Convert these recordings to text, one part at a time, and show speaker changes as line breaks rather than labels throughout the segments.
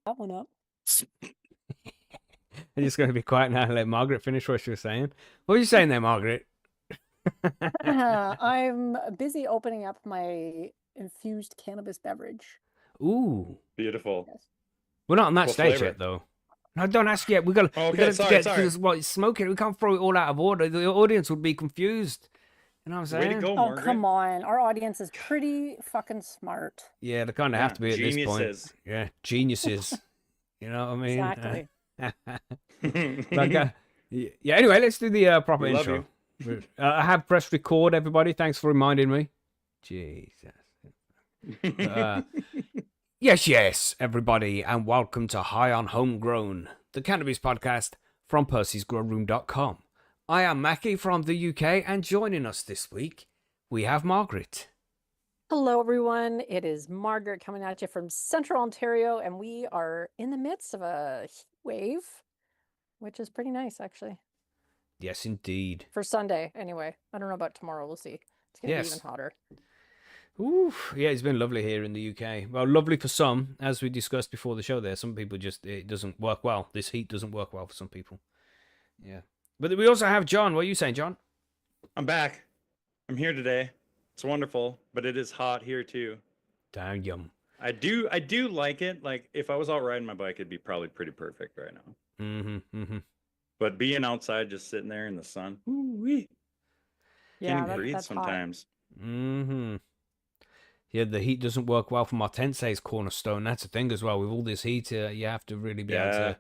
that one up.
I'm just going to be quiet now and let Margaret finish what she was saying. What were you saying there, Margaret?
I'm busy opening up my infused cannabis beverage.
Ooh.
Beautiful.
Yes.
We're not on that
What
stage
flavor?
yet, though. No, don't ask yet. We got
Okay,
to
sorry,
get
sorry.
because it's smoking. We can't throw it all out of order. The audience would be confused. You know what I'm saying?
Way to go,
Oh,
Margaret.
come on. Our audience is pretty fucking smart.
Yeah, they kind of have to be at this point.
Geniuses.
Yeah, geniuses. You know what I mean?
Exactly.
Yeah. Anyway, let's do the proper
We love
intro. I have pressed record. Everybody, thanks for reminding me. Jesus. Yes, everybody, and welcome to High on Homegrown, the cannabis podcast from Percy'sGrowroom.com. I am Mackie from the UK, and joining us this week, we have Margaret.
Hello, everyone. It is Margaret coming at you from Central Ontario, and we are in the midst of a heat wave, which is pretty nice, actually.
Yes, indeed.
For Sunday, anyway. I don't know about tomorrow. We'll see. It's going to be even hotter.
Ooh, yeah, it's been lovely here in the UK. Well, lovely for some, as we discussed before the show there. Some people it doesn't work well. This heat doesn't work well for some people. Yeah. But we also have John. What are you saying, John?
I'm back. I'm here today. It's wonderful, but it is hot here too.
Damn yum.
I do like it. Like if I was out riding my bike, it'd be probably pretty perfect right now.
Mm-hmm.
But being outside, just sitting there in the sun, ooh-wee.
Yeah,
Can't even breathe
that's
sometimes.
hot.
Mm-hmm. Yeah, the heat doesn't work well for my Tensei's cornerstone. That's the thing as well. With all this heat, you have to really be able to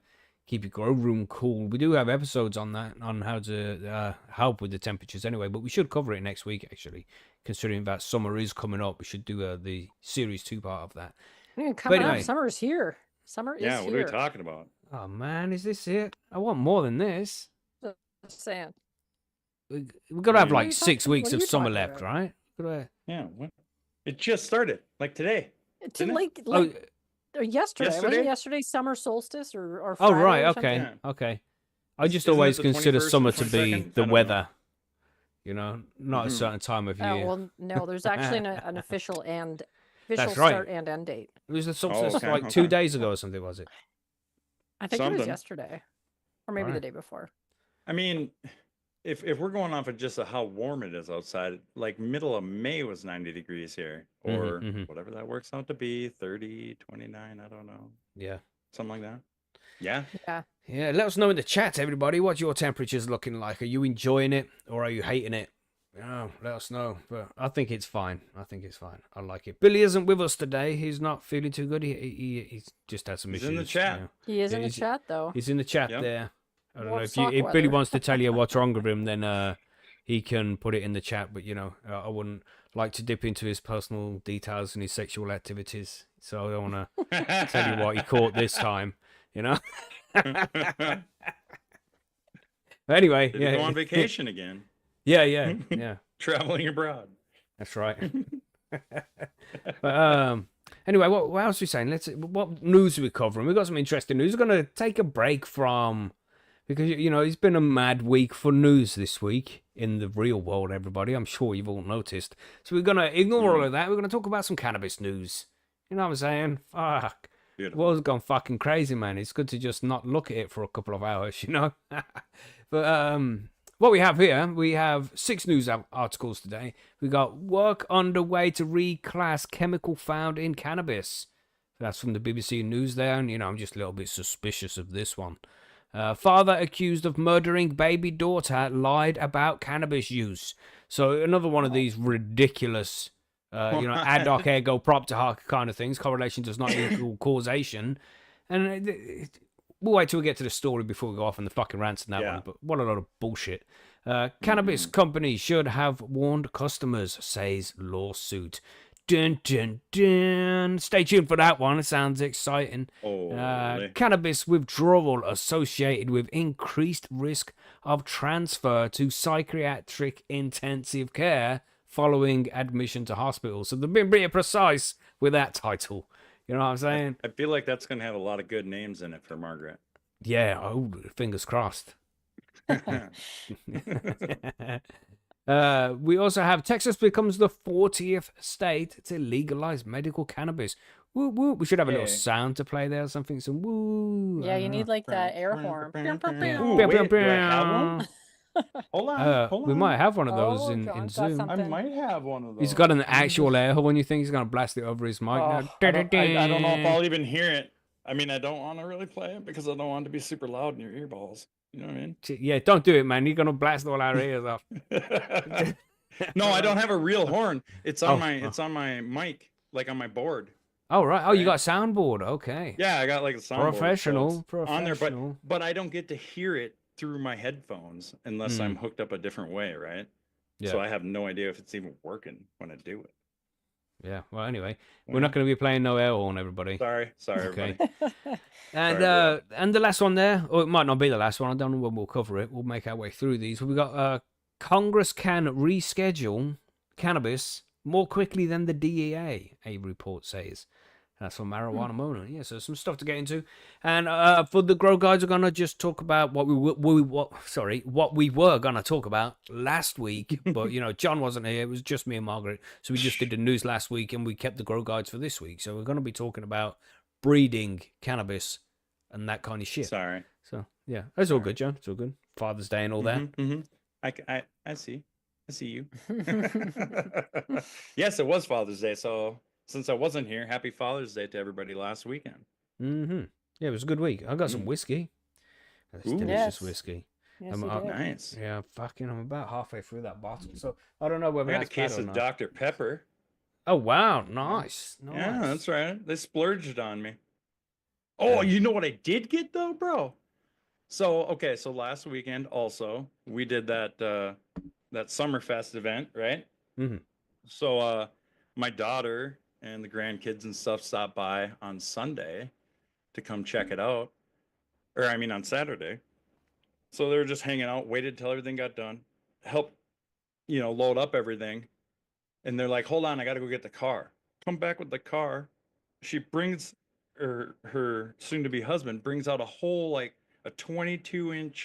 keep your grow room cool. We do have episodes on that, on how to help with the temperatures anyway, but we should cover it next week, actually. Considering that summer is coming up, we should do the series 2 part of that.
Coming up, summer's here. Summer is here.
Yeah, what are we talking about?
Oh, man, is this it? I want more than this.
Just saying.
We've got to have like 6 weeks of summer left, right?
Yeah, it just started, like today.
Yesterday. Wasn't yesterday summer solstice or
Oh,
Friday
right,
or
okay,
something?
okay. I just always consider summer to be the weather.
Know.
You know, not a certain time of year.
Well, no, there's actually an official
That's
start and end date.
It was the solstice like 2 days ago or something, was it?
I think it was yesterday, or maybe the day before.
I mean, if we're going off of just how warm it is outside, like middle of May was 90 degrees here, or whatever that works out to be, 30, 29, I don't know.
Yeah.
Something like that. Yeah.
Yeah, let us know in the chat, everybody, what your temperature's looking like. Are you enjoying it, or are you hating it? Oh, let us know. But I think it's fine. I like it. Billy isn't with us today. He's not feeling too good. He's just had some issues.
He's in the chat.
You know.
He is in the chat, though.
He's in the chat there. I don't know if Billy wants to tell you what's wrong with him, then he can put it in the chat. But, you know, I wouldn't like to dip into his personal details and his sexual activities. So I don't want to tell you what he caught this time, you know. Anyway,
Did he go on vacation again?
Yeah.
Traveling abroad.
That's right. But anyway, what else are we saying? What news are we covering? We've got some interesting news. We're going to take a break from, because, you know, it's been a mad week for news this week in the real world, everybody. I'm sure you've all noticed. So we're going to ignore all of that. We're going to talk about some cannabis news. You know what I'm saying? Fuck. The world's gone fucking crazy, man. It's good to just not look at it for a couple of hours, you know? But what we have here, we have 6 news articles today. We got work underway to reclass chemical found in cannabis. That's from the BBC News there, and, you know, I'm just a little bit suspicious of this one. Father accused of murdering baby daughter lied about cannabis use. So another one of these ridiculous, you know, ad hoc ergo propter hoc kind of things. Correlation does not equal causation. And we'll wait till we get to the story before we go off on the fucking rants and that one. But what a lot of bullshit. Cannabis companies should have warned customers, says lawsuit. Dun, dun, dun. Stay tuned for that one. It sounds exciting. Cannabis withdrawal associated with increased risk of transfer to psychiatric intensive care following admission to hospital. So they've been pretty precise with that title. You know what I'm saying?
I feel like that's going to have a lot of good names in it for Margaret.
Yeah. Oh, fingers crossed. We also have Texas becomes the 40th state to legalize medical cannabis. Woo woo. We should have a little
Okay.
sound to play there or something. Some woo.
Yeah,
I
you
don't
need
know.
like that air horn.
Ooh,
Pew,
wait,
pew,
do I have one?
pew.
Hold on, hold
We
on.
might have one of those
Oh,
in
John's got
Zoom.
I
something.
might have one of those.
He's got an
Let me
actual
just-
air horn. You think he's gonna blast it over his mic now?
Oh,
I don't know if I'll even hear it. I mean, I don't want to really play it because I don't want it to be super loud in your earballs. You know what I mean?
Yeah, don't do it, man. You're gonna blast all our ears off.
No, I don't have a real horn. It's on
Oh,
it's on my mic, like on my board.
Oh right. Oh, you
Right.
got a soundboard. Okay.
Yeah, I got like a soundboard.
Professional.
So it's on there,
Professional.
but I don't get to hear it through my headphones unless I'm hooked up a different way, right?
Yeah.
So I have no idea if it's even working when I do it.
Yeah. Well, anyway, we're not going to be playing no air horn, everybody.
Sorry,
Okay.
everybody.
And
Sorry,
and the last one there, or it might not be the last one. I don't know when we'll cover it. We'll make our way through these. We've got Congress can reschedule cannabis more quickly than the DEA. A report says. That's for marijuana mona. Yeah, so some stuff to get into. And for the grow guides, we're gonna just talk about what we were gonna talk about last week, but you know, John wasn't here. It was just me and Margaret, so we just did the news last week, and we kept the grow guides for this week. So we're gonna be talking about breeding cannabis and that kind of shit.
Sorry.
So yeah, that's all good, John. It's all good. Father's Day and all that.
I see. I see you. Yes, it was Father's Day. So since I wasn't here, happy Father's Day to everybody last weekend.
Mm-hmm. Yeah, it was a good week. I got some whiskey. That's
Ooh.
delicious
Yes.
whiskey.
Yes,
I'm
you
up.
did.
Nice.
Yeah, I'm about halfway through that bottle, so I don't know whether
I got a
that's bad
case
or
of
not.
Dr. Pepper.
Oh wow, nice.
Yeah,
Nice.
that's right. They splurged on me. Oh, you know what I did get though, bro? So okay, so last weekend also we did that that Summerfest event, right?
Mhm.
So my daughter and the grandkids and stuff stopped by on Sunday to come check it out. Or I mean on Saturday. So they were just hanging out, waited till everything got done, helped, load up everything. And they're like, hold on, I gotta go get the car. Come back with the car. She brings her soon to be husband brings out a whole like a 22-inch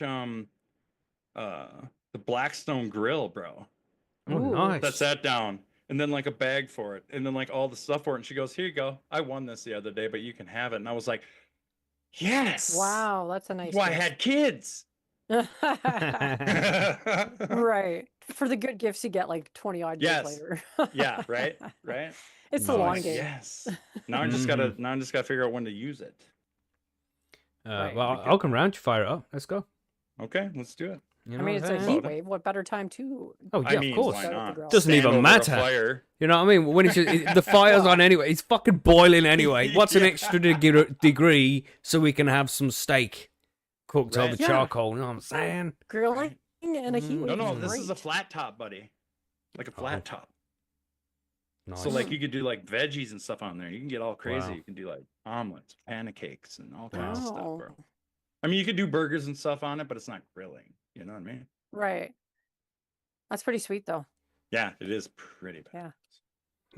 the Blackstone grill, bro.
Oh,
Ooh.
nice.
That sat down, and then like a bag for it, and then like all the stuff for it. And she goes, here you go. I won this the other day, but you can have it. And I was like, yes.
Wow, that's a nice.
That's why I
gift.
had kids.
Right. For the good gifts you get like 20 odd years
Yes.
later.
Yeah, right.
It's
So
the
I'm
long
like,
game.
yes. Now I just gotta figure out when to use it.
Right.
Well, I'll come round to fire it up. Let's go.
Okay, let's do it.
You
I
know
mean,
what
it's
I'm
a
saying?
heat
About it.
wave. What better time to?
Oh
I
yeah,
mean,
of course.
why
Start with the
not?
grill.
Doesn't
Stand
even
over a
matter.
fire.
You know what I mean? When the fire's on anyway, it's fucking boiling anyway. What's an
Yeah.
extra degree so we can have some steak cooked over
Right.
Yeah.
charcoal? You know what I'm saying?
Grilling and a heat wave.
No,
is
this is a
great.
flat top, buddy. Like a flat
Oh.
top.
Nice.
So like you could do like veggies and stuff on there. You can get all crazy.
Wow.
You can do like omelets, pancakes, and all kinds of stuff,
Wow.
bro. I mean, you could do burgers and stuff on it, but it's not grilling. You know what I mean?
Right. That's pretty sweet though.
Yeah, it is pretty bad.
Yeah.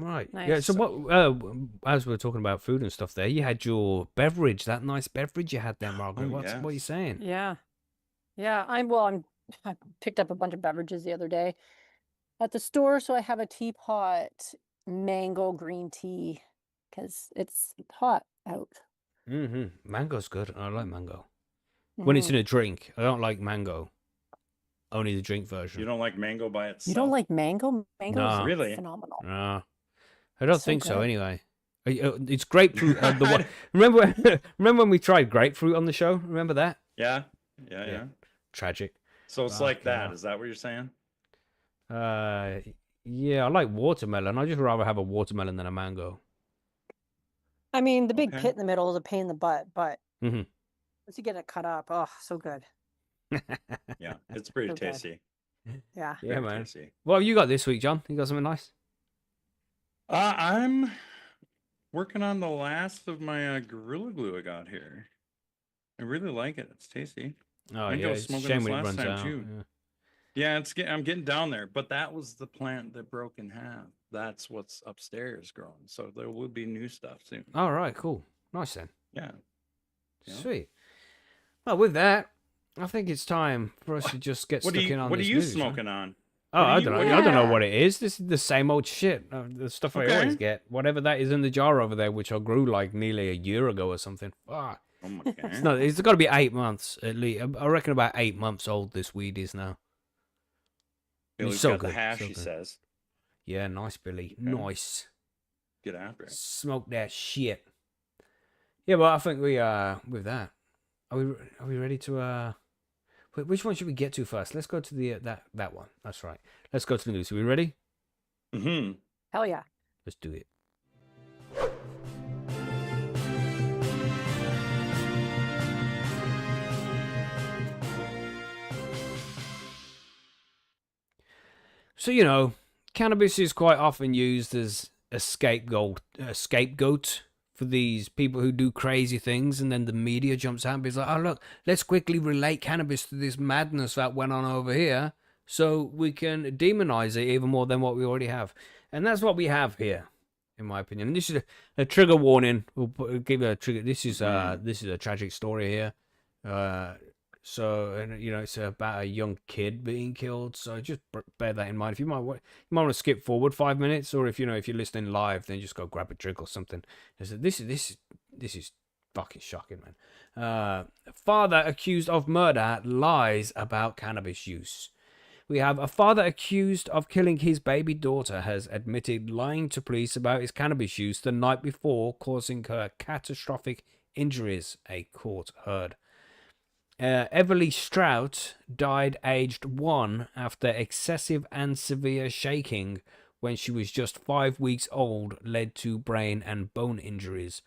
Right. Yeah.
Nice.
So what? As we were talking about food and stuff, there you had your beverage, that nice beverage you had there, Margaret.
Oh,
What are you
yes.
saying?
Yeah. Yeah. I picked up a bunch of beverages the other day at the store. So I have a teapot mango green tea because it's hot out.
Mm-hmm. Mango's good. I like mango. When it's
Mhm.
in a drink, I don't like mango. Only the drink version.
You don't like mango by itself?
You don't like mango? Mango
No.
is
Really?
phenomenal.
No, I don't
So
think so.
good.
Anyway, it's grapefruit. The one. Remember when we tried grapefruit on the show? Remember that?
Yeah.
Tragic.
So it's
Fucking
like that.
hell.
Is that what you're saying?
Yeah, I like watermelon. I just rather have a watermelon than a mango.
I mean, the big
Okay.
pit in the middle is a pain in the butt, but
Mhm.
once you get it cut up, oh, so good.
Yeah, it's pretty
Okay.
tasty.
Yeah.
Yeah,
Very
man.
tasty.
What have you got this week, John? You got something nice?
I'm working on the last of my Gorilla Glue I got here. I really like it. It's tasty.
Oh
I think I
yeah,
was
it's a
smoking
shame
this
when it
last
runs
time,
out.
too.
Yeah.
Yeah, I'm getting down there. But that was the plant that broke in half. That's what's upstairs growing. So there will be new stuff soon.
All right, cool, nice then.
Yeah. Yeah.
Sweet. Well, with that, I think it's time for us to just get
What
stuck
are you
in on
What are
this
you
news, huh?
smoking on?
Oh,
What do
I
you
don't know.
what do
I don't know
Yeah.
what it is. This is the same old shit. The stuff I always
Okay.
get. Whatever that is in the jar over there, which I grew like nearly a year ago or something. Fuck.
Oh my
It's
god.
not. It's got to be 8 months at least. I reckon about 8 months old. This weed is now. It's
Billy's
so
got the
good.
hash,
So
he
good.
says.
Yeah, nice, Billy.
Okay.
Nice.
Get after it.
Smoke that shit. Yeah, well, I think we with that. Are we ready to which one should we get to first? Let's go to the that one. That's right. Let's go to the news. Are we ready?
Mm-hmm.
Hell yeah.
Let's do it. So, cannabis is quite often used as a scapegoat for these people who do crazy things, and then the media jumps out and is like, oh, look, let's quickly relate cannabis to this madness that went on over here so we can demonize it even more than what we already have. And that's what we have here, in my opinion. And this is a trigger warning. We'll give you a trigger. This is a tragic story here. So, and it's about a young kid being killed. So just bear that in mind. If you might want to skip forward 5 minutes, or if you're listening live, then just go grab a drink or something. This is fucking shocking, man. Father accused of murder lies about cannabis use. We have a father accused of killing his baby daughter has admitted lying to police about his cannabis use the night before, causing her catastrophic injuries, a court heard. Everly Strout died aged 1 after excessive and severe shaking when she was just 5 weeks old led to brain and bone injuries.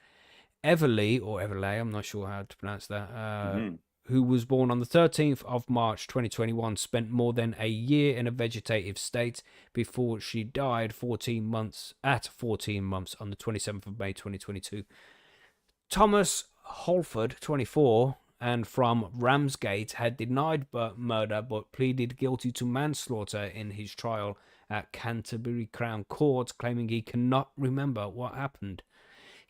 Everly, or Everlay, I'm not sure how to pronounce that, who was born on the 13th of March 2021, spent more than a year in a vegetative state before she died 14 months on the 27th of May 2022. Thomas Holford, 24, and from Ramsgate, had denied murder but pleaded guilty to manslaughter in his trial at Canterbury Crown Court, claiming he cannot remember what happened.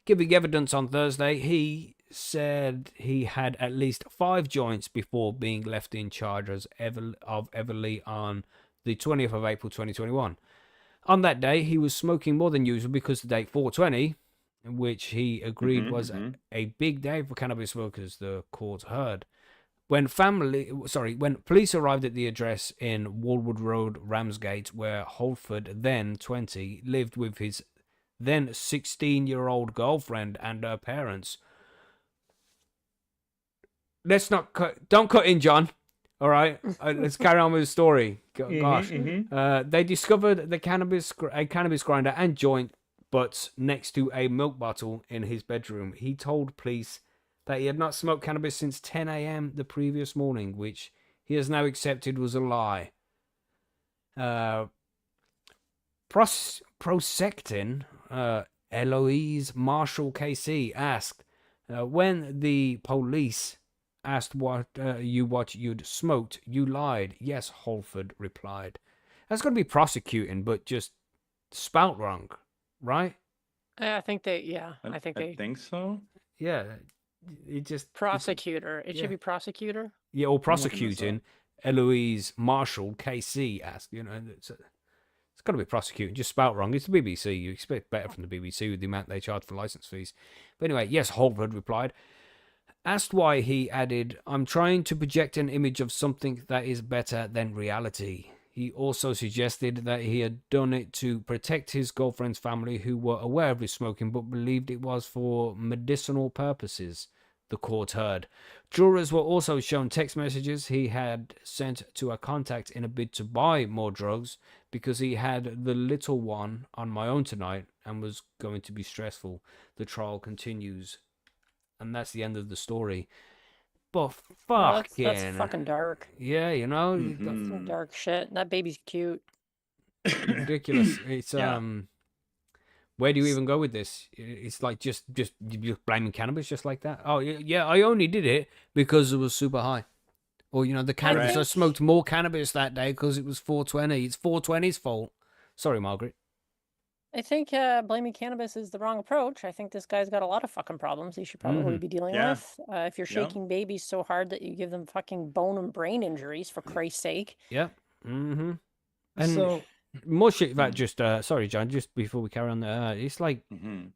Giving evidence on Thursday, he said he had at least 5 joints before being left in charge of Everly on the 20th of April 2021. On that day, he was smoking more than usual because the date 420, which he agreed was a big day for cannabis smokers, the court heard. When police arrived at the address in Walwood Road, Ramsgate, where Holford, then 20, lived with his then 16-year-old girlfriend and her parents. Don't cut in, John. All right, let's carry on with the story. Gosh, they discovered a cannabis grinder and joint butts next to a milk bottle in his bedroom. He told police that he had not smoked cannabis since 10 a.m. the previous morning, which he has now accepted was a lie. Prosecting Eloise Marshall KC asked, when the police asked what you'd smoked, you lied. Yes, Holford replied. That's going to be prosecuting, but just spelt wrong, right?
I think they,
I think so.
Yeah, it just
prosecutor. It should be prosecutor.
Yeah, or prosecuting Eloise Marshall KC asked. It's got to be prosecuting. Just spelt wrong. It's the BBC. You expect better from the BBC with the amount they charge for license fees. But anyway, yes, Holford replied. Asked why, he added, I'm trying to project an image of something that is better than reality. He also suggested that he had done it to protect his girlfriend's family, who were aware of his smoking but believed it was for medicinal purposes, the court heard. Jurors were also shown text messages he had sent to a contact in a bid to buy more drugs because he had the little one on my own tonight and was going to be stressful. The trial continues. And that's the end of the story. But
That's fucking dark.
Yeah,
That's some dark shit. That baby's cute.
Ridiculous. It's where do you even go with this? It's like just you're blaming cannabis just like that. Oh yeah, I only did it because it was super high. Or the cannabis. I smoked more cannabis that day because it was 420. It's 420's fault. Sorry, Margaret.
I think blaming cannabis is the wrong approach. I think this guy's got a lot of fucking problems he should probably be dealing with. If you're shaking babies so hard that you give them fucking bone and brain injuries, for Christ's sake.
Yep. And
So,
more shit about
Hmm.
just sorry, John, just before we carry on, it's like,
mhm.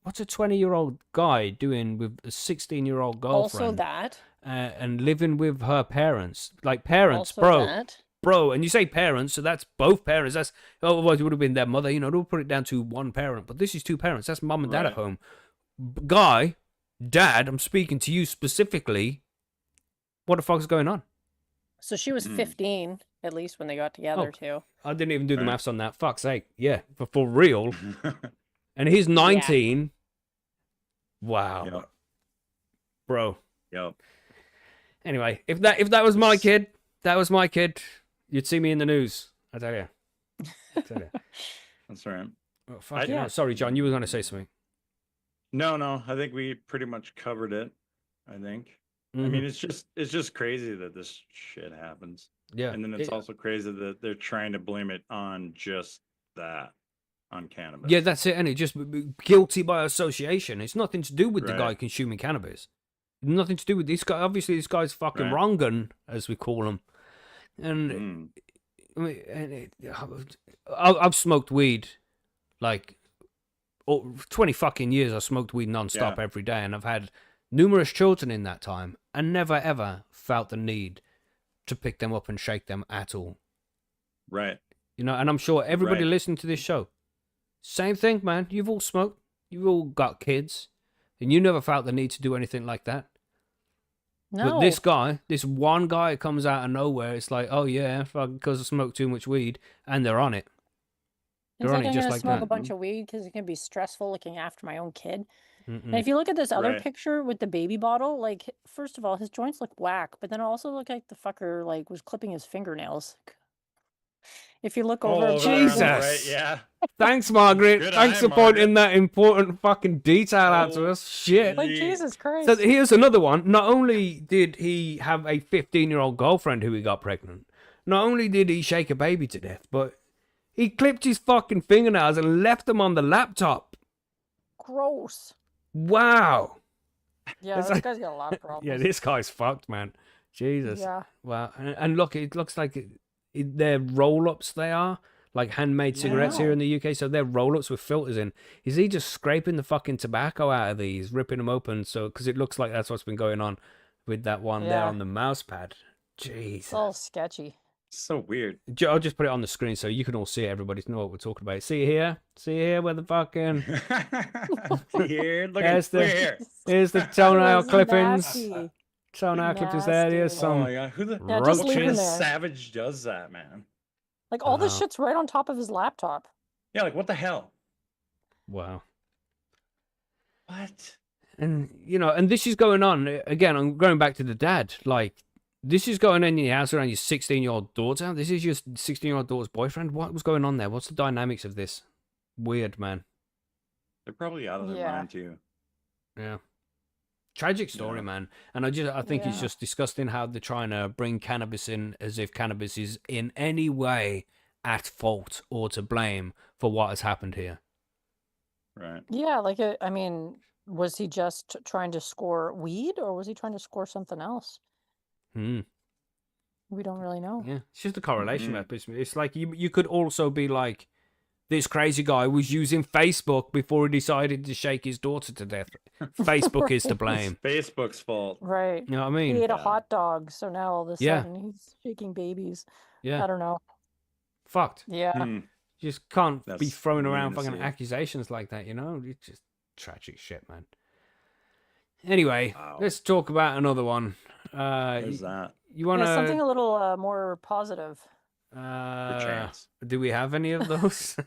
what's a 20-year-old guy doing with a 16-year-old
Also
girlfriend
that.
and living with her parents? Like, parents,
Also
bro.
that.
Bro, and you say parents, so that's both parents. That's otherwise it would have been their mother. You know, don't put it down to one parent, but this is two parents. That's mom and dad at
Right.
home. Guy, dad, I'm speaking to you specifically. What the fuck's going on?
So she was
Mm.
15 at least when they got together too.
I didn't even do the
Right.
maths on that. Fuck's sake. Yeah, for real. And he's 19. Wow,
Yep.
bro.
Yep.
Anyway, if that was my kid, you'd see me in the news. I tell you.
That's right.
Oh, fuck
Yeah.
yeah. Sorry, John. You were going to say something.
No. I think we pretty much covered it. I think. I
Mhm.
mean, it's just crazy that this shit happens,
Yeah.
and then it's also crazy that they're trying to blame it on just that, on cannabis.
Yeah, that's it, and it just guilty by association. It's nothing to do with the guy
Right.
consuming cannabis. Nothing to do with this guy. Obviously, this guy's fucking
Right.
wrong'un, as we call him. And,
Mm.
I mean, I've smoked weed like 20 fucking years. I smoked weed non-stop
Yeah.
every day, and I've had numerous children in that time, and never ever felt the need to pick them up and shake them at all.
Right.
You know, and I'm sure everybody
Right.
listening to this show, same thing, man. You've all smoked. You've all got kids. And you never felt the need to do anything like that.
No.
But this one guy comes out of nowhere. It's like, oh yeah, because I smoked too much weed. And they're on it.
It's
They're on
like
it
I'm
just
gonna
like
smoke
that.
a bunch of weed because it can be stressful looking after my own kid. And
Mm-mm.
if you look at this other
Right.
picture with the baby bottle, like first of all, his joints look whack, but then it also looked like the fucker like was clipping his fingernails. If you look over,
over
above
there on the
Jesus.
right, yeah.
Thanks, Margaret.
Good
Thanks
eye,
for pointing
Margaret.
that important fucking detail out to
Oh,
us. Shit.
like
Yeet.
Jesus Christ.
So here's another one. Not only did he have a 15-year-old girlfriend who he got pregnant, not only did he shake a baby to death, but he clipped his fucking fingernails and left them on the laptop.
Gross.
Wow.
Yeah,
It's
this
like-
guy's got a lot of problems.
Yeah, this guy's fucked, man. Jesus.
Yeah.
Wow. And look, it looks like they're roll-ups they are. Like handmade cigarettes here
Wow.
in the UK, so they're roll-ups with filters in. Is he just scraping the fucking tobacco out of these, ripping them open? So, because it looks like that's what's been going on with that one there
Yeah.
on the mouse pad. Jeez.
It's all sketchy.
So weird.
I'll just put it on the screen so you can all see it. Everybody know what we're talking about. See here? See here where the fucking...
Here, look
There's
at
the-
here.
Here's the toenail
That's
clippings.
nasty.
Toenail clippings there. Here's
Nasty.
Oh
some
my god, who the
Yeah, just
what
leave
kind
him
of
there.
savage does that, man?
Like all this
Wow.
shit's right on top of his laptop.
Yeah, like what the hell?
Wow.
What?
And, you know, and this is going on. Again, I'm going back to the dad. Like, this is going on in your house around your 16-year-old daughter. This is your 16-year-old daughter's boyfriend. What was going on there? What's the dynamics of this? Weird, man.
They're probably out of their
Yeah.
mind too.
Yeah. Tragic story,
Yeah.
man. And I think it's
Yeah.
just disgusting how they're trying to bring cannabis in as if cannabis is in any way at fault or to blame for what has happened here.
Right.
Yeah, like I mean, was he just trying to score weed or was he trying to score something else?
Hmm.
We don't really know.
Yeah, it's just a correlation
Mhm.
map. It's like you could also be like, this crazy guy was using Facebook before he decided to shake his daughter to death. Facebook is to
It's
blame.
Facebook's fault.
Right.
You know what I
He
mean?
ate a
Yeah.
hot dog, so now all of a
Yeah.
sudden he's shaking babies.
Yeah,
I don't know.
fucked.
Yeah.
Hmm.
You just can't be
That's
throwing
mean
around
to
fucking
see.
accusations like that, you know? It's just tragic shit, man. Anyway,
Wow.
let's talk about another one.
There's that.
You want
Yeah, something
to...
a little more positive.
Perchance.
Do we have any of those?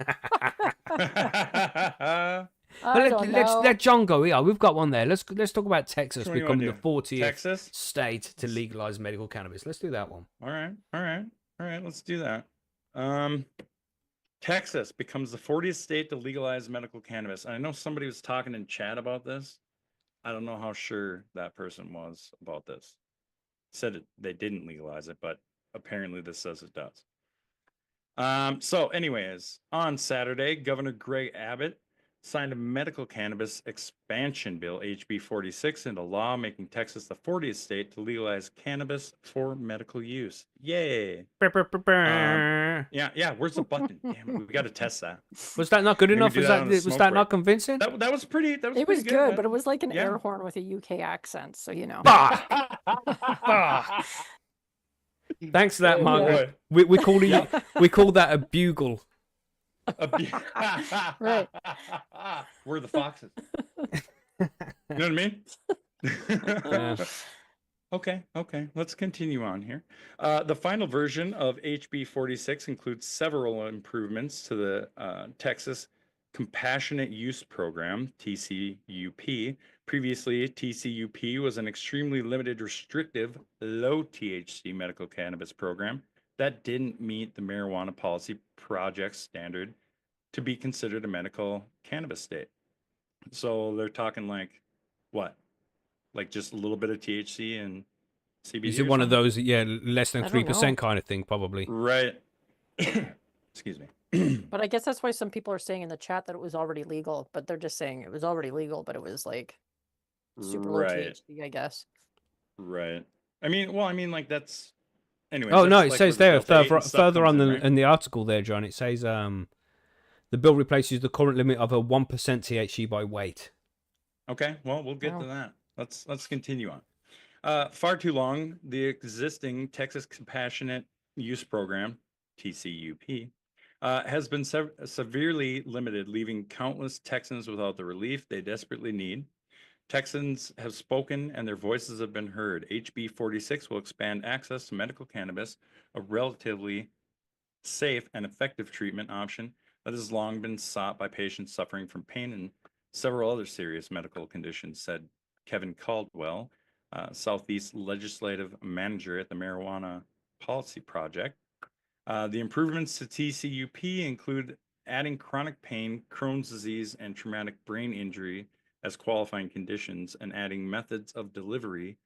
I
Well,
don't
let's
know.
let John go. Yeah, we've got one there. Let's talk about Texas
Which one you wanna
becoming the
do?
40th
Texas?
state to legalize medical cannabis. Let's do that one.
All right. Let's do that. Texas becomes the 40th state to legalize medical cannabis. I know somebody was talking in chat about this. I don't know how sure that person was about this. Said they didn't legalize it, but apparently this says it does. So anyways, on Saturday, Governor Greg Abbott signed a medical cannabis expansion bill, HB 46, into law, making Texas the 40th state to legalize cannabis for medical use. Yay! Yeah. Where's the button? Damn it, we got to test that.
Was that not good
Maybe
enough?
do
Was
that
that
on the
was
smoke
that
break.
not convincing?
That was pretty. That was
It
pretty
was good, but
man.
it was like an
Yeah.
air horn with a UK accent, so you know.
Bah! Bah! Thanks for that,
Oh,
Margaret.
boy.
We call it
Yep.
we call that a bugle.
Right.
We're the foxes. You know what I mean?
Yeah.
Okay. Let's continue on here. The final version of HB 46 includes several improvements to the Texas Compassionate Use Program, TCUP. Previously, TCUP was an extremely limited, restrictive, low THC medical cannabis program that didn't meet the marijuana policy project standard to be considered a medical cannabis state. So they're talking like what? Like just a little bit of THC and CBD.
Is it
or
one of
something?
those, less than
I don't
3%
know.
kind of thing, probably?
Right. Excuse me.
But I guess that's why some people are saying in the chat that it was already legal, but they're just saying it was already legal, but it was like super low
Right.
THC, I guess.
Right. I mean, like that's. Anyway.
Oh no, it says there further on
right?
in the article there, John. It says the bill replaces the current limit of a 1% THC by weight.
Okay. Well, we'll get to that. Let's continue on. Far too long, the existing Texas Compassionate Use Program, TCUP, has been severely limited, leaving countless Texans without the relief they desperately need. Texans have spoken and their voices have been heard. HB 46 will expand access to medical cannabis, a relatively safe and effective treatment option that has long been sought by patients suffering from pain and several other serious medical conditions, said Kevin Caldwell, Southeast Legislative Manager at the Marijuana Policy Project. The improvements to TCUP include adding chronic pain, Crohn's disease, and traumatic brain injury as qualifying conditions, and adding methods of delivery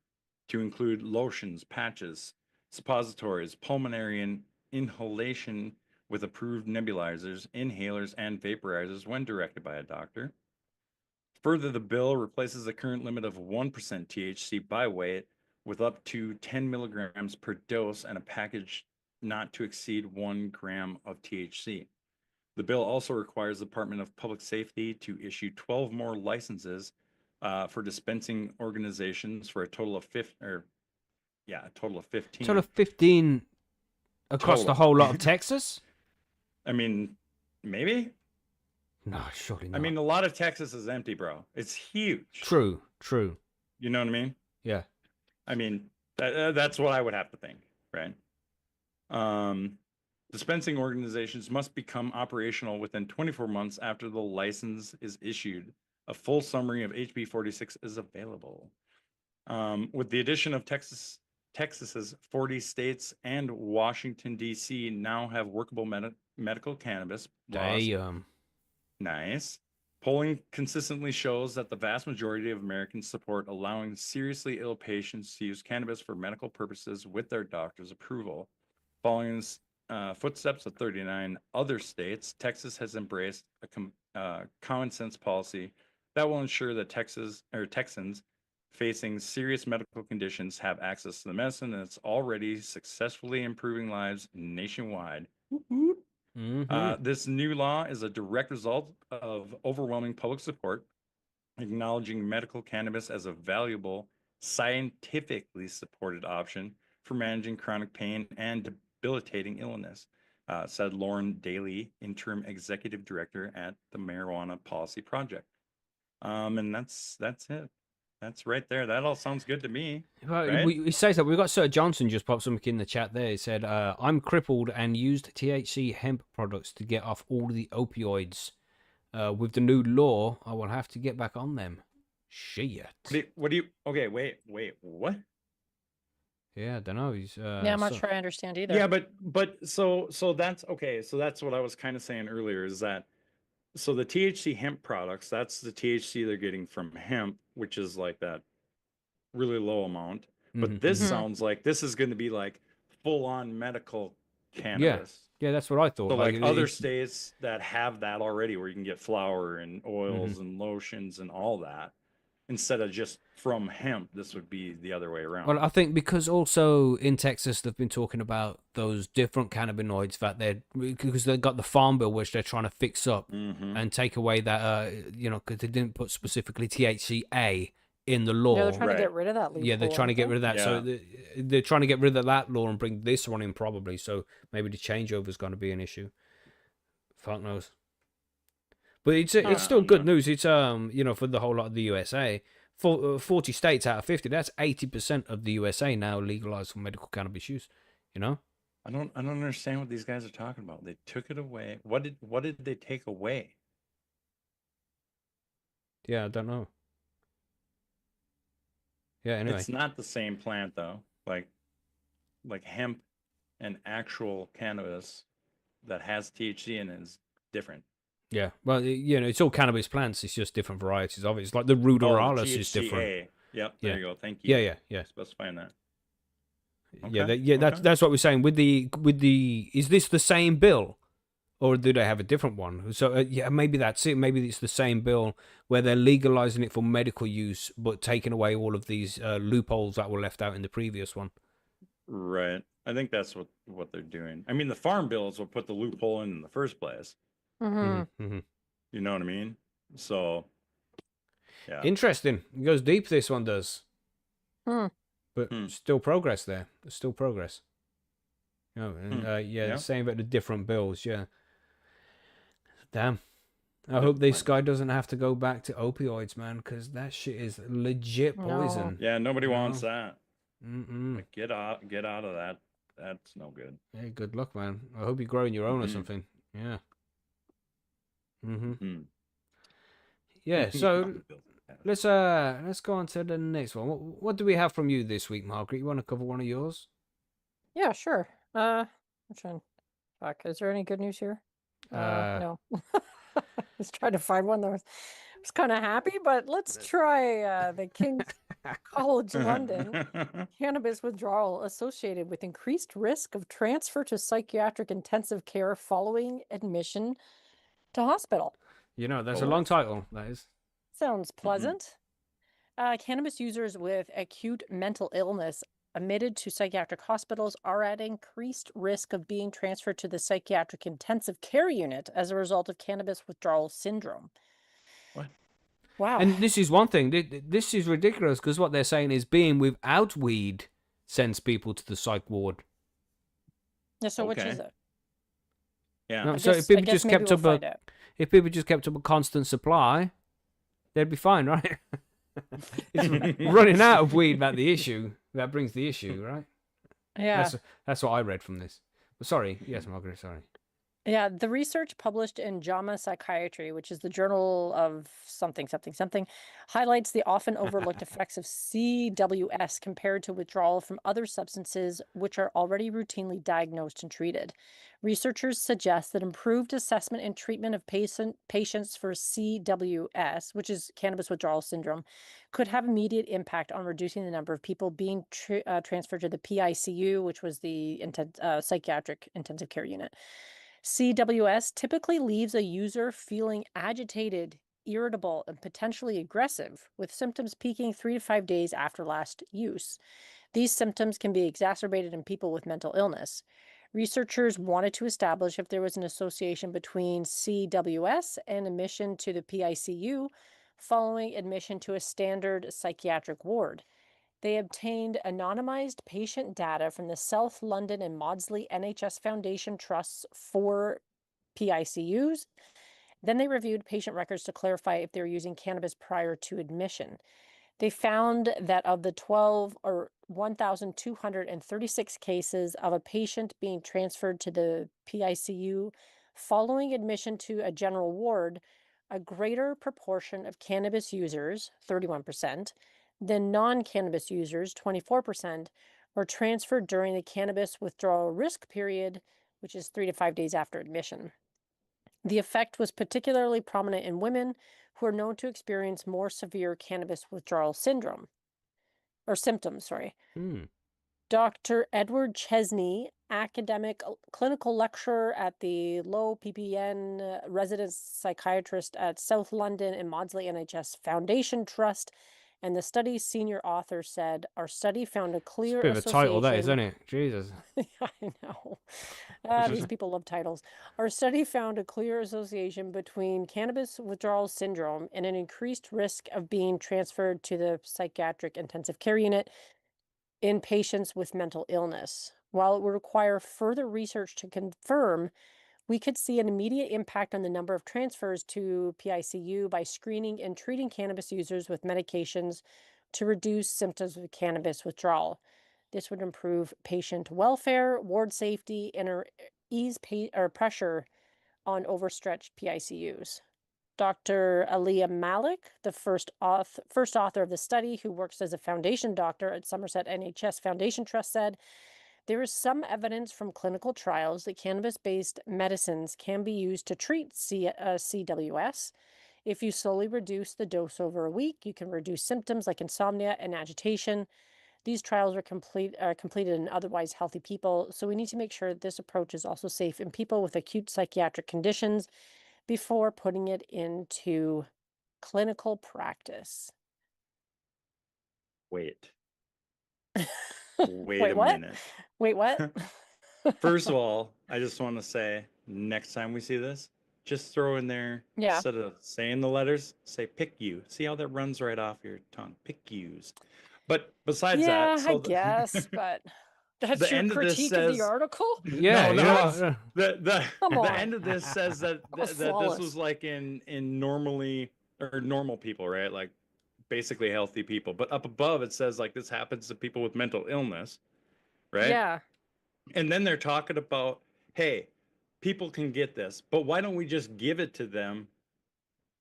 to include lotions, patches, suppositories, pulmonary and inhalation with approved nebulizers, inhalers, and vaporizers when directed by a doctor. Further, the bill replaces the current limit of 1% THC by weight with up to 10 milligrams per dose and a package not to exceed 1 gram of THC. The bill also requires the Department of Public Safety to issue 12 more licenses for dispensing organizations for a total of 15. Total of 15.
Total of 15 across the whole lot of Texas?
I mean, maybe?
No, surely not.
I mean, a lot of Texas is empty, bro. It's huge.
True.
You know what I mean?
Yeah.
I mean, that's what I would have to think, right? Dispensing organizations must become operational within 24 months after the license is issued. A full summary of HB 46 is available. With the addition of Texas's 40 states and Washington, D.C. now have workable medical cannabis laws.
Damn.
Nice. Polling consistently shows that the vast majority of Americans support allowing seriously ill patients to use cannabis for medical purposes with their doctor's approval. Following footsteps of 39 other states, Texas has embraced a common sense policy that will ensure that Texans facing serious medical conditions have access to the medicine, and it's already successfully improving lives nationwide. This new law is a direct result of overwhelming public support, acknowledging medical cannabis as a valuable, scientifically supported option for managing chronic pain and debilitating illness, said Lauren Daly, interim executive director at the Marijuana Policy Project. And that's it. That's right there. That all sounds good to me. Right?
He says that we've got Sir Johnson just popped something in the chat there. He said, I'm crippled and used THC hemp products to get off all the opioids. With the new law, I will have to get back on them. Shit.
What do you okay, wait, what?
Yeah, I don't know. He's
Yeah, I'm not sure I understand either.
Yeah, but so that's okay. So that's what I was kind of saying earlier is that so the THC hemp products, that's the THC they're getting from hemp, which is like that really low amount. But this sounds like this is going to be like full on medical cannabis.
Yeah, that's what I thought.
So like other
it-
states that have that already, where you can get flour and oils and lotions and all that, instead of just from hemp, this would be the other way around.
Well, I think because also in Texas they've been talking about those different cannabinoids that because they've got the farm bill which they're trying to fix up and take away that because they didn't put specifically THCA in the law.
Yeah, they're trying to
Right.
get rid of that loophole.
Yeah, they're trying to get rid of that. So they're trying to get rid of that law and bring this one in probably. So maybe the changeover is going to be an issue. Fuck knows. But it's still good news. It's for the whole lot of the USA. 40 states out of 50. That's 80% of the USA now legalized for medical cannabis use. You know.
I don't understand what these guys are talking about. They took it away. What did they take away?
Yeah, I don't know. Yeah, anyway.
It's not the same plant though. Like hemp and actual cannabis that has THC in it is different.
Yeah, well, it's all cannabis plants. It's just different varieties of it. It's like the ruderalis is different.
Yep, there you go. Thank you.
Yeah.
Specifying that.
Okay. That's what we're saying. With the is this the same bill, or do they have a different one? So maybe that's it. Maybe it's the same bill where they're legalizing it for medical use, but taking away all of these loopholes that were left out in the previous one.
Right. I think that's what they're doing. I mean, the farm bill is what put the loophole in the first place.
Mm-hmm.
You know what I mean? So, yeah.
Interesting. It goes deep. This one does.
Hmm.
But still progress there. There's still progress. Same about the different bills. Yeah. Damn. I hope this guy doesn't have to go back to opioids, man, because that shit is legit poison.
Yeah, nobody wants that.
Mm-mm.
Get out of that. That's no good.
Hey, good luck, man. I hope you're growing your own or something. Yeah. Yeah. So let's go on to the next one. What do we have from you this week, Margaret? You want to cover one of yours?
Yeah, sure. Which one? Fuck, is there any good news here? No. I was trying to find one that was kind of happy, but let's try the King's College London cannabis withdrawal associated with increased risk of transfer to psychiatric intensive care following admission to hospital.
That's a long title, that is.
Sounds pleasant. Cannabis users with acute mental illness admitted to psychiatric hospitals are at increased risk of being transferred to the psychiatric intensive care unit as a result of cannabis withdrawal syndrome.
What?
Wow.
And this is one thing. This is ridiculous because what they're saying is being without weed sends people to the psych ward.
Yeah, so which is it?
Yeah.
No, so if people just kept up a constant supply, they'd be fine, right? It's running out of weed about the issue that brings the issue, right?
Yeah.
That's what I read from this. Sorry, yes, Margaret. Sorry.
Yeah, the research published in JAMA Psychiatry, which is the journal of something, highlights the often overlooked effects of CWS compared to withdrawal from other substances which are already routinely diagnosed and treated. Researchers suggest that improved assessment and treatment of patients for CWS, which is cannabis withdrawal syndrome, could have immediate impact on reducing the number of people being transferred to the PICU, which was the psychiatric intensive care unit. CWS typically leaves a user feeling agitated, irritable, and potentially aggressive, with symptoms peaking 3 to 5 days after last use. These symptoms can be exacerbated in people with mental illness. Researchers wanted to establish if there was an association between CWS and admission to the PICU following admission to a standard psychiatric ward. They obtained anonymized patient data from the South London and Maudsley NHS Foundation Trusts for PICUs. Then they reviewed patient records to clarify if they were using cannabis prior to admission. They found that of the 1,236 cases of a patient being transferred to the PICU following admission to a general ward, a greater proportion of cannabis users, 31%, than non-cannabis users, 24%, were transferred during the cannabis withdrawal risk period, which is 3 to 5 days after admission. The effect was particularly prominent in women who are known to experience more severe cannabis withdrawal symptoms. Dr. Edward Chesney academic clinical lecturer at the Low PPN resident psychiatrist at South London and Maudsley NHS Foundation Trust. And the study's senior author said, our study found a
It's a
clear
bit of a title, that is,
association.
isn't it? Jesus.
I know. These people love titles. Our study found a clear association between cannabis withdrawal syndrome and an increased risk of being transferred to the psychiatric intensive care unit in patients with mental illness. While it would require further research to confirm, we could see an immediate impact on the number of transfers to PICU by screening and treating cannabis users with medications to reduce symptoms of cannabis withdrawal. This would improve patient welfare, ward safety, and ease pressure on overstretched PICUs. Dr. Aliyah Malik, the first author of the study, who works as a foundation doctor at Somerset NHS Foundation Trust, said, there is some evidence from clinical trials that cannabis-based medicines can be used to treat CWS. If you slowly reduce the dose over a week, you can reduce symptoms like insomnia and agitation. These trials are completed in otherwise healthy people, so we need to make sure that this approach is also safe in people with acute psychiatric conditions before putting it into clinical practice.
Wait
Wait,
a
what?
minute.
Wait, what?
First of all, I just want to say, next time we see this, just throw in there,
Yeah.
instead of saying the letters, say pick you. See how that runs right off your tongue? Pick yous. But besides
Yeah,
that, so
I guess, but that's
the
your
end of this
critique of the
says-
article?
Yeah,
no,
yeah.
the
Come
the
on.
end of this says that
was
that this
flawless.
was like in normally or normal people, right? Like basically healthy people. But up above it says like this happens to people with mental illness, right?
Yeah.
And then they're talking about, hey, people can get this, but why don't we just give it to them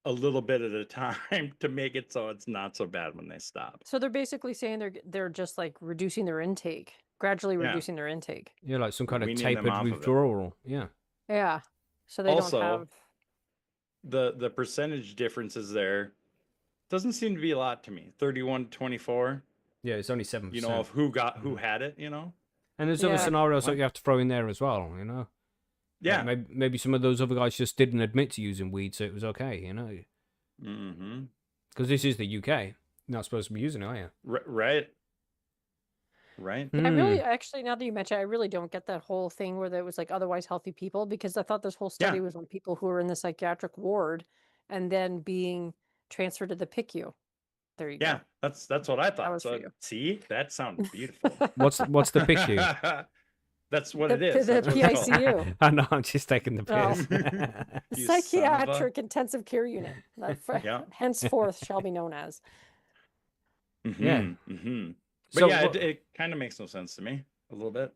a little bit at a time to make it so it's not so bad when they stop?
So they're basically saying they're just like reducing their intake, gradually
Yeah.
reducing their intake.
Yeah, like some kind of
Weaning them
tapered
off of it.
withdrawal. Yeah.
Yeah. So they
Also,
don't have.
The percentage differences there doesn't seem to be a lot to me. 31 to 24,
Yeah, it's only 7%.
you know, of who had it, you know?
And there's other
Yeah.
scenarios that
What?
you have to throw in there as well, you know?
Yeah.
Like maybe some of those other guys just didn't admit to using weed, so it was okay, you know?
Mm-hmm.
Because this is the UK. You're not supposed to be using it, are you?
Right. Right.
I really, actually, now that you mention it, I really don't get that whole thing where there was like otherwise healthy people, because I thought this whole study was on people who were in the psychiatric ward and then being transferred to the PICU. There you
Yeah,
go.
that's what I thought.
was for
So
you.
see, that sounds beautiful.
What's the PICU?
That's what
The-
it is.
the
That's what it's called.
PICU.
I know, I'm just taking the
Oh.
piss.
You son of a-
Psychiatric intensive care unit. That
Yeah.
henceforth shall be known as.
Yeah. But
So
yeah,
what-
it kind of makes no sense to me a little bit.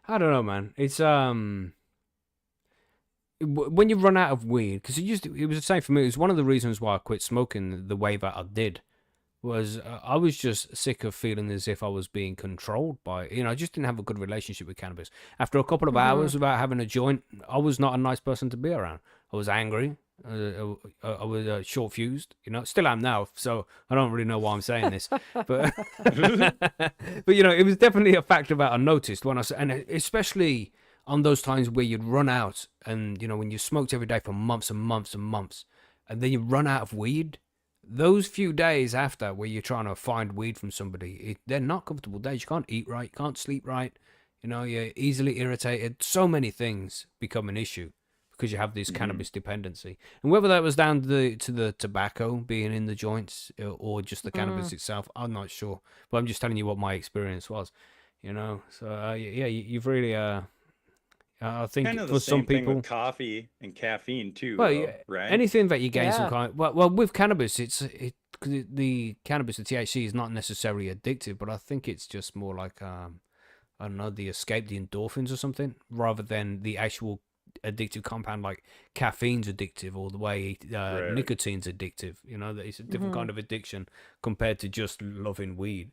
I don't know, man. It's when you run out of weed, because it was the same for me. It was one of the reasons why I quit smoking the way that I did. Was I was just sick of feeling as if I was being controlled by, I just didn't have a good relationship with cannabis. After a couple of hours without having a joint, I was not a nice person to be around. I was angry. I was short fused, still am now, so I don't really know why I'm saying this, but it was definitely a factor that I noticed and especially on those times where you'd run out and, when you smoked every day for months and months and months, and then you run out of weed. Those few days after where you're trying to find weed from somebody, they're not comfortable days. You can't eat right, you can't sleep right, you're easily irritated. So many things become an issue because you have this cannabis dependency. And whether that was down to the tobacco being in the joints or just the cannabis itself, I'm not sure. But I'm just telling you what my experience was, So, you've really... I think
Kind of
for
the
some
same thing
people,
with coffee and caffeine too.
well,
though, right?
anything that you gain some
Yeah.
kind. Well, with cannabis, the cannabis, the THC is not necessarily addictive, but I think it's just more like I don't know, the escape, the endorphins or something, rather than the actual addictive compound like caffeine's addictive or the way
Right.
nicotine's addictive. That it's a different kind of addiction compared to just loving weed.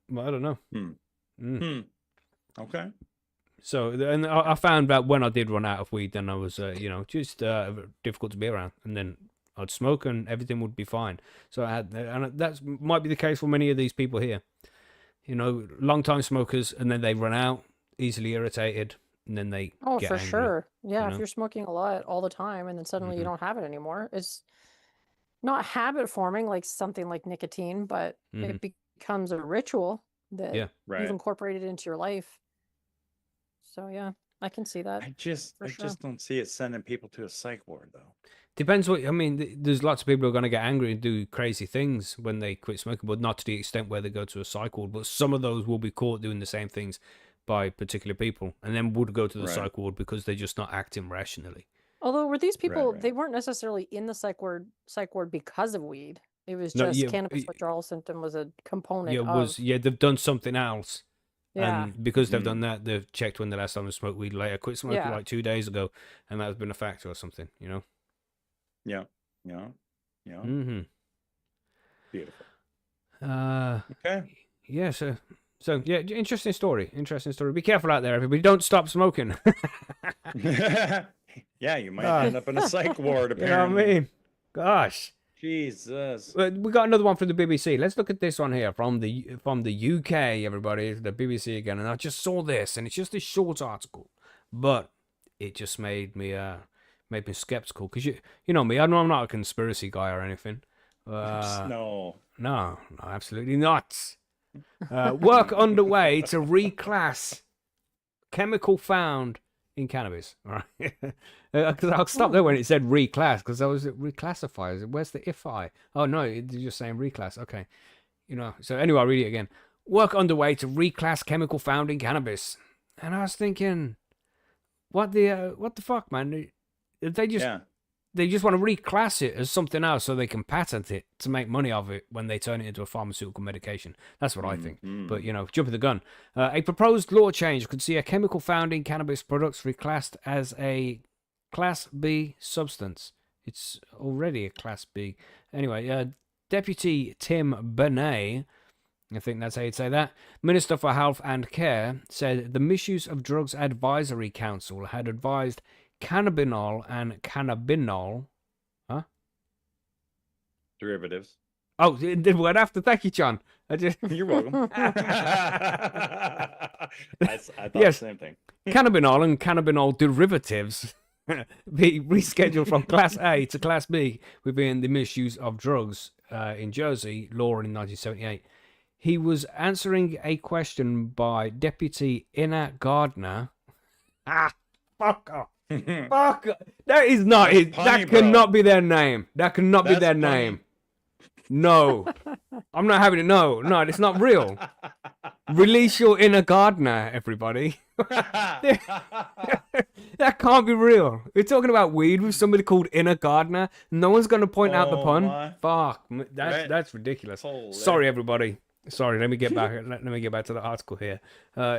Well, I don't know.
Okay.
So, and I found that when I did run out of weed, then I was, just difficult to be around. And then I'd smoke and everything would be fine. So and that might be the case for many of these people here. You know, long time smokers, and then they run out, easily irritated, and then they
Oh,
get
for
angry.
sure. Yeah,
you
if
know?
you're smoking a lot all the time and then suddenly you
Mhm.
don't have it anymore, it's not habit forming like something like nicotine, but
Mhm.
it becomes a ritual that
Yeah.
you've
Right.
incorporated into your life. So yeah, I can see that
I just
for
I
sure.
just don't see it sending people to a psych ward though.
Depends what I mean. There's lots of people who are going to get angry and do crazy things when they quit smoking, but not to the extent where they go to a psych ward. But some of those will be caught doing the same things by particular people, and then would go to the
Right.
psych ward because they're just not acting rationally.
Although were these people,
Right.
they weren't necessarily in the psych ward because of weed. It was
No,
just
yeah,
cannabis withdrawal symptom was a component
was
of.
they've done something else,
Yeah.
and because they've
Mhm.
done that, they've checked when the last time they smoked weed. Like I quit smoking
Yeah.
like 2 days ago, and that has been a factor or something. You know.
Yeah. Yeah. Yeah.
Mm-hmm.
Beautiful.
Okay.
Okay.
Yeah. So yeah, interesting story. Interesting story. Be careful out there, everybody. Don't stop smoking.
Yeah, you might end up in a psych ward
You know what I
apparently.
mean? Gosh.
Jesus.
We got another one from the BBC. Let's look at this one here from the UK, everybody. The BBC again, and I just saw this, and it's just a short article, but it just made me skeptical because you know me. I know I'm not a conspiracy guy or anything.
No.
No, absolutely not. Work underway to reclass chemical found in cannabis. All right. Because I'll stop there when it said reclass, because I was reclassify. Where's the if I? Oh no, it's just saying reclass. Okay. You know. So anyway, I'll read it again. Work underway to reclass chemical found in cannabis. And I was thinking, what the fuck, man? They just want to reclass it as something else so they can patent it to make money off it when they turn it into a pharmaceutical medication. That's what I think. But, you know, jumping the gun. A proposed law change could see a chemical found in cannabis products reclassed as a Class B substance. It's already a Class B. Anyway, Deputy Tim Bernay, I think that's how you'd say that, Minister for Health and Care, said the Misuse of Drugs Advisory Council had advised cannabinol and cannabinol, huh?
Derivatives.
Oh, the word after. Thank you, John.
You're welcome. I thought
Yes.
the same thing.
Cannabinol and cannabinol derivatives be rescheduled from Class A to Class B within the misuse of drugs in Jersey, law in 1978. He was answering a question by Deputy Inna Gardner. Fuck off. Fuck. That is not it. That cannot be their name. That cannot be their name. No. I'm not having it. No, it's not real. Release your inner gardener, everybody. That can't be real. We're talking about weed with somebody called Inner Gardener. No one's going to point out the pun.
My.
Fuck. That's ridiculous.
Holy.
Sorry, everybody. Sorry, let me get back. Let me get back to the article here.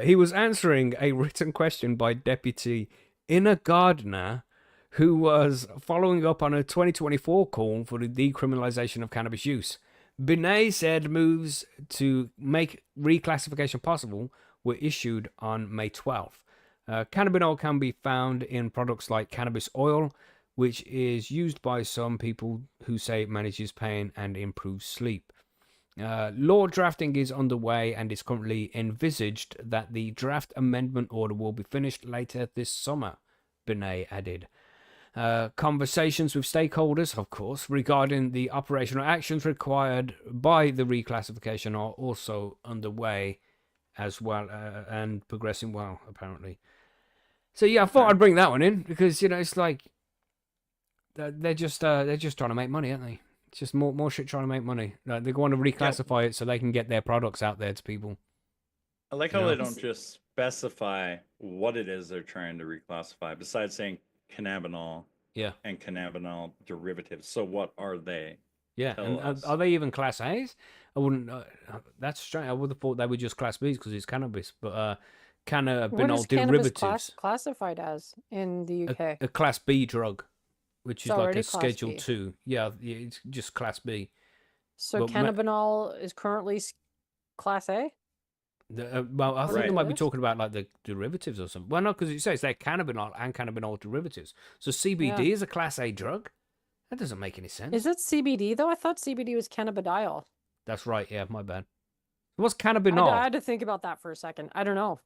He was answering a written question by Deputy Inner Gardener, who was following up on a 2024 call for the decriminalization of cannabis use. Binet said moves to make reclassification possible were issued on May 12th. Cannabinol can be found in products like cannabis oil, which is used by some people who say it manages pain and improves sleep. Law drafting is underway and is currently envisaged that the draft amendment order will be finished later this summer, Binet added. Conversations with stakeholders, of course, regarding the operational actions required by the reclassification are also underway as well and progressing well, apparently. So yeah, I thought I'd bring that one in because, you know, it's like they're just trying to make money, aren't they? It's just more shit trying to make money. Like, they want to reclassify it so they can get their products out there to people.
I like how they don't just specify what it is they're trying to reclassify, besides saying cannabinol and cannabinol derivatives. So what are they?
Yeah, and are they even Class A's? I wouldn't. That's strange. I would have thought they were just Class B's because it's cannabis, but cannabinol
what is
derivatives
classified as in the UK?
A Class B drug, which is like a
Class
Schedule
B.
2. Yeah, it's just Class B.
So cannabinol is currently Class A?
Well, I think they might be talking about like the derivatives or something. Well, no, because it says they're cannabinol and cannabinol derivatives. So CBD is a Class A drug? That doesn't make any sense.
Is it CBD though? I thought CBD was cannabidiol.
That's right. Yeah, my bad. What's
I
cannabinol?
had to think about that for a second. I don't know.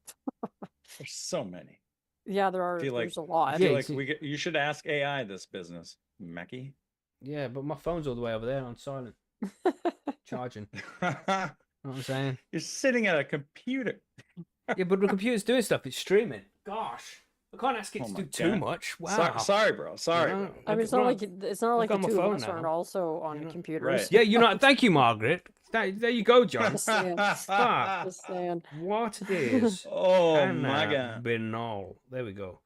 There's so many.
Yeah,
Feel like
there's a lot.
I feel
Yeah,
like you should ask AI this business, Mackie.
Yeah, but my phone's all the way over there on silent, charging.
You're
Know what I'm saying?
sitting at a computer.
Yeah, but the computer's doing stuff. It's streaming. Gosh, I can't ask it
Oh
to
my
do too
God.
much. Wow.
Sorry, bro. Sorry,
You know?
bro.
I mean, it's not like the
got my
two of
phone
us aren't
now.
also on
You know?
computers.
Right.
Yeah, you know. Thank you, Margaret. There you go, John.
Just saying.
Fuck.
Just saying.
What it is?
Oh my God.
Cannabinol. There we go.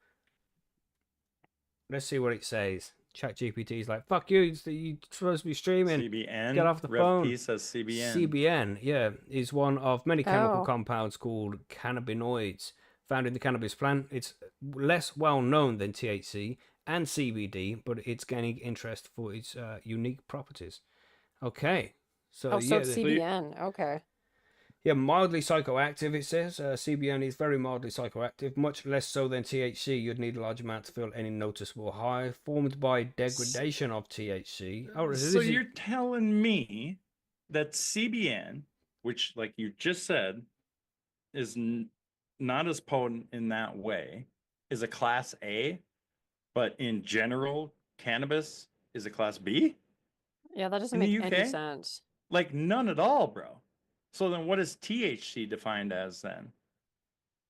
Let's see what it says. ChatGPT's like, fuck you. You're supposed to be streaming.
CBN.
Get off the
Rev
phone.
P says CBN.
CBN, yeah, is one of many chemical
Oh.
compounds called cannabinoids found in the cannabis plant. It's less well known than THC and CBD, but it's gaining interest for its unique properties. Okay, so
Oh, so
yeah,
it's CBN. Okay.
yeah, mildly psychoactive. It says CBN is very mildly psychoactive, much less so than THC. You'd need a large amount to feel any noticeable high, formed by degradation of THC. Oh,
So you're telling me that CBN, which, like you just said, is not as potent in that way, is a class A, but in general, cannabis is a class B?
Yeah, that doesn't
In the
make any
UK?
sense.
Like none at all, bro. So then what is THC defined as then?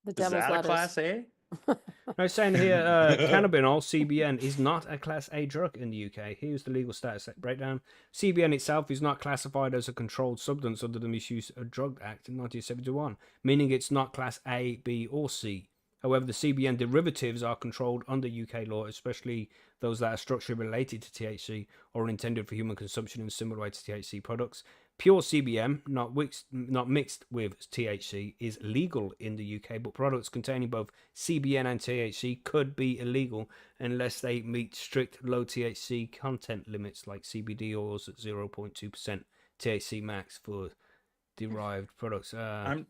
The
Is
devil's
that a
lettuce.
class A?
No, it's saying here, cannabinol, CBN, is not a Class A drug in the UK. Here's the legal status breakdown. CBN itself is not classified as a controlled substance under the Misuse of Drug Act in 1971, meaning it's not Class A, B, or C. However, the CBN derivatives are controlled under UK law, especially those that are structurally related to THC or are intended for human consumption in a similar way to THC products. Pure CBN, not mixed with THC, is legal in the UK, but products containing both CBN and THC could be illegal unless they meet strict low THC content limits like CBD oils at 0.2% THC max for derived products.
I'm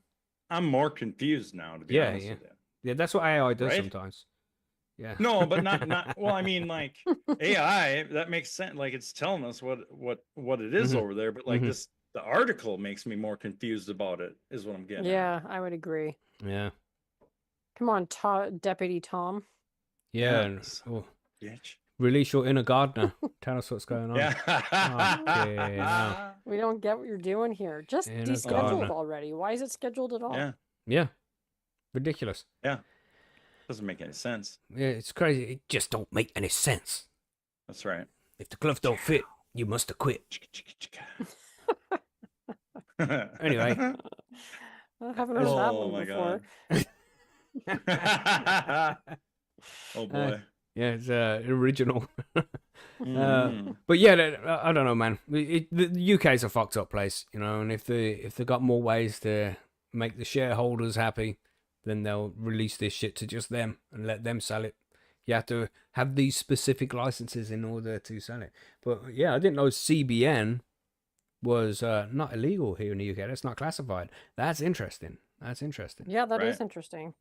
more confused now, to be honest with you.
Yeah, that's what AI does
Right?
sometimes. Yeah.
No, but not well, I mean, like AI, that makes sense. Like it's telling us what it is over there, but like the article makes me more confused about it, is what I'm getting at.
Yeah, I would agree.
Yeah.
Come on, Deputy Tom.
Yeah.
Yes. Bitch.
Release your inner gardener. Tell us what's going on.
Yeah.
Okay, now.
We don't get what you're doing here. Just
Inner
descheduled
gardener.
already. Why is it scheduled at all?
Yeah.
Yeah. Ridiculous.
Yeah. Doesn't make any sense.
Yeah, it's crazy. It just don't make any sense.
That's right.
If the glove don't fit, you must have quit. Anyway.
I haven't heard that
Oh
one
my
before.
God. Oh boy.
Yeah, it's original.
Mm.
But yeah, I don't know, man. The UK's a fucked up place, you know, and if they got more ways to make the shareholders happy, then they'll release this shit to just them and let them sell it. You have to have these specific licenses in order to sell it. But yeah, I didn't know CBN was not illegal here in the UK. That's not classified. That's interesting.
Yeah, that is
Right.
interesting.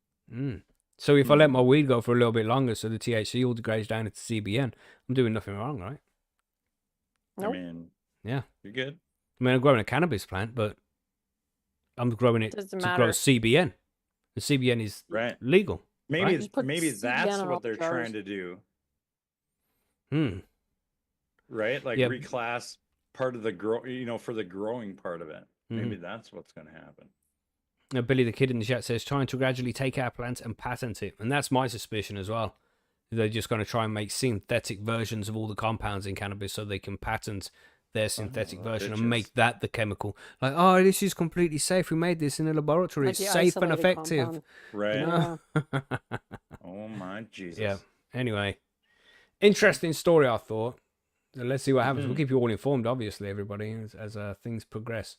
So if I let my weed go for a little bit longer so the THC all degrades down into CBN, I'm doing nothing wrong, right?
Nope.
I mean,
Yeah.
you're good.
I mean, I'm growing a cannabis plant, but I'm growing it
Doesn't
to
matter.
grow CBN. The CBN is
Right.
legal.
Maybe
Just put
maybe
CBN
that's
on all
what they're
jars.
trying to do,
Hmm.
right? Like
Yeah.
reclass part of the for the growing part of it.
Mm-hmm.
Maybe that's what's going to happen.
Billy the Kid in the chat says, trying to gradually take our plant and patent it. And that's my suspicion as well. They're just going to try and make synthetic versions of all the compounds in cannabis so they can patent their synthetic version and make that the chemical. Like, oh, this is completely safe. We made this in a laboratory.
Like
It's
the
safe and
isolated
effective.
compound.
Right.
You know?
Oh my Jesus.
Yeah. Anyway, interesting story, I thought. Let's see what happens. We'll keep you all informed, obviously, everybody, as things progress.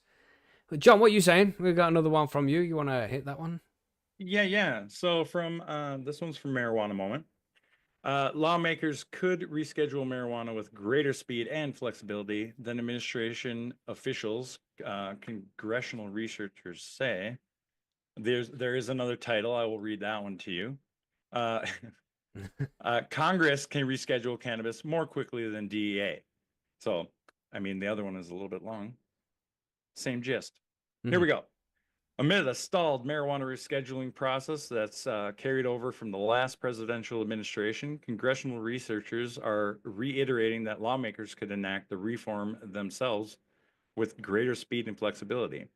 But John, what are you saying? We got another one from you. You want to hit that one?
Yeah. So from this one's from Marijuana Moment. Lawmakers could reschedule marijuana with greater speed and flexibility than administration officials, congressional researchers say. There is another title. I will read that one to you. Congress can reschedule cannabis more quickly than DEA. So, I mean, the other one is a little bit long. Same gist. Here we go. Amid a stalled marijuana rescheduling process that's carried over from the last presidential administration, congressional researchers are reiterating that lawmakers could enact the reform themselves with greater speed and flexibility,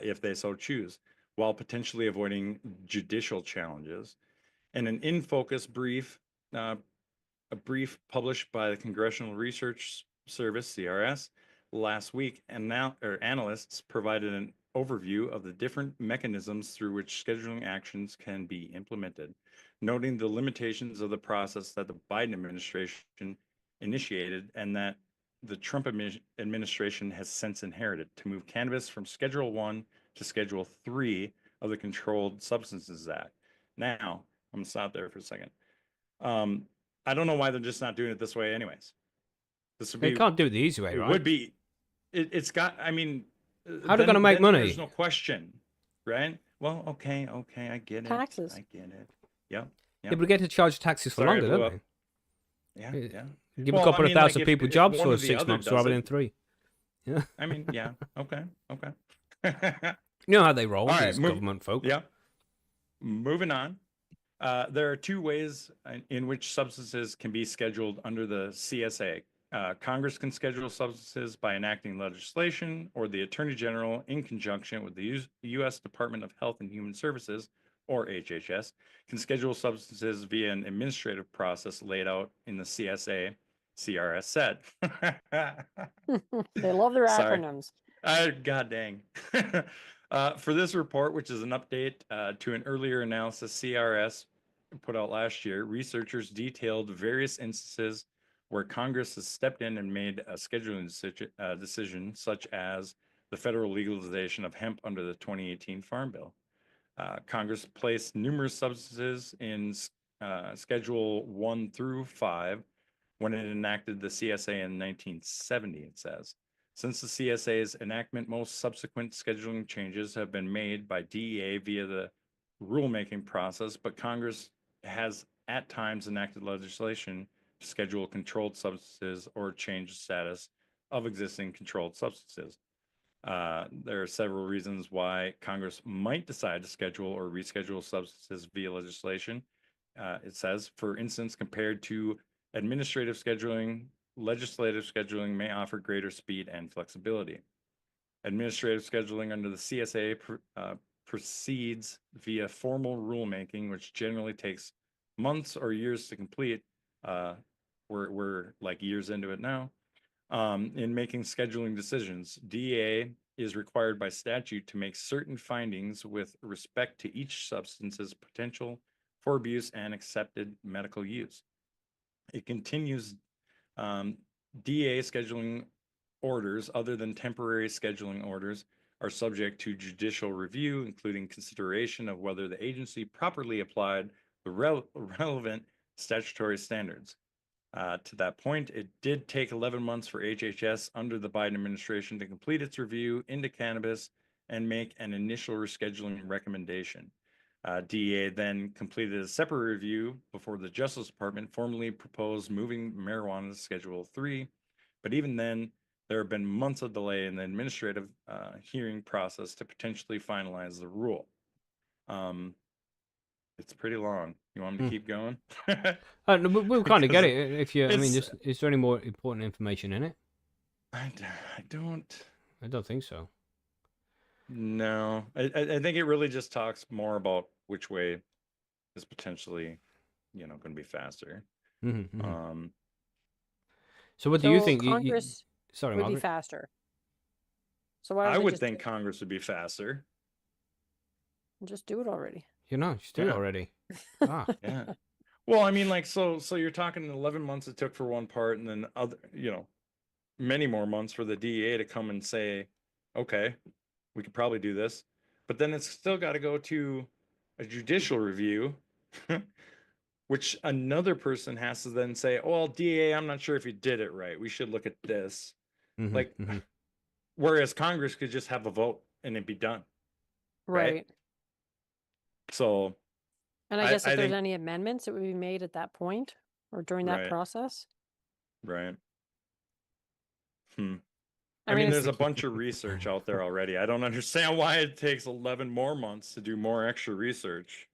if they so choose, while potentially avoiding judicial challenges. In an in-focus brief, a brief published by the Congressional Research Service, CRS, last week, and now analysts provided an overview of the different mechanisms through which scheduling actions can be implemented, noting the limitations of the process that the Biden administration initiated and that the Trump administration has since inherited to move cannabis from Schedule 1 to Schedule 3 of the Controlled Substances Act. Now, I'm going to stop there for a second. I don't know why they're just not doing it this way anyways. This would
They
be,
can't do it the easy way,
it
right?
would be, it's got, I mean,
How are they going to make money?
There's no question, right? Well, okay, I get it.
Taxes.
I get it. Yep.
Yeah, but we get to charge taxes for
Sorry, I
longer,
blew
don't
up. Yeah,
we?
yeah.
Give
Well,
a couple
I
of
mean, like,
thousand people jobs
one
for
or the
6
other
months
does
rather
it-
than 3. Yeah.
I mean, yeah. Okay.
You know how they roll,
All right,
these government folk.
Yeah. Moving on. There are two ways in which substances can be scheduled under the CSA. Congress can schedule substances by enacting legislation, or the Attorney General, in conjunction with the U.S. Department of Health and Human Services, or HHS, can schedule substances via an administrative process laid out in the CSA, CRS said.
They love their
Sorry.
acronyms.
God dang. For this report, which is an update to an earlier analysis CRS put out last year, researchers detailed various instances where Congress has stepped in and made a scheduling decision, such as the federal legalization of hemp under the 2018 Farm Bill. Congress placed numerous substances in Schedule 1 through 5 when it enacted the CSA in 1970, it says. Since the CSA's enactment, most subsequent scheduling changes have been made by DEA via the rulemaking process, but Congress has at times enacted legislation to schedule controlled substances or change the status of existing controlled substances. There are several reasons why Congress might decide to schedule or reschedule substances via legislation. It says, for instance, compared to administrative scheduling, legislative scheduling may offer greater speed and flexibility. Administrative scheduling under the CSA proceeds via formal rulemaking, which generally takes months or years to complete. We're like years into it now. In making scheduling decisions, DEA is required by statute to make certain findings with respect to each substance's potential for abuse and accepted medical use. It continues, DEA scheduling orders other than temporary scheduling orders are subject to judicial review, including consideration of whether the agency properly applied the relevant statutory standards. To that point, it did take 11 months for HHS under the Biden administration to complete its review into cannabis and make an initial rescheduling recommendation. DEA then completed a separate review before the Justice Department formally proposed moving marijuana to Schedule 3. But even then, there have been months of delay in the administrative hearing process to potentially finalize the rule. It's pretty long. You want me to keep going?
No, we'll kind of get
Because
it. If you, I mean,
it's-
is there any more important information in it?
I don't.
I don't think so.
No, I think it really just talks more about which way is potentially, going to be faster.
Mm-hmm. So what do you
So
think?
Congress
Sorry,
would be
Margaret.
faster. So why don't
I
they
would
just
think Congress would be faster.
just do it already?
You know, just do it
Yeah.
already. Ah,
Yeah. Well, I mean, like, so you're talking 11 months it took for one part, and then other, many more months for the DEA to come and say, okay, we could probably do this. But then it's still got to go to a judicial review, which another person has to then say, oh, well, DEA, I'm not sure if you did it right. We should look at this.
mhm,
Like,
mhm.
whereas Congress could just have a vote and it'd be done. Right.
Right.
So,
And I
I-
guess
I
if there's
think-
any amendments, it would be made at that point or during that
Right.
process.
right.
And
I mean,
it's
there's a bunch of research out there already. I don't understand why it takes 11 more months to do more extra research.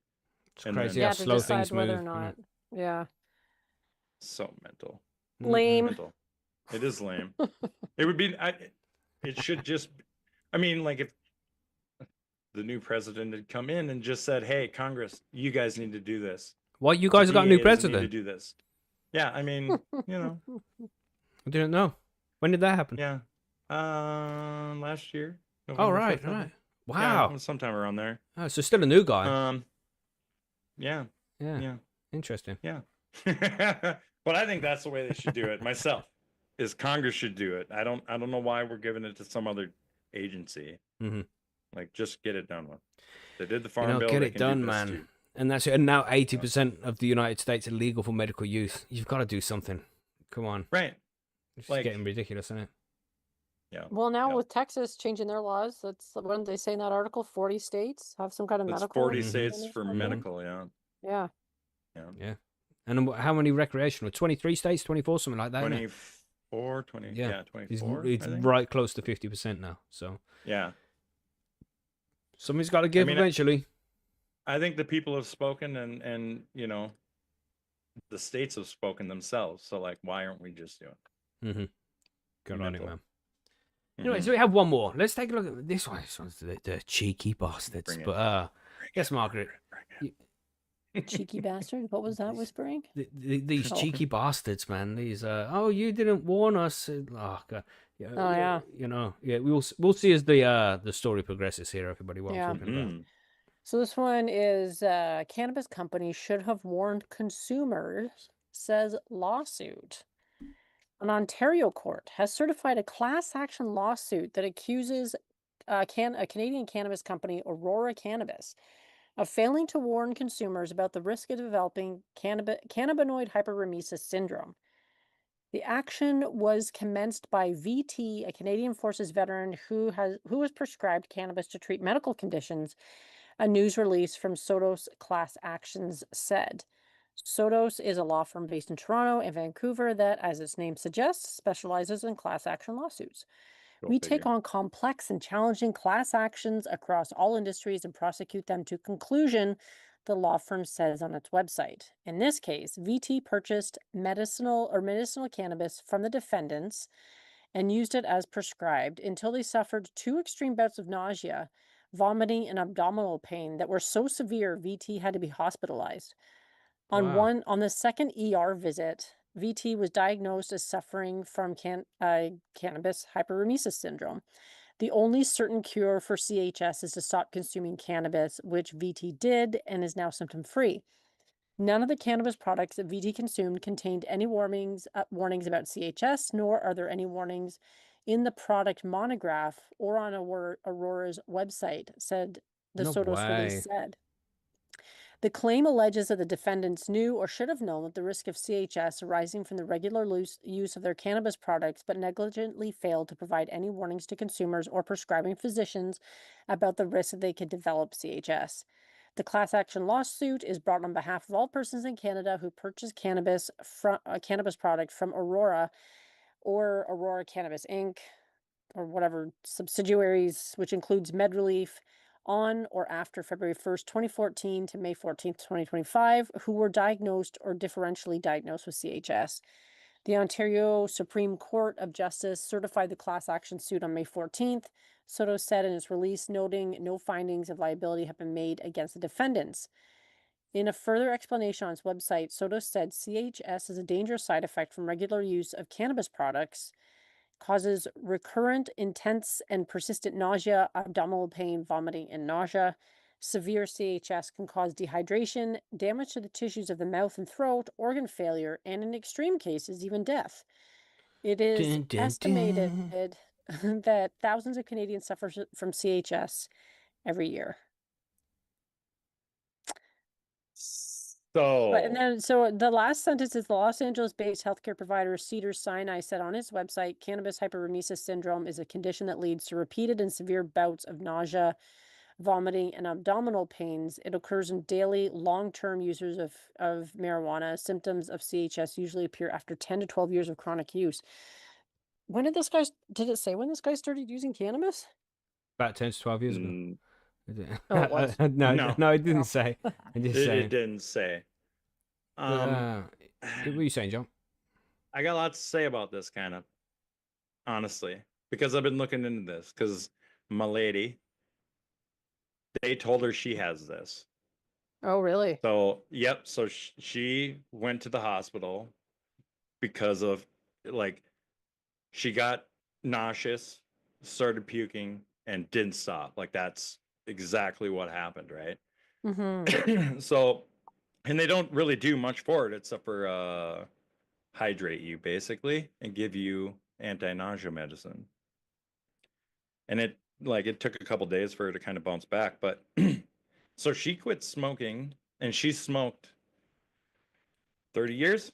It's
And
crazy
then-
how
yeah, to
slow
decide
things
whether
move.
or
isn't
not.
it?
Yeah.
So mental.
Lame.
Mental. It is lame. It would be. It should just. I mean, like if the new president had come in and just said, "Hey, Congress, you guys need to do this.
What, you guys have got a new
DA doesn't need to
president?
do this." Yeah, I mean,
I didn't know. When did that happen?
yeah. Last year.
Oh,
November
right,
5th, I
right.
think. Yeah,
Wow.
it was sometime around there.
Oh, so still a new guy.
Yeah,
Yeah.
yeah,
Interesting.
yeah. But I think that's the way they should do it. Myself, is Congress should do it. I don't know why we're giving it to some other agency.
Mm-hmm.
Like, just get it done with. They did the farm bill.
Get
they
it
can
done,
do this
man.
too.
And that's it. And now 80% of the United States are legal for medical use. You've got to do something. Come on.
Right.
It's
Like-
getting ridiculous, isn't it?
Yeah.
Well, now
Yeah.
with Texas changing their laws, that's what did they say in that article? 40 states have some kind of
That's
medical.
40
Mhm.
states for
Mhm.
medical. Yeah.
Yeah.
And how many recreational? 23 states, 24, something like that. isn't it?
24, 20.
Yeah.
Yeah,
It's,
24.
it's
I think.
right close to 50% now. So
Yeah.
somebody's got to give
mean,
eventually.
I think the people have spoken, and the states have spoken themselves. So, like, why aren't we just doing it?
Mm-hmm. Good on it,
Mental.
man. Anyway,
Mhm.
so we have one more. Let's take a look at this one. This one's the cheeky bastards.
Bring it.
But yes, Margaret,
Cheeky bastard. What was that whispering?
these
Oh.
cheeky bastards, man. These oh, you didn't warn us. Oh God. Yeah,
Oh, yeah.
We'll see as the story progresses here, everybody. What
Yeah.
I'm talking about.
Mhm.
So this one is cannabis company should have warned consumers, says lawsuit. An Ontario court has certified a class action lawsuit that accuses a Canadian cannabis company, Aurora Cannabis, of failing to warn consumers about the risk of developing cannabinoid hyperemesis syndrome. The action was commenced by VT, a Canadian Forces veteran who was prescribed cannabis to treat medical conditions. A news release from Sotos Class Actions said. Sotos is a law firm based in Toronto and Vancouver that, as its name suggests, specializes in class action lawsuits.
Go
We
figure.
take on complex and challenging class actions across all industries and prosecute them to conclusion, the law firm says on its website. In this case, VT purchased medicinal cannabis from the defendants and used it as prescribed until they suffered 2 extreme bouts of nausea, vomiting, and abdominal pain that were so severe VT had to be hospitalized.
Wow.
On the second ER visit, VT was diagnosed as suffering from cannabis hyperemesis syndrome. The only certain cure for CHS is to stop consuming cannabis, which VT did and is now symptom-free. None of the cannabis products that VT consumed contained any warnings about CHS, nor are there any warnings in the product monograph or on Aurora's website, said the
No
Sotos
way.
release said. The claim alleges that the defendants knew or should have known that the risk of CHS arising from the regular use of their cannabis products, but negligently failed to provide any warnings to consumers or prescribing physicians about the risk that they could develop CHS. The class action lawsuit is brought on behalf of all persons in Canada who purchase cannabis product from Aurora or Aurora Cannabis Inc. or whatever subsidiaries, which includes MedRelief, on or after February 1st, 2014 to May 14th, 2025, who were diagnosed or differentially diagnosed with CHS. The Ontario Supreme Court of Justice certified the class action suit on May 14th. Soto said in its release, noting no findings of liability have been made against the defendants. In a further explanation on its website, Soto said CHS is a dangerous side effect from regular use of cannabis products, causes recurrent, intense, and persistent nausea, abdominal pain, vomiting, and nausea. Severe CHS can cause dehydration, damage to the tissues of the mouth and throat, organ failure, and in extreme cases, even death. It is
Dun, dun,
estimated that thousands of Canadians suffer from CHS every year.
So,
So the last sentence is the Los Angeles-based healthcare provider Cedars-Sinai said on its website, cannabis hyperemesis syndrome is a condition that leads to repeated and severe bouts of nausea, vomiting, and abdominal pains. It occurs in daily, long-term users of marijuana. Symptoms of CHS usually appear after 10 to 12 years of chronic use. when did did it say when this guy started using cannabis?
About 10 to 12 years ago.
Mm,
Oh, it was.
No,
no,
no, it didn't
No.
say. I'm just
it
saying.
didn't say.
But, what were you saying, John?
I got a lot to say about this, kind of, honestly, because I've been looking into this. Because my lady, they told her she has this.
Oh, really?
So, yep. So she went to the hospital because of, like, she got nauseous, started puking, and didn't stop. Like, that's exactly what happened, right?
Mm-hmm.
So, and they don't really do much for it except for hydrate you basically and give you anti-nausea medicine. And it took a couple days for her to kind of bounce back, but so she quit smoking, and she smoked 30 years,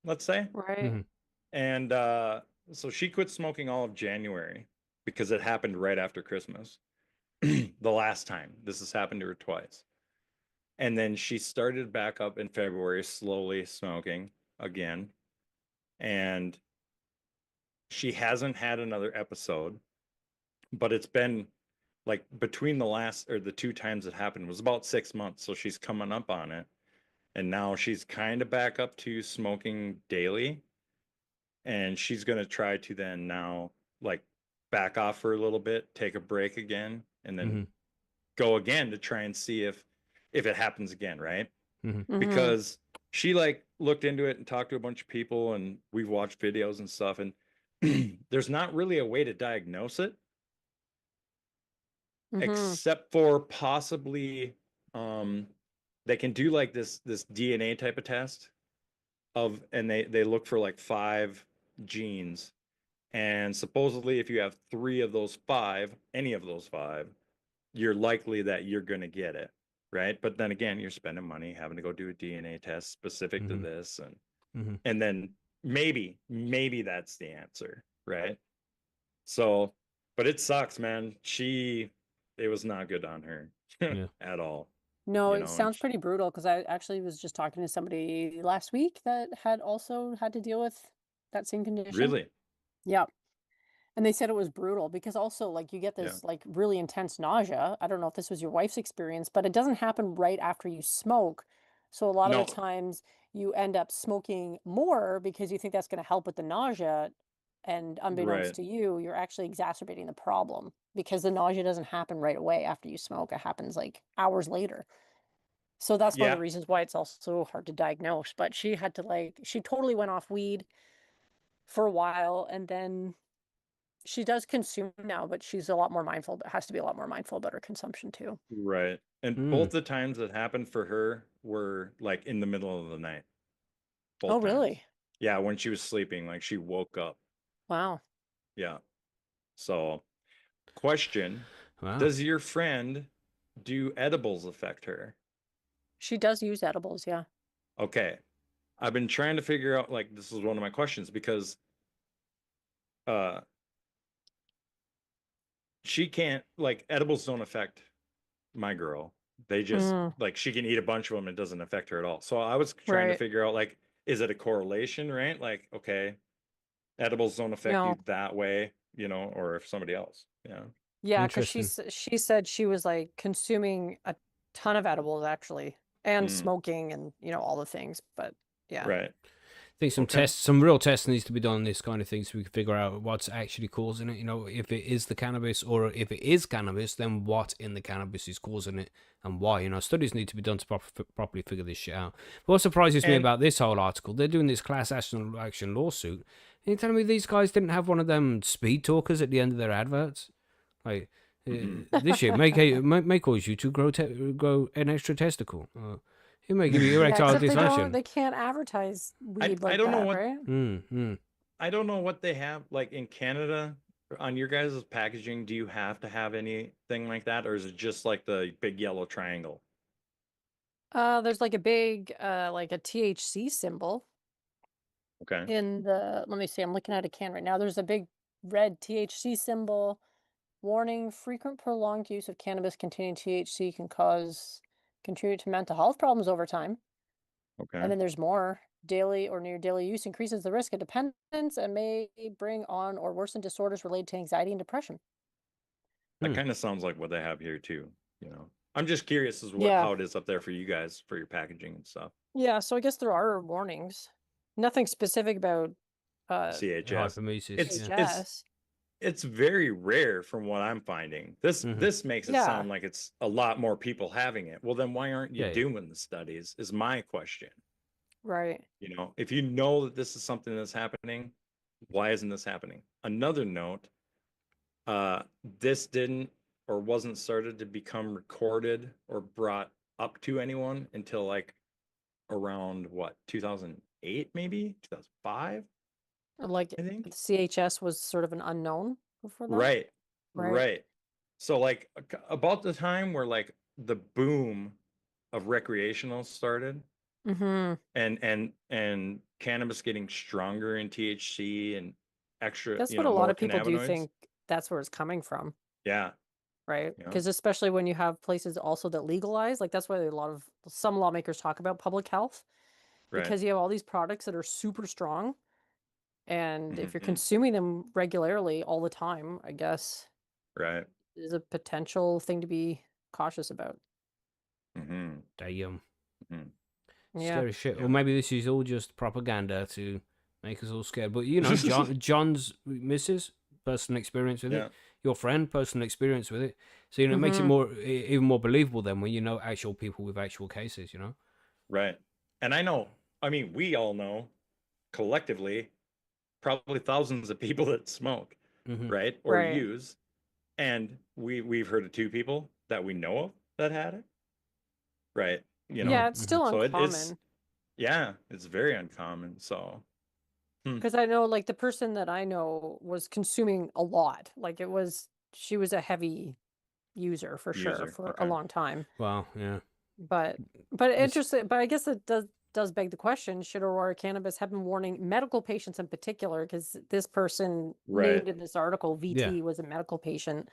let's say.
Right.
Mhm.
And so she quit smoking all of January because it happened right after Christmas. The last time. This has happened to her twice. And then she started back up in February, slowly smoking again. And she hasn't had another episode, but it's been like between the two times it happened was about 6 months. So she's coming up on it. And now she's kind of back up to smoking daily. And she's going to try to then now like back off for a little bit, take a break again, and then
Mhm.
go again to try and see if it happens again, right?
Mhm.
Mm-hmm.
Because she like looked into it and talked to a bunch of people, and we've watched videos and stuff, and there's not really a way to diagnose it
Mm-hmm.
except for possibly they can do like this DNA type of test and they look for like 5 genes, and supposedly if you have 3 of those 5, any of those 5, you're likely that you're going to get it, right? But then again, you're spending money having to go do a DNA test specific to
Mhm.
this,
Mhm.
and then maybe that's the answer, right? So, but it sucks, man. It was not good on her
Yeah.
at all,
No,
you
it
know. And
sounds pretty brutal because I actually was just talking to somebody last week that had also had to deal with that same condition.
really,
Yeah. And they said it was brutal because also like you get
yeah,
this like really intense nausea. I don't know if this was your wife's experience, but it doesn't happen right after you smoke. So a lot of
no,
the times you end up smoking more because you think that's going to help with the nausea. And unbeknownst
right,
to you, you're actually exacerbating the problem because the nausea doesn't happen right away after you smoke. It happens like hours later. So that's one of the
yeah,
reasons why it's also hard to diagnose. But she had to she totally went off weed for a while, and then she does consume now, but she's a lot more mindful, but has to be a lot more mindful about her consumption too.
right. And
Mm.
both the times that happened for her were like in the middle of the night.
Oh,
Both times.
really?
Yeah, when she was sleeping, like she woke up.
Wow.
Yeah. So, question,
Wow.
does your friend do edibles affect her?
She does use edibles, yeah.
Okay. I've been trying to figure out, like, this is one of my questions because uh she can't, like, edibles don't affect my girl. They just
Mm,
like she can eat a bunch of them, it doesn't affect her at all. So I was trying to
right.
figure out, like, is it a correlation, right? Like, okay, edibles don't affect you
No.
that way, or if somebody else. Yeah.
Yeah, because
Interesting.
she said she was like consuming a ton of edibles actually, and
Mm,
smoking and all the things. But yeah.
right.
I think
Okay.
some real tests needs to be done on this kind of thing so we can figure out what's actually causing it. If it is the cannabis, or if it is cannabis, then what in the cannabis is causing it and why. Studies need to be done to properly figure this shit out. But what surprises me
And
about this whole article, they're doing this class action lawsuit. And you're telling me these guys didn't have one of them speed talkers at the end of their adverts? Like, this shit may cause you to grow an extra testicle. It may give you
Yeah,
erectile
except
dysfunction.
they can't advertise weed
I
like
don't know
that,
what
right?
I don't know what they have like in Canada on your guys' packaging. Do you have to have anything like that, or is it just like the big yellow triangle?
There's like a big like a THC symbol
Okay.
in let me see, I'm looking at a can right now. There's a big red THC symbol. Warning, frequent prolonged use of cannabis containing THC can contribute to mental health problems over time.
Okay.
And then there's more. daily or near daily use increases the risk of dependence and may bring on or worsen disorders related to anxiety and depression.
That kind of sounds like what they have here too. You know, I'm just curious as
Yeah.
how it is up there for you guys for your packaging and stuff.
Yeah, so I guess there are warnings. Nothing specific about
CHS.
Hypermesis.
CHS.
It's very rare from what I'm finding. This makes it sound like it's a lot more people having it. Well, then why aren't you doing the studies? Is my question.
Right.
You know, if you know that this is something that's happening, why isn't this happening? Another note, this didn't or wasn't started to become recorded or brought up to anyone until like around what, 2008 maybe 2005,
Like
I think.
CHS was sort of an unknown before that.
Right. So like about the time where like the boom of recreational started, and cannabis getting stronger in THC and extra,
That's
you
what
know,
a lot
more
of people do
cannabinoids.
think that's where it's coming from.
Yeah.
Right.
Yeah.
Because especially when you have places also that legalize, like that's why some lawmakers talk about public health, because you have all these products that are super strong. And if you're consuming them regularly all the time, I guess,
Right.
is a potential thing to be cautious about.
Damn.
Yeah.
Scary shit. Or maybe this is all just propaganda to make us all scared. But you know, John's missus, personal experience with it. Your friend, personal experience with it. So you know, it makes it even more believable then when you know actual people with actual cases. You know.
Right. And I mean, we all know collectively probably thousands of people that smoke, right? Or use. And we've heard of 2 people that we know of that had it. Right. You know.
Yeah, it's still
So
uncommon.
it's very uncommon. So
because I know like the person that I know was consuming a lot. Like she was a heavy user for sure for a long time.
Wow, yeah.
But interesting, but I guess it does beg the question, should Aurora Cannabis have been warning medical patients in particular? Because this person named in this article, VT, was a medical patient.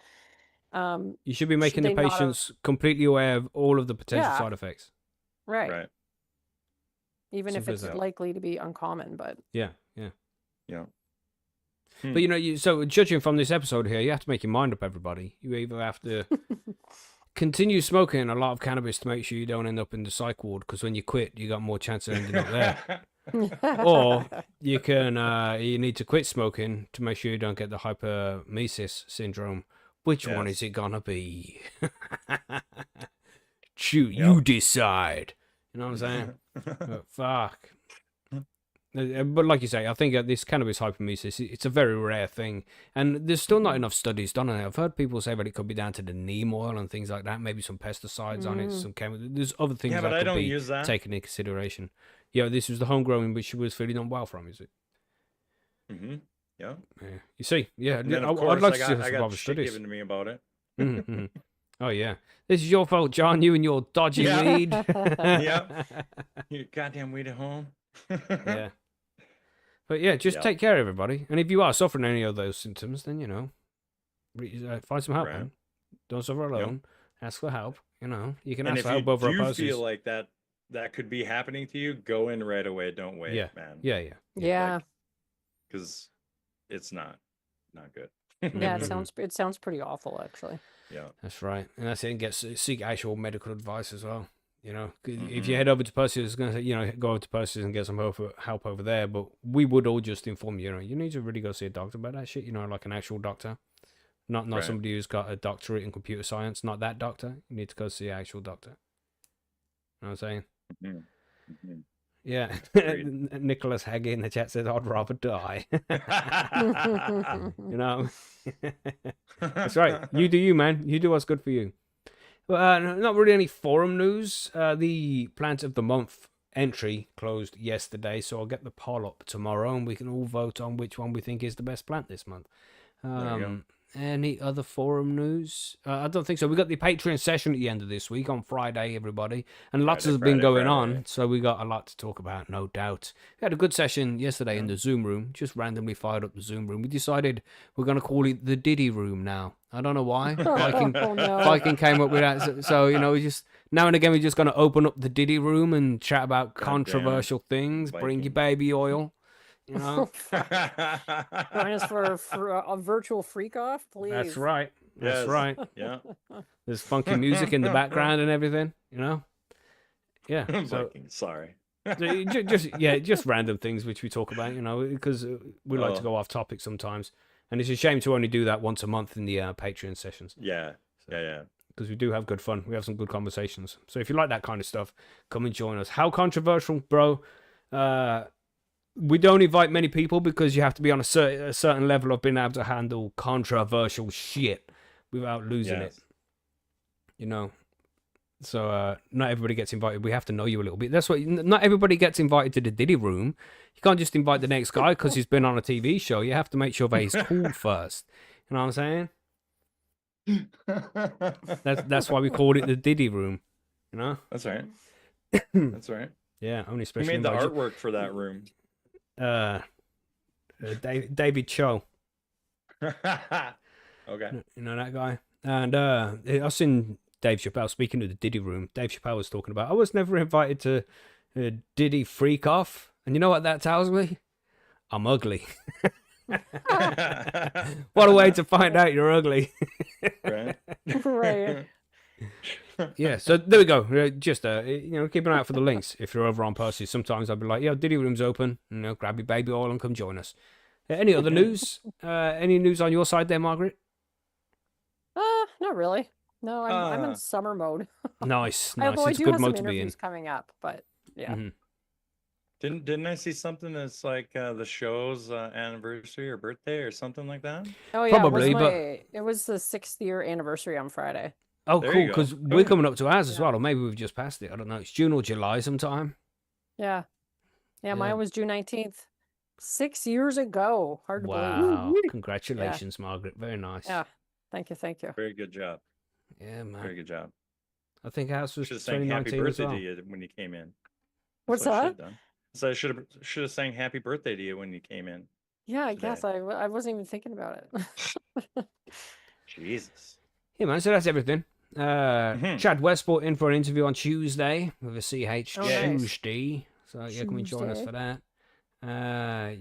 You should be making the patients completely aware of all of the potential side effects.
Right. Even if it's likely to be uncommon, but
yeah.
But
you know, so judging from this episode here, you have to make your mind up, everybody. You either have to continue smoking a lot of cannabis to make sure you don't end up in the psych ward, because when you quit, you got more chance of ending up there. Or you need to quit smoking to make sure you don't get the hypermesis syndrome. Which one is it gonna be? Shoot, you decide. You know what I'm saying? But fuck. But like you say, I think this cannabis hypermesis, it's a very rare thing. And there's still not enough studies done on it. I've heard people say that it could be down to the neem oil and things like that. Maybe some pesticides on it, some chemicals. There's other things that could be taken into consideration. Yeah, this was the homegrown which she was feeling unwell from, is it?
Yeah.
You see, yeah.
And then, of course, I'd like to see some other studies given to me about it.
Oh yeah, this is your fault, John. You and your dodgy weed.
You goddamn weed at home.
Yeah. But yeah, just take care, everybody. And if you are suffering any of those symptoms, then you know, find some help, man. Don't suffer alone. Ask for help. You know, you can ask for help over a post.
If you feel like that could be happening to you, go in right away. Don't wait, man.
Yeah.
Because it's not good.
Yeah, it sounds pretty awful, actually.
Yeah,
that's right, and that's it. And seek actual medical advice as well. You know, if you head over to Percy's, it's gonna say, you know, go over to Percy's and get some help over there. But we would all just inform you. You know, you need to really go see a doctor about that shit. You know, like an actual doctor, not somebody who's got a doctorate in computer science. Not that doctor. You need to go see an actual doctor. You know what I'm saying? Yeah. Nicholas Haggy in the chat said, "I'd rather die." You know, that's right. You do you, man. You do what's good for you. Not really any forum news. The Plant of the Month entry closed yesterday, so I'll get the poll up tomorrow, and we can all vote on which one we think is the best plant this month. Any other forum news? I don't think so. We got the Patreon session at the end of this week on Friday, everybody, and lots has been going on, so we got a lot to talk about, no doubt. We had a good session yesterday in the Zoom room. Just randomly fired up the Zoom room. We decided we're going to call it the Diddy room now. I don't know why. Viking came up with that. So we just now and again we're just going to open up the Diddy room and chat about controversial things.
Viking.
Bring your baby oil.
Join us for a virtual freak off, please.
That's right. That's
Yes.
right.
Yeah.
There's funky music in the background and everything, Yeah. So,
Viking, sorry.
just random things which we talk about, because we like to go off topic sometimes, and it's a shame to only do that once a month in the Patreon sessions.
Yeah. Yeah.
Because we do have good fun. We have some good conversations. So if you like that kind of stuff, come and join us. How controversial, bro? We don't invite many people because you have to be on a certain level of being able to handle controversial shit without losing it. So not everybody gets invited. We have to know you a little bit. That's what. Not everybody gets invited to the Diddy room. You can't just invite the next guy because he's been on a TV show. You have to make sure that he's cool first. You know what I'm saying? That's why we called it the Diddy room.
That's right. That's right.
Yeah, only
Who
especially
made the artwork for that room?
David Cho.
Okay.
You know that guy. And I've seen Dave Chappelle speaking of the Diddy room. Dave Chappelle was talking about, I was never invited to Diddy freak off. And you know what that tells me? I'm ugly. What a way to find out you're ugly.
Right.
Right.
Yeah, so there we go. Just keep an eye out for the links if you're over on Percy. Sometimes I'll be like, "Yo, Diddy room's open. Grab your baby oil and come join us." Any other news? Any news on your side there, Margaret?
Not really. No, I'm in summer mode.
Nice.
Although
It's
I
a
do
good
have some
mode to be in.
interviews coming up, but yeah.
Mm-hmm.
Didn't I see something that's like the show's anniversary or birthday or something like that?
Oh yeah,
Probably,
it was the 6th year anniversary on Friday.
Oh,
There
cool,
you go.
because we're coming up to ours as well, or maybe we've just passed it. I don't know. It's June or July sometime.
Yeah.
Yeah.
Mine was June 19th. 6 years ago. Hard to believe.
Wow. Congratulations, Margaret. Very nice.
Yeah. Thank you.
Very good job.
Yeah, man.
Very good job.
I think ours was
Should have sang happy
2019 as
birthday
well.
to you when you came in.
What's
That's what I
that?
should've done. So I should have sang happy birthday to you when you came in.
Yeah, I
today.
guess I wasn't even thinking about it.
Jesus.
Yeah, man. So that's everything. Chad Westport in for an interview on Tuesday with a CH
Oh, nice.
Tuesday. So yeah, come and join us for that.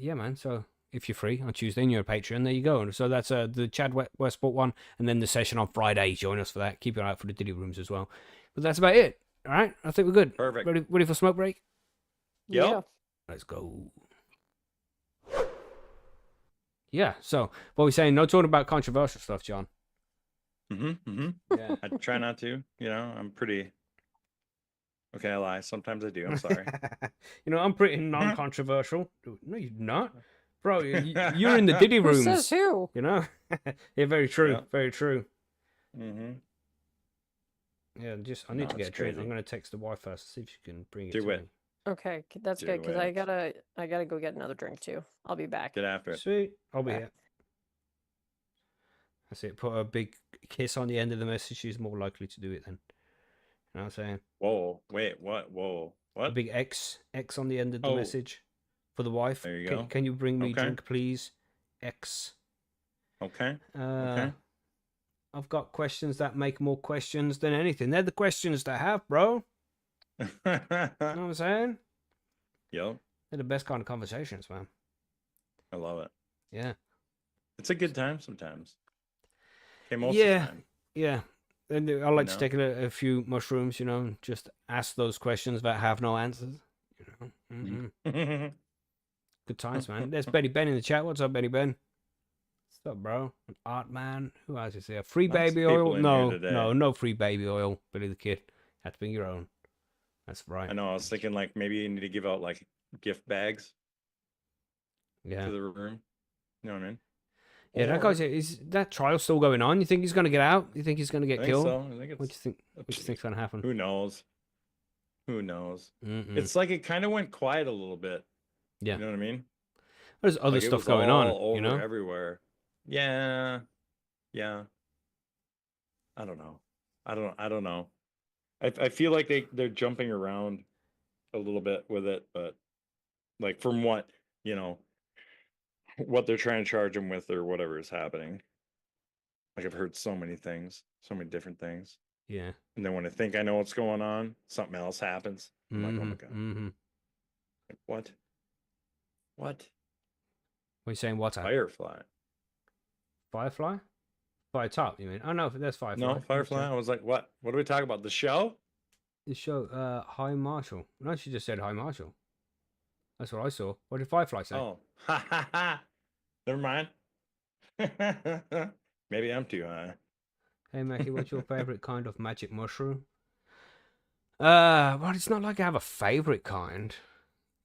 Yeah, man. So if you're free on Tuesday and you're a Patreon, there you go. So that's the Chad Westport one, and then the session on Friday. Join us for that. Keep your eye out for the Diddy rooms as well. But that's about it. All right, I think we're good.
Perfect.
Ready for smoke break?
Yep.
Yeah.
Let's go. Yeah. So what we're saying? No talking about controversial stuff, John. Yeah.
I try not to. I'm pretty. Okay, I lie. Sometimes I do. I'm sorry.
I'm pretty non-controversial. No, you're not, bro. You're in the Diddy
Who
rooms.
says who?
Yeah, very true.
Yeah.
Very true.
Mm-hmm.
Yeah, I need to get a drink.
crazy.
I'm gonna text the wife first, see if she can bring it
Do
to
it.
me.
Okay, that's good
Do
because I
it.
gotta go get another drink too. I'll be back.
Get after it.
Sweet, I'll be
Okay.
here. That's it. Put a big kiss on the end of the message. She's more likely to do it then. You know what I'm saying?
Whoa. Wait. What? Whoa.
A
What?
big X on the end of the
Oh.
message for the wife.
There you
Can,
go.
can you bring me
Okay.
drink, please? X.
Okay.
Okay. I've got questions that make more questions than anything. They're the questions to have, bro. You know what I'm saying?
Yep.
They're the best kind of conversations, man.
I love it.
Yeah.
It's a good time sometimes. Okay, most
Yeah.
of the time.
Yeah. And I like to
know?
take a few mushrooms, and just ask those questions that have no answers. Good times, man. There's Benny Ben in the chat. What's up, Benny Ben? What's up, bro? An Art Man. Who else is there? Free
Lots of
baby
people
oil?
in
No,
here today.
no free baby oil. Billy the Kid. Have to bring your own. That's right.
I know. I was thinking like maybe you need to give out like gift bags
Yeah.
to the room. You know what I mean?
Yeah, that
Or-
guy's is that trial still going on? You think he's gonna get out? You think he's gonna
I
get
think
killed?
so. I think
What do you think? What do you think's gonna happen?
Who knows? Who knows?
Mm-mm.
It's like it kind of went quiet a little bit.
Yeah.
You know what I mean?
There's other
Like, it
stuff
was
going on.
all
You
over
know.
everywhere. Yeah. Yeah. I don't know. I don't know. I feel like they're jumping around a little bit with it, but like from what, you know, what they're trying to charge them with or whatever is happening. Like I've heard so many things, so many different things.
Yeah.
And then when I think I know what's going on, something else happens. I'm like, oh my God.
Mm-hmm.
Like, what? What?
What are you saying? What's that?
Firefly.
Firefly? Fire top, you mean? Oh no, that's Firefly.
No, Firefly. I was like, what? What are we talking about? The show?
The show, High Marshal. No, she just said High Marshal. That's what I saw. What did Firefly say?
Oh, ha ha ha. Never mind. Maybe I'm too high.
Hey Mackie, what's your favorite kind of magic mushroom? Well, it's not like I have a favorite kind.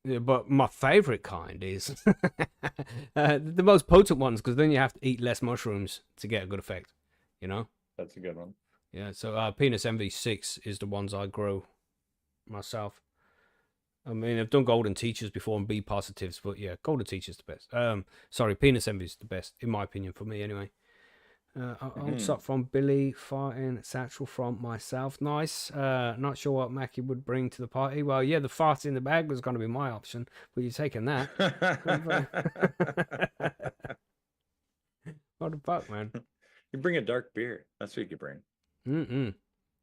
Yeah, but my favorite kind is the most potent ones, because then you have to eat less mushrooms to get a good effect, you know?
That's a good one.
Yeah, so Penis MV6 is the ones I grow myself. I mean, I've done golden teachers before and B positives, but yeah, golden teachers the best. Sorry, Penis Envy is the best, in my opinion, for me anyway. What's up from Billy, farting, satchel from myself. Nice. Not sure what Mackie would bring to the party. Well, yeah, the fart in the bag was going to be my option, but you're taking that. What the fuck, man?
You bring a dark beer. That's what you could bring.
Mm-mm.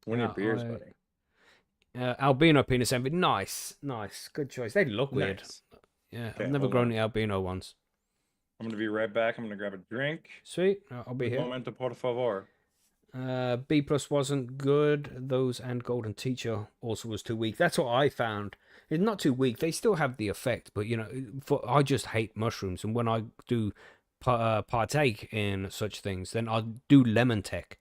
One of your beers, buddy.
Albino Penis Envy. Nice. Good choice. They look weird.
Nice.
Yeah,
Okay,
I've never grown the albino ones.
I'm going to be right back. I'm going to grab a drink.
Sweet. I'll be here.
Momento, por favor.
B plus wasn't good. Those and Golden Teacher also was too weak. That's what I found. It's not too weak. They still have the effect, but you know, I just hate mushrooms. And when I do partake in such things, then I do lemon tech,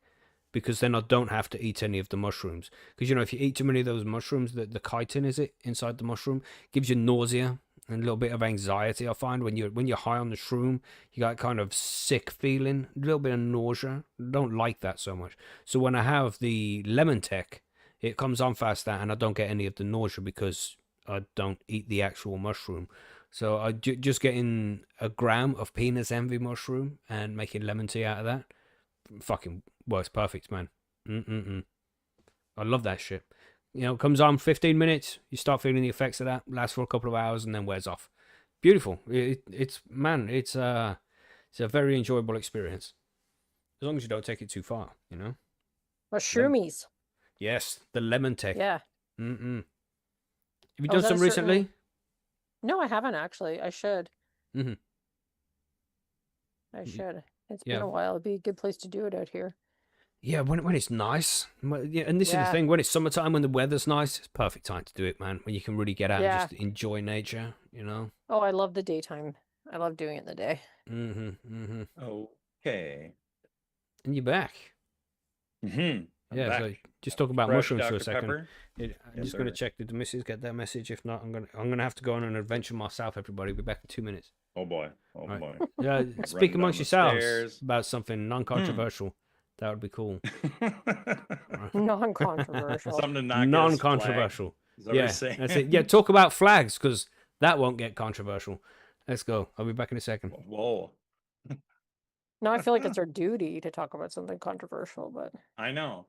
because then I don't have to eat any of the mushrooms. Because you know, if you eat too many of those mushrooms, the chitin is it inside the mushroom gives you nausea and a little bit of anxiety. I find when you're high on the shroom, you got kind of sick feeling, a little bit of nausea. Don't like that so much. So when I have the lemon tech, it comes on faster, and I don't get any of the nausea because I don't eat the actual mushroom. So I just getting a gram of Penis Envy mushroom and making lemon tea out of that, fucking works perfect, man. I love that shit. You know, it comes on 15 minutes, you start feeling the effects of that, lasts for a couple of hours, and then wears off. Beautiful. It's a very enjoyable experience. As long as you don't take it too far, you know?
Mushroomies.
Yes, the lemon tech.
Yeah.
Have you done some recently?
No, I haven't actually. I should.
Mm-hmm.
I should. It's been a while. It'd be a good place to do it out here.
Yeah, when it's nice. Yeah, and this is the thing. When it's summertime, when the weather's nice, it's perfect time to do it, man. When you can really get out and just enjoy nature, you know?
Oh, I love the daytime. I love doing it in the day.
Okay.
And you're back.
Yeah,
back. So just talk about
Fresh
mushrooms for a
Dr.
second.
Pepper.
I'm just gonna check. Did the missus get that message? If not, I'm gonna have to go on an adventure myself. Everybody, be back in 2 minutes.
Oh boy. Boy.
Yeah, speak amongst yourselves about something non-controversial. That would be cool.
Non-controversial.
Something to not
non-controversial.
Yeah,
that's it. Yeah, talk about flags, because that won't get controversial. Let's go. I'll be back in a second.
Whoa.
Now I feel like it's our duty to talk about something controversial, but
I know.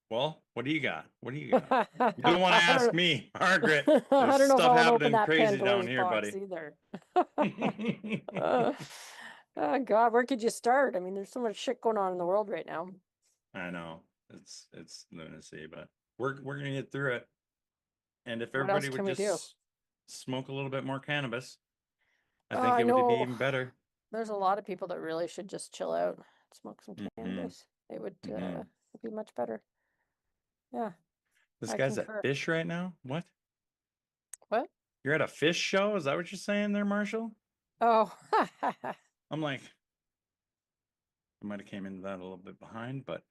Well, what do you got? What do you got? You don't want to ask me, Margaret. There's
I don't know if
stuff
I want to open
happening
that
crazy
Pandora's
down here,
box
buddy.
either. Oh God, where could you start? I mean, there's so much shit going on in the world right now.
I know. It's lunacy, but we're gonna get through it. And if everybody would just smoke a little bit more cannabis, I think it would be even better.
There's a lot of people that really should just chill out, smoke some cannabis. It would be much better. Yeah.
This guy's at Fish right now? What? You're at a Fish show? Is that what you're saying there, Marshall?
Oh.
I'm like, I might have came into that a little bit behind, but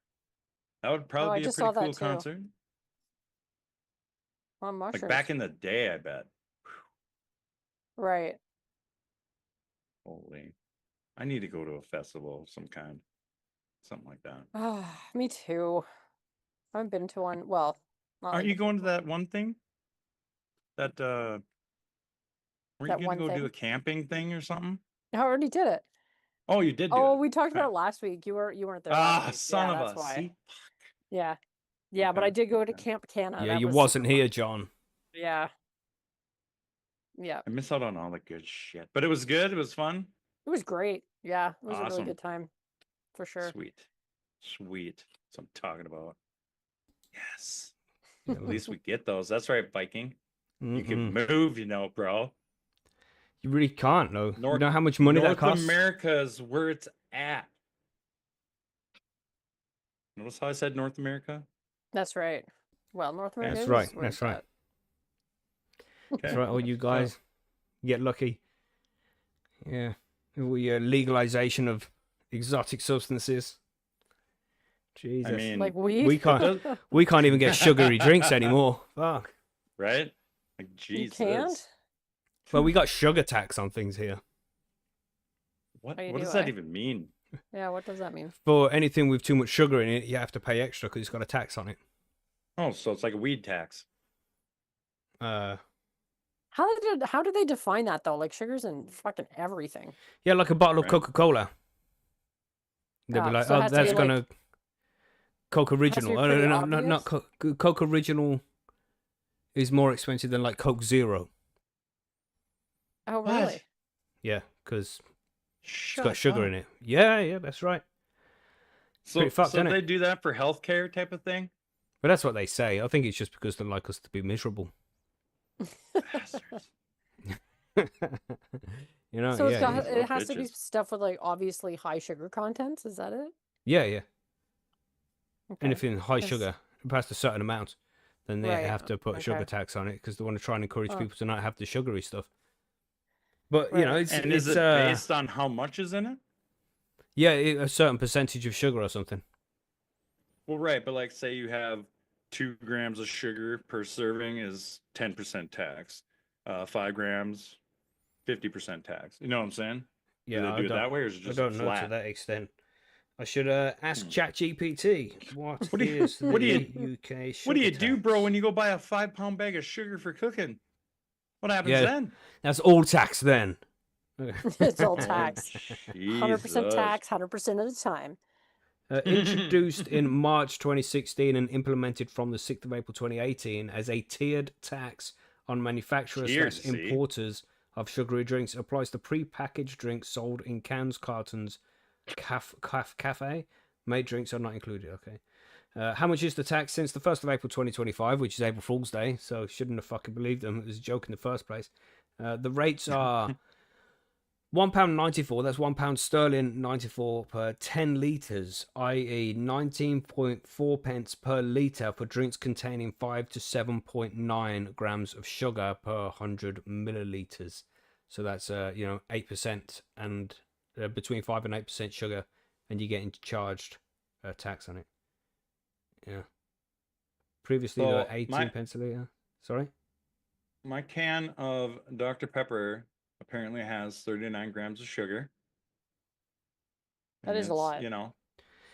that would probably be a pretty cool concert.
On mushrooms.
Like back in the day, I bet.
Right.
Holy. I need to go to a festival of some kind. Something like that.
Me too. I haven't been to one. Well,
aren't you going to that one thing? That were you going to go do a camping thing or something?
I already did it.
Oh, you did do
Oh,
it.
we talked
Okay.
about it last week. You weren't there last week.
Son
Yeah,
of
that's
a.
why.
See?
Yeah. Yeah, but
Okay,
I did go to
okay.
Camp Canna.
Yeah,
That
you
was
wasn't
super
here,
fun.
John.
Yeah. Yeah.
I miss out on all the good shit. But it was good. It was fun.
It was great. Yeah, it was a really
Awesome.
good time. For sure.
Sweet. Sweet. That's what I'm talking about. Yes.
Yeah,
At least we get those. That's right, Viking. You can
mm-mm.
move, bro.
You really can't, though. You
North,
know how much money that
North
costs?
America is where it's at. Notice how I said North America?
That's right. Well, North America
That's
is
right.
where
That's
it's
right.
at.
That's
Okay.
right. All you guys get lucky. Yeah. We legalization of exotic substances. Jesus.
I mean,
Like weed.
we can't even get sugary drinks anymore. Fuck.
right? Like,
You
Jesus.
can't?
Well, we got sugar tax on things here.
What
Oh, you
does
do,
that
eh?
even mean?
Yeah, what does that mean?
For anything with too much sugar in it, you have to pay extra because it's got a tax on it.
Oh, so it's like a weed tax.
Uh,
How do they define that though? Like sugar's in fucking everything.
yeah, like a bottle of
Right.
Coca-Cola. They'll be
Oh,
like,
so it
oh,
has to be,
that's gonna Coke Original.
be
Oh,
pretty
no, not
obvious?
Coke Original is more expensive than like Coke Zero.
Oh,
What?
really?
Yeah, because it's
Shut
got sugar
up.
in it. Yeah, that's right.
So,
pretty fucked,
so
isn't it?
they do that for healthcare type of thing?
But that's what they say. I think it's just because they like us to be miserable.
Bastards.
You know,
So it's
yeah,
got
yeah.
it has to be
Bitches.
stuff with like obviously high sugar contents. Is that it?
yeah.
Okay.
Anything high
Yes.
sugar past a certain amount, then they
Right,
have to put sugar
okay.
tax on it because they want to try and encourage
Oh.
people to not have the sugary stuff. But you know,
Right.
it's
And
it's
is it based on how much is in it?
yeah, a certain percentage of sugar or something.
Well, right, but like say you have 2 grams of sugar per serving is 10% tax. 5 grams, 50% tax. You know what I'm saying?
Yeah,
do they
I
do it
don't,
that way, or is it
I
just
don't know to
flat?
that extent. I should ask ChatGPT what
What do you-
is
what do
the
you-
UK sugar
What do you do, bro,
tax?
when you go buy a 5-pound bag of sugar for cooking? What happens
Yeah.
then?
That's all tax then.
It's all
Oh,
tax. 100%
Jesus.
tax, 100% of the time.
Introduced in March 2016 and implemented from the 6th of April 2018 as a tiered tax on manufacturers
Tiered,
/
see?
importers of sugary drinks. It applies to pre-packaged drinks sold in cans, cartons, cafe. Made drinks are not included. Okay. How much is the tax since the 1st of April 2025, which is April Fool's Day? So shouldn't have fucking believed them. It was a joke in the first place. The rates are £1.94, that's £1 94 per 10 litres, i.e. 19.4 pence per litre for drinks containing 5 to 7.9 grams of sugar per 100 millilitres. So that's 8% and between 5 and 8% sugar, and you're getting charged tax on it. Yeah. Previously they were 18 pence a litre. Sorry?
My can of Dr. Pepper apparently has 39 grams of sugar.
That
And
is a
it's,
lot.
You know,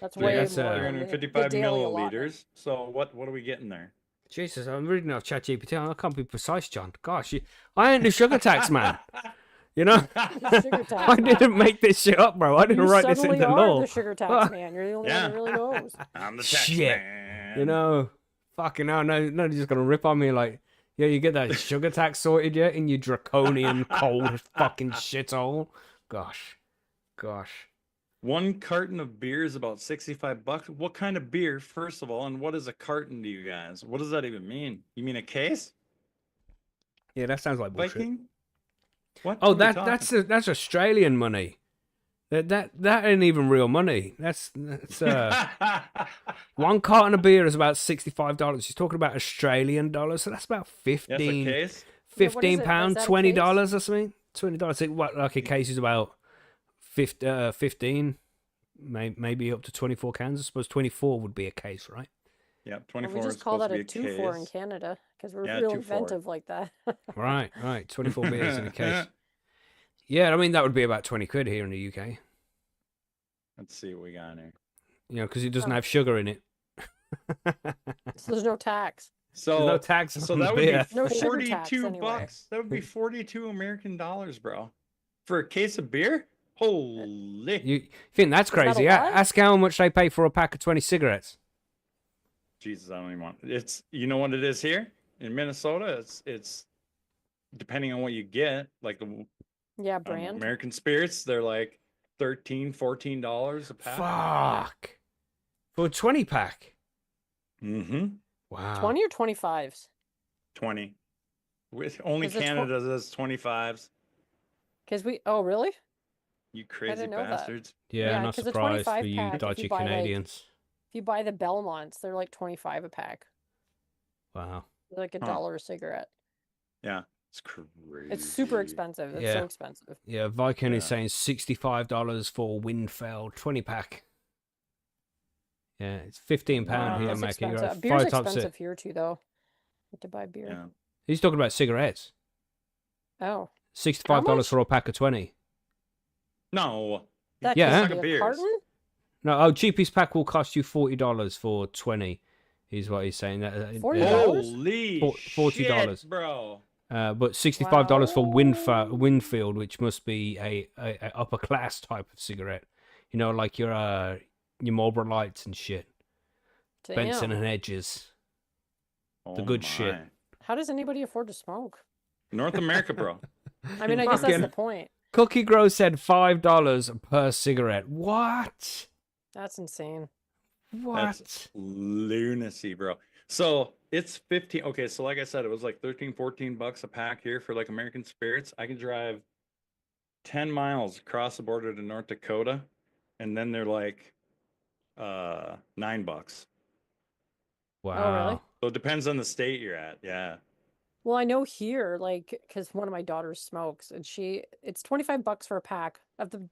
That's
Yeah,
way
that's,
more than the
355
daily
milliliters.
allotment.
So what are we getting there?
Jesus, I'm reading off ChatGPT. I can't be precise, John. Gosh, I ain't the sugar tax man. You know,
Sugar tax
I
man.
didn't make this shit up, bro. I didn't
You
write this
suddenly
into
are
law.
the sugar tax man. You're the only one
Yeah.
that really knows.
I'm the tax
Shit.
man.
You know, fucking hell, no, they're just gonna rip on me like, yeah, you get that sugar tax sorted yet in your draconian cold fucking shithole. Gosh.
1 carton of beer is about $65. What kind of beer, first of all, and what is a carton to you guys? What does that even mean? You mean a case?
Yeah, that sounds like bullshit.
Viking? What?
Oh,
are we talking?
that's Australian money. That ain't even real money. That's 1 carton of beer is about $65. He's talking about Australian dollars, so that's about
Yes, a
15
case.
Yeah, what is it?
£15,
Is that a
$20 or something. $20. What, like a case is about 15, maybe up to 24 cans. I suppose 24 would be a case, right?
Yeah,
Well,
24
we
is
just call
supposed
that
to
a
be a
2-4 in
case.
Canada because we're
Yeah,
real
2-4.
inventive like that.
Right. 24 beers in a case. Yeah, I mean, that would be about 20 quid here in the UK.
Let's see what we got here.
You know, because it doesn't
Oh.
have sugar in it.
So there's no tax.
So
There's no tax
So
on
that would
beer.
be
No sugar tax
42
anyway.
bucks. That would be 42 American dollars, bro. For a case of beer? Holy.
You think that's
Is that a
crazy?
lot?
Ask how much they pay for a pack of 20 cigarettes.
Jesus, I don't even want it's you know what it is here in Minnesota? It's depending on what you get, like the
Yeah, brand.
American Spirits, they're like $13-14 a pack.
Fuck. For a 20 pack.
Mm-hmm.
Wow.
20 or 25s?
20. With only
Is it
Canada does 25s.
Because oh, really?
You crazy
didn't know that.
bastards.
Yeah,
Yeah,
not
'cause a
surprised
25
for you
pack, if you
dodgy
buy, like-
Canadians.
If you buy the Belmonts, they're like 25 a pack.
Wow.
They're like
Huh.
$1 a cigarette.
Yeah. It's crazy.
It's super expensive. It's
Yeah.
so expensive.
Yeah, Viking is
Yeah.
saying $65 for Windfell 20 pack. Yeah, it's £15
Wow.
here,
It's
Mac. You got
expensive. Beer's
5 types
expensive
of.
here too, though. You have to buy beer.
Yeah.
He's talking about cigarettes.
Oh,
$65
much?
for a pack of 20.
No.
that
Yeah.
could
Sack
be
of
a
beers.
carton?
No, cheapest pack will cost you $40 for 20. Is what he's saying.
$40?
Holy
$40.
shit, bro.
But $65 for
Wow.
Winfield, which must be a upper class type of cigarette. You know, like your Marlboro Lights and shit. Benson
Damn.
and Hedges.
Oh
The good shit.
my.
How does anybody afford to smoke?
North America, bro.
I mean, I guess that's
Fucking-
the point.
Cookie Grow said $5 per cigarette. What?
That's insane.
What?
That's lunacy, bro. So it's 15. Okay, so like I said, it was like 13, 14 bucks a pack here for like American Spirits. I can drive 10 miles across the border to North Dakota, and then they're like $9.
Wow.
really?
So it depends on the state you're at. Yeah.
Well, I know here, like, because one of my daughters smokes, and it's $25 for a pack of the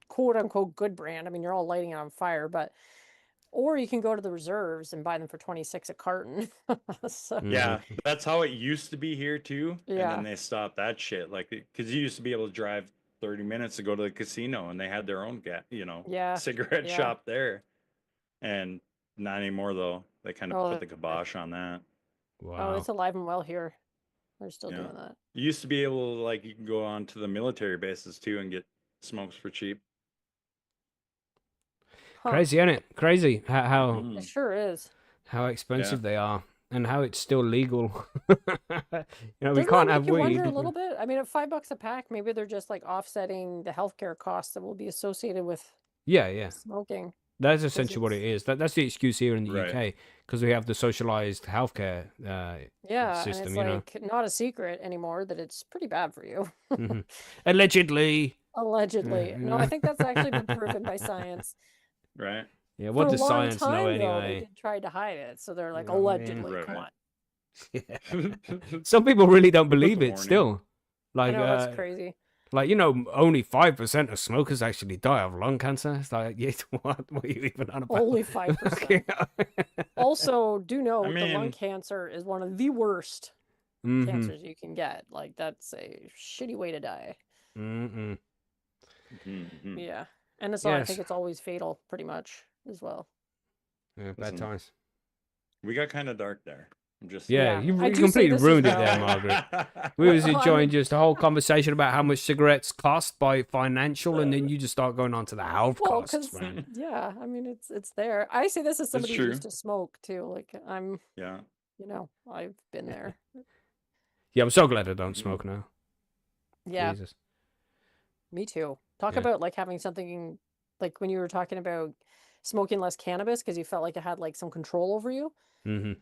quote unquote good brand. I mean, you're all lighting it on fire, but, or you can go to the reserves and buy them for 26 a carton. So,
Yeah, that's how it used to be here too. And
Yeah.
then they stopped that shit. Like, because you used to be able to drive 30 minutes to go to the casino, and they had their own
Yeah,
cigarette
yeah.
shop there. And not anymore though. They kind of
Oh,
put the kibosh on that.
Wow.
Oh, it's alive and well here. They're still
Yeah.
doing that.
You used to be able to you can go on to the military bases too and get smokes for cheap.
Huh.
Crazy, isn't it? Crazy how
Mm.
It sure is.
how expensive they are and how it's still legal. We
Doesn't
can't
that
have
make you
weed.
wonder a little bit? I mean, at $5 a pack, maybe they're just like offsetting the healthcare costs that will be associated with
Yeah.
smoking.
That's essentially what it
it's-
is. That's the excuse here in the
Right.
UK because we have the socialized healthcare
Yeah,
system,
and
you
it's
know.
like not a secret anymore that it's pretty bad for you.
Mhm. Allegedly.
Allegedly.
Yeah,
No, I
yeah.
think that's actually been proven by science.
Right?
Yeah,
For
what
a
does
long
science know
time, though, they
anyway?
did try to hide it, so they're like,
You know what I mean?
allegedly, come
Right.
on.
Yeah. Some people really don't
Put the
believe it
warning.
still.
I
Like
know, that's crazy.
like only 5% of smokers actually die of lung cancer. It's like, yeah, what are you even on about?
Only 5%. Also, do know the lung
mean-
cancer is one of the worst
Mhm.
cancers you can get. Like, that's a shitty way to die.
Mhm.
Mhm.
Yeah. And I
Yes.
think it's always fatal, pretty much, as well.
Yeah, bad
Listen,
times.
We got kind of dark there. I'm just
Yeah,
Yeah,
you
I do say
completely
this as
ruined it
well.
there, Margaret. We was
Well, I
enjoying
mean-
just a whole conversation about how much cigarettes cost by financial, and then you just start going on to the health
Well,
costs,
because
man.
yeah, I mean it's there. I say this as somebody who used
true.
to smoke too. Like I'm,
Yeah.
I've been there.
Yeah, I'm so glad I don't smoke now.
Yeah,
Jesus.
me too. Talk
Yeah.
about like having something like when you were talking about smoking less cannabis because you felt like it had like some control over you.
Mm-hmm.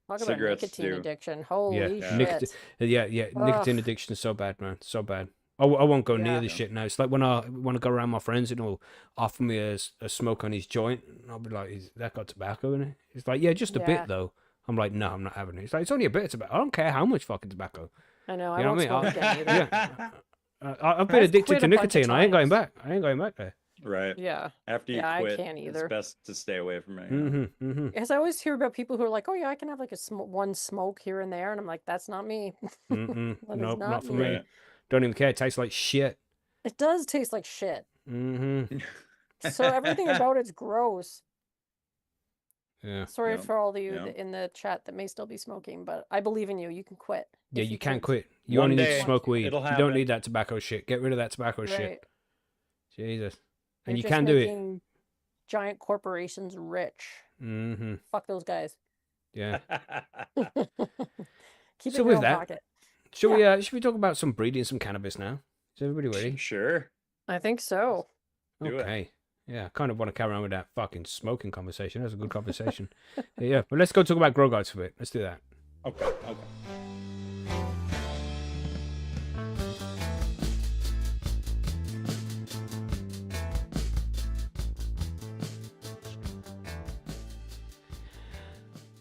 Talk about
Cigarettes
nicotine
do.
addiction. Holy
Yeah.
shit.
Yeah, nicotine
Ugh.
addiction is so bad, man. So bad. I won't go near
Yeah.
the shit now. It's like when I go around my friends and he'll offer me a smoke on his joint, and I'll be like, "Is that got tobacco in it?" It's like, "Yeah, just a
Yeah.
bit though." I'm like, "No, I'm not having it." It's like, "It's only a bit of tobacco. I don't care how much fucking tobacco."
I know. I
You know
won't
what I mean?
smoke again either.
Yeah. I've been
I've
addicted
quit
to
a bunch of
nicotine. I ain't going
times.
back. I ain't going back there.
Right.
Yeah.
After you
Yeah, I
quit,
can't either.
it's best to stay away from it.
Mm-hmm. Mm-hmm.
Because I always hear about people who are like, "Oh yeah, I can have like one smoke here and there," and I'm like, "That's not me."
Mm-mm.
That is
Nope,
not
not for
me.
me.
Right.
Don't even care. It tastes like shit.
It does taste like shit.
Mm-hmm.
So everything about it's gross.
Yeah.
Sorry
Yep,
for all of you
yep.
in the chat that may still be smoking, but I believe in you. You can quit.
Yeah,
if
you can
choose.
quit. You
One
only need to
day,
smoke weed.
it'll
You don't
happen.
need that tobacco shit. Get rid of that tobacco shit.
Right.
Jesus.
They're
And you
just
can do it.
making giant corporations rich.
Mm-hmm.
Fuck those guys.
Yeah.
Keep it
So
in your
with
own
that,
pocket.
should we talk about some breeding some cannabis now? Is everybody ready?
Sure.
I think so.
Do it.
Okay. Yeah, I kind of want to carry on with that fucking smoking conversation. That's a good conversation. Yeah, but let's go talk about grow guides for a bit. Let's do that.
Okay. Okay.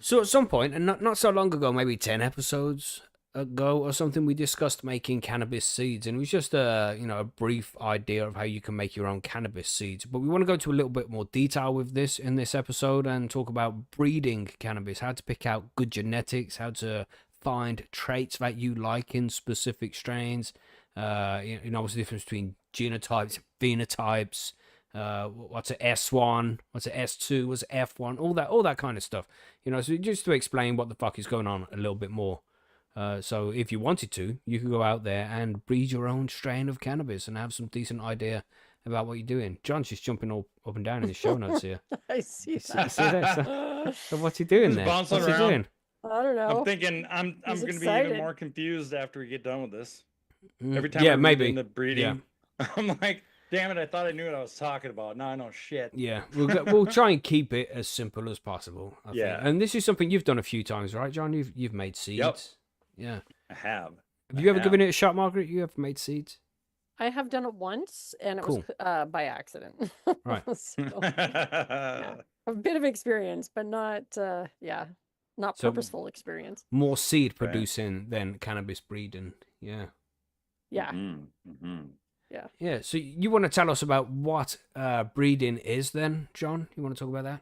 So at some point, and not so long ago, maybe 10 episodes ago or something, we discussed making cannabis seeds, and it was just a brief idea of how you can make your own cannabis seeds. But we want to go into a little bit more detail with this in this episode and talk about breeding cannabis, how to pick out good genetics, how to find traits that you like in specific strains. What's the difference between genotypes, phenotypes, what's an S1, what's an S2, what's an F1, all that kind of stuff. So just to explain what the fuck is going on a little bit more. So if you wanted to, you could go out there and breed your own strain of cannabis and have some decent idea about what you're doing. John's just jumping all up and down in his show notes here.
I see
See
that.
that? So what's he doing
Just
there?
bouncing
What's he
around.
doing?
I don't know.
I'm thinking I'm
He's
going to be
excited.
even more confused after we get done with this.
Mm,
Every time
yeah,
I read
maybe.
into breeding, I'm like, damn it, I thought I knew what I was talking about. Now I know shit.
Yeah, we'll try and keep it as simple as possible. I think. And this is something you've done a few times, right, John? You've made seeds.
Yep.
Yeah.
I have.
Have you ever given it a shot, Margaret? You ever made seeds?
I have done it once, and it
Cool.
was by accident.
Right.
So, yeah, a bit of experience, but not not
So-
purposeful experience.
More seed
Right.
producing than cannabis breeding. Yeah.
Yeah.
Mm-hmm.
Yeah. So you want to tell us about what breeding is, then, John? You want to talk about that?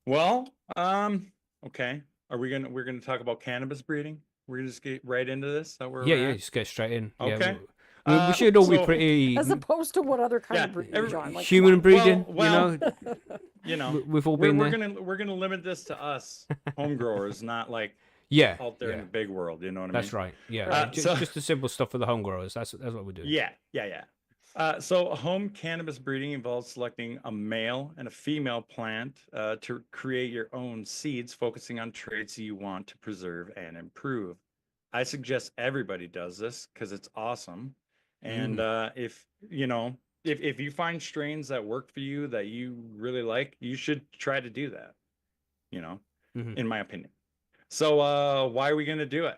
Well, okay. We're gonna talk about cannabis breeding? We're gonna just get right into this? Is that where
Yeah,
we're
yeah.
at?
Just get straight in.
Okay.
Yeah, we should all be
so-
pretty
As opposed to what other kind
Yeah,
of breeding,
every-
John? Like,
human
come on.
breeding.
Well, You know,
we've all
we're,
been
we're
there.
gonna limit this to us home growers, not like
Yeah.
out there in
yeah.
the big world. You know what I mean?
That's right. Yeah.
Right.
Just the simple stuff for the home growers. That's what we're doing.
Yeah. So home cannabis breeding involves selecting a male and a female plant to create your own seeds, focusing on traits you want to preserve and improve. I suggest everybody does this because it's awesome. And if you find strains that work for you that you really like, you should try to do that.
Mhm.
In my opinion. So why are we going to do it?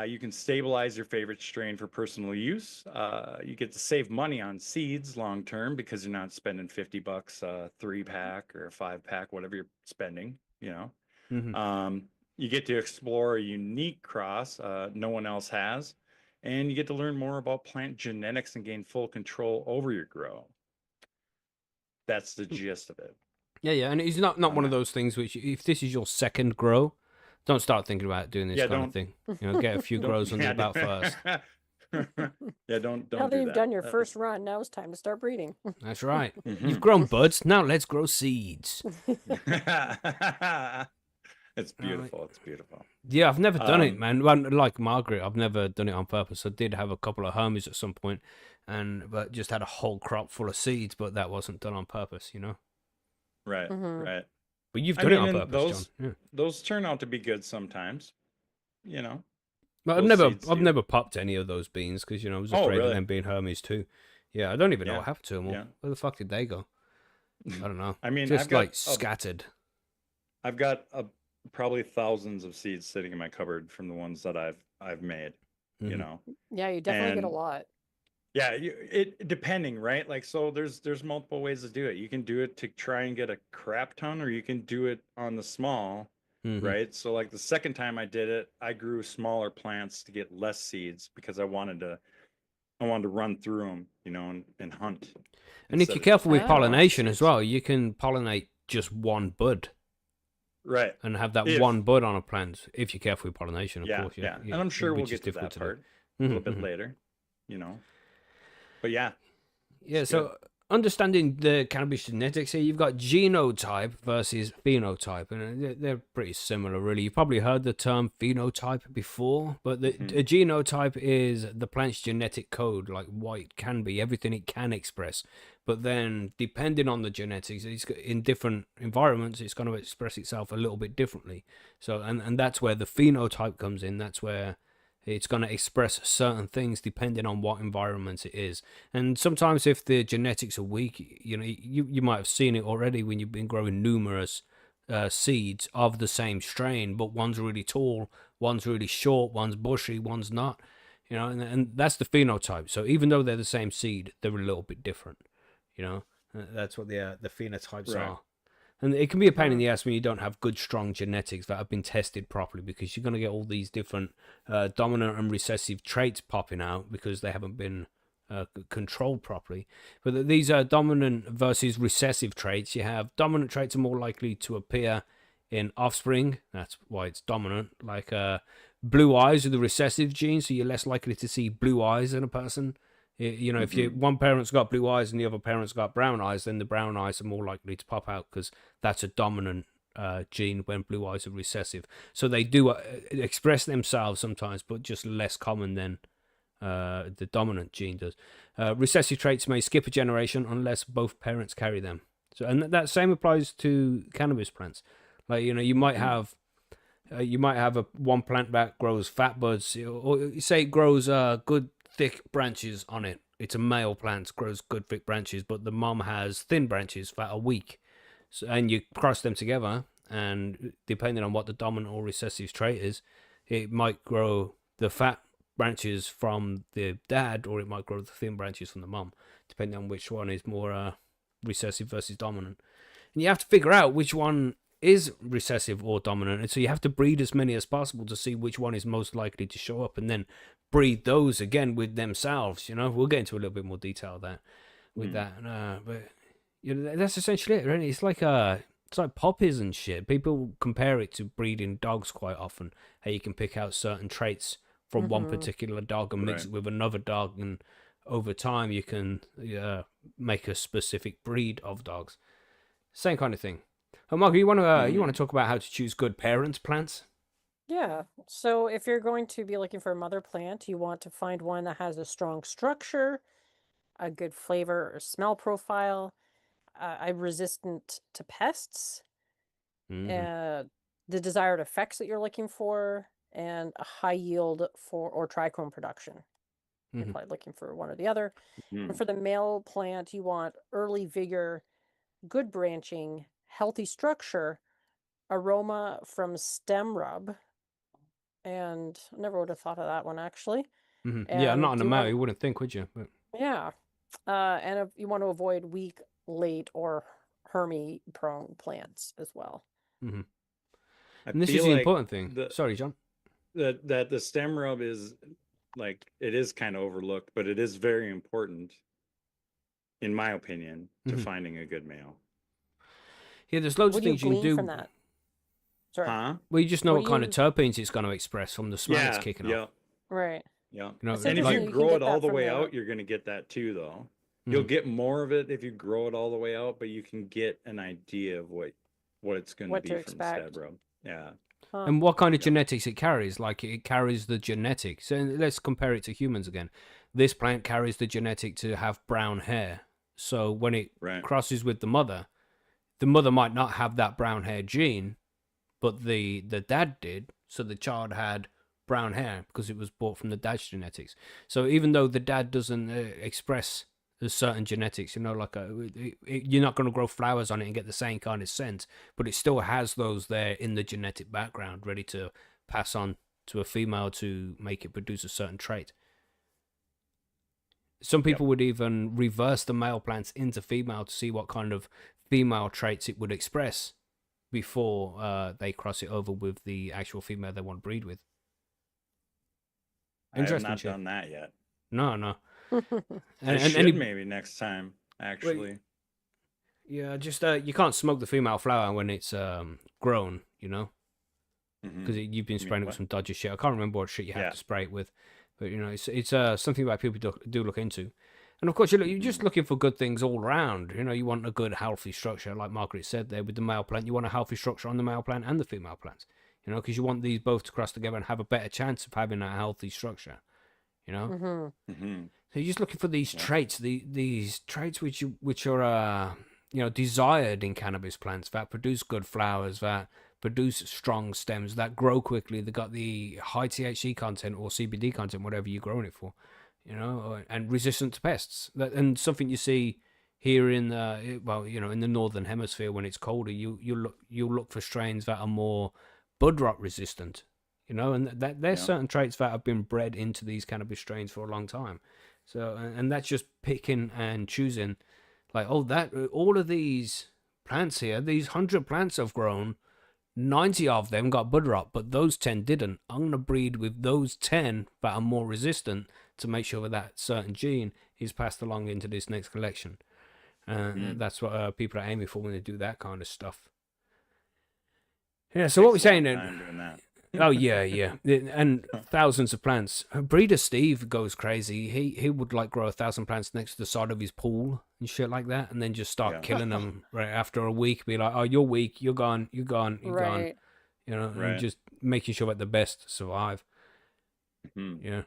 You can stabilize your favorite strain for personal use. You get to save money on seeds long term because you're not spending $50 a 3-pack or a 5-pack, whatever you're spending.
Mhm.
You get to explore a unique cross no one else has, and you get to learn more about plant genetics and gain full control over your grow. That's the gist of it.
Yeah, and it's not one of those things which, if this is your second grow, don't start thinking about doing this
Yeah,
kind of thing. Get a few grows under the belt first.
Yeah, don't
Now that
do
you've
that.
done your first run, now it's time to start breeding.
That's right.
Mhm.
You've grown buds. Now let's grow seeds.
It's beautiful. It's beautiful.
Yeah, I've never done it,
Um,
man. Well, like Margaret, I've never done it on purpose. I did have a couple of homies at some point, but just had a whole crop full of seeds, but that wasn't done on purpose,
Right,
Mhm.
right.
But you've
I
done
mean,
it on
and
purpose, John. Yeah.
Those turn out to be good sometimes.
But I've
Those seeds
I've
do.
never popped any of those beans because I was
Oh,
afraid
really?
of them being hermies too. Yeah, I don't even know
Yeah,
what happened to them all.
yeah.
Where the fuck did they go? I don't know.
I mean,
Just
I've got
like scattered.
I've got probably thousands of seeds sitting in my cupboard from the ones that I've made. You
Mhm.
know.
Yeah, you definitely get a
And-
lot.
Yeah, it depending, right? Like, so there's multiple ways to do it. You can do it to try and get a crap ton, or you can do it on the small,
Mhm.
right? So like the second time I did it, I grew smaller plants to get less seeds because I wanted to run through them, and hunt.
And if
instead
you're
of
careful with
Ah.
pollination as
seeds.
well, you can pollinate just one bud
Right.
and have that
If-
one bud on a plant. If you're careful with pollination, of
Yeah,
course.
yeah.
Yeah,
And I'm
it
sure
would be
we'll
just
get to
difficult
that
do.
part a little
Mhm,
bit
mhm.
later, But yeah,
Yeah,
It's
so understanding the cannabis genetics here, you've got genotype versus phenotype, and they're pretty similar, really. You've probably heard the term phenotype before, but a genotype is the plant's genetic code, like what it can be, everything it can express. But then, depending on the genetics, in different environments, it's going to express itself a little bit differently. So, and that's where the phenotype comes in. That's where it's going to express certain things depending on what environment it is. And sometimes if the genetics are weak, you might have seen it already when you've been growing numerous seeds of the same strain, but one's really tall, one's really short, one's bushy, one's not. And that's the phenotype. So even though they're the same seed, they're a little bit different. That's what the phenotypes are. And it can be a pain in the ass when you don't have good, strong genetics that have been tested properly, because you're going to get all these different dominant and recessive traits popping out because they haven't been controlled properly. But these are dominant versus recessive traits. You have dominant traits are more likely to appear in offspring. That's why it's dominant. Like blue eyes are the recessive gene, so you're less likely to see blue eyes in a person. If one parent's got blue eyes and the other parent's got brown eyes, then the brown eyes are more likely to pop out because that's a dominant gene when blue eyes are recessive. So they do express themselves sometimes, but just less common than the dominant gene does. Recessive traits may skip a generation unless both parents carry them. So, and that same applies to cannabis plants. Like, you might have one plant that grows fat buds, or say it grows good thick branches on it. It's a male plant, grows good thick branches, but the mom has thin branches that are weak. So, and you cross them together, and depending on what the dominant or recessive trait is, it might grow the fat branches from the dad, or it might grow the thin branches from the mom, depending on which one is more recessive versus dominant. And you have to figure out which one is recessive or dominant, and so you have to breed as many as possible to see which one is most likely to show up, and then breed those again with themselves. We'll get into a little bit more detail that but that's essentially it, really. It's like puppies and shit. People compare it to breeding dogs quite often, how you can pick out certain traits from one particular dog and mix it with another dog, and over time you can make a specific breed of dogs. Same kind of thing. Margo, you want to talk about how to choose good parent plants?
Yeah. So if you're going to be looking for a mother plant, you want to find one that has a strong structure, a good flavor or smell profile, resistant to pests, the desired effects that you're looking for, and a high yield or trichome production. You're probably looking for one or the other. And for the male plant, you want early vigor, good branching, healthy structure, aroma from stem rub. And I never would have thought of that one, actually.
Yeah, not on a male, you wouldn't think, would you? But...
Yeah. And if you want to avoid weak, late, or hermy-prone plants as well.
And this is the important thing. Sorry, John.
That the stem rub is, like, it is kind of overlooked, but it is very important, in my opinion, to finding a good male.
Yeah, there's loads of things you can do
from that. Sorry.
Well, you just know what kind of terpenes it's going to express from the smell it's kicking off.
Right.
Yeah. And if you grow it all the way out, you're going to get that too, though. You'll get more of it if you grow it all the way out, but you can get an idea of what it's going to be from stem rub. Yeah.
And what kind of genetics it carries. Like, it carries the genetics. And let's compare it to humans again. This plant carries the genetic to have brown hair. So when it crosses with the mother might not have that brown hair gene, but the dad did. So the child had brown hair because it was brought from the dad's genetics. So even though the dad doesn't express a certain genetics, you're not going to grow flowers on it and get the same kind of scent, but it still has those there in the genetic background ready to pass on to a female to make it produce a certain trait. Some people would even reverse the male plants into female to see what kind of female traits it would express before they cross it over with the actual female they want to breed with.
Interesting. I have not done that yet.
No.
I should maybe next time, actually.
Yeah, just you can't smoke the female flower when it's grown, because you've been spraying it with some dodgy shit. I can't remember what shit you have to spray it with, but it's something that people do look into. And of course, you're just looking for good things all around. You know, you want a good, healthy structure, like Margaret said there with the male plant. You want a healthy structure on the male plant and the female plants. You know, because you want these both to cross together and have a better chance of having a healthy structure. You know, so you're just looking for these traits, these traits which are desired in cannabis plants that produce good flowers, that produce strong stems, that grow quickly. They got the high THC content or CBD content, whatever you're growing it for. You know, and resistant to pests. And something you see here in in the northern hemisphere when it's colder, you'll look for strains that are more bud rot resistant. You know, and there's certain traits that have been bred into these cannabis strains for a long time. So, and that's just picking and choosing, like, all of these plants here, these 100 plants I've grown, 90 of them got bud rot, but those 10 didn't. I'm going to breed with those 10 that are more resistant to make sure that certain gene is passed along into this next collection. That's what people are aiming for when they do that kind of stuff. Yeah, so what we're saying then... Oh, yeah. And thousands of plants. Breeder Steve goes crazy. He would like grow 1,000 plants next to the side of his pool and shit like that, and then just start killing them right after a week. Be like, oh, you're weak, you're gone, you're gone. You know, and just making sure that the best survive. Yeah.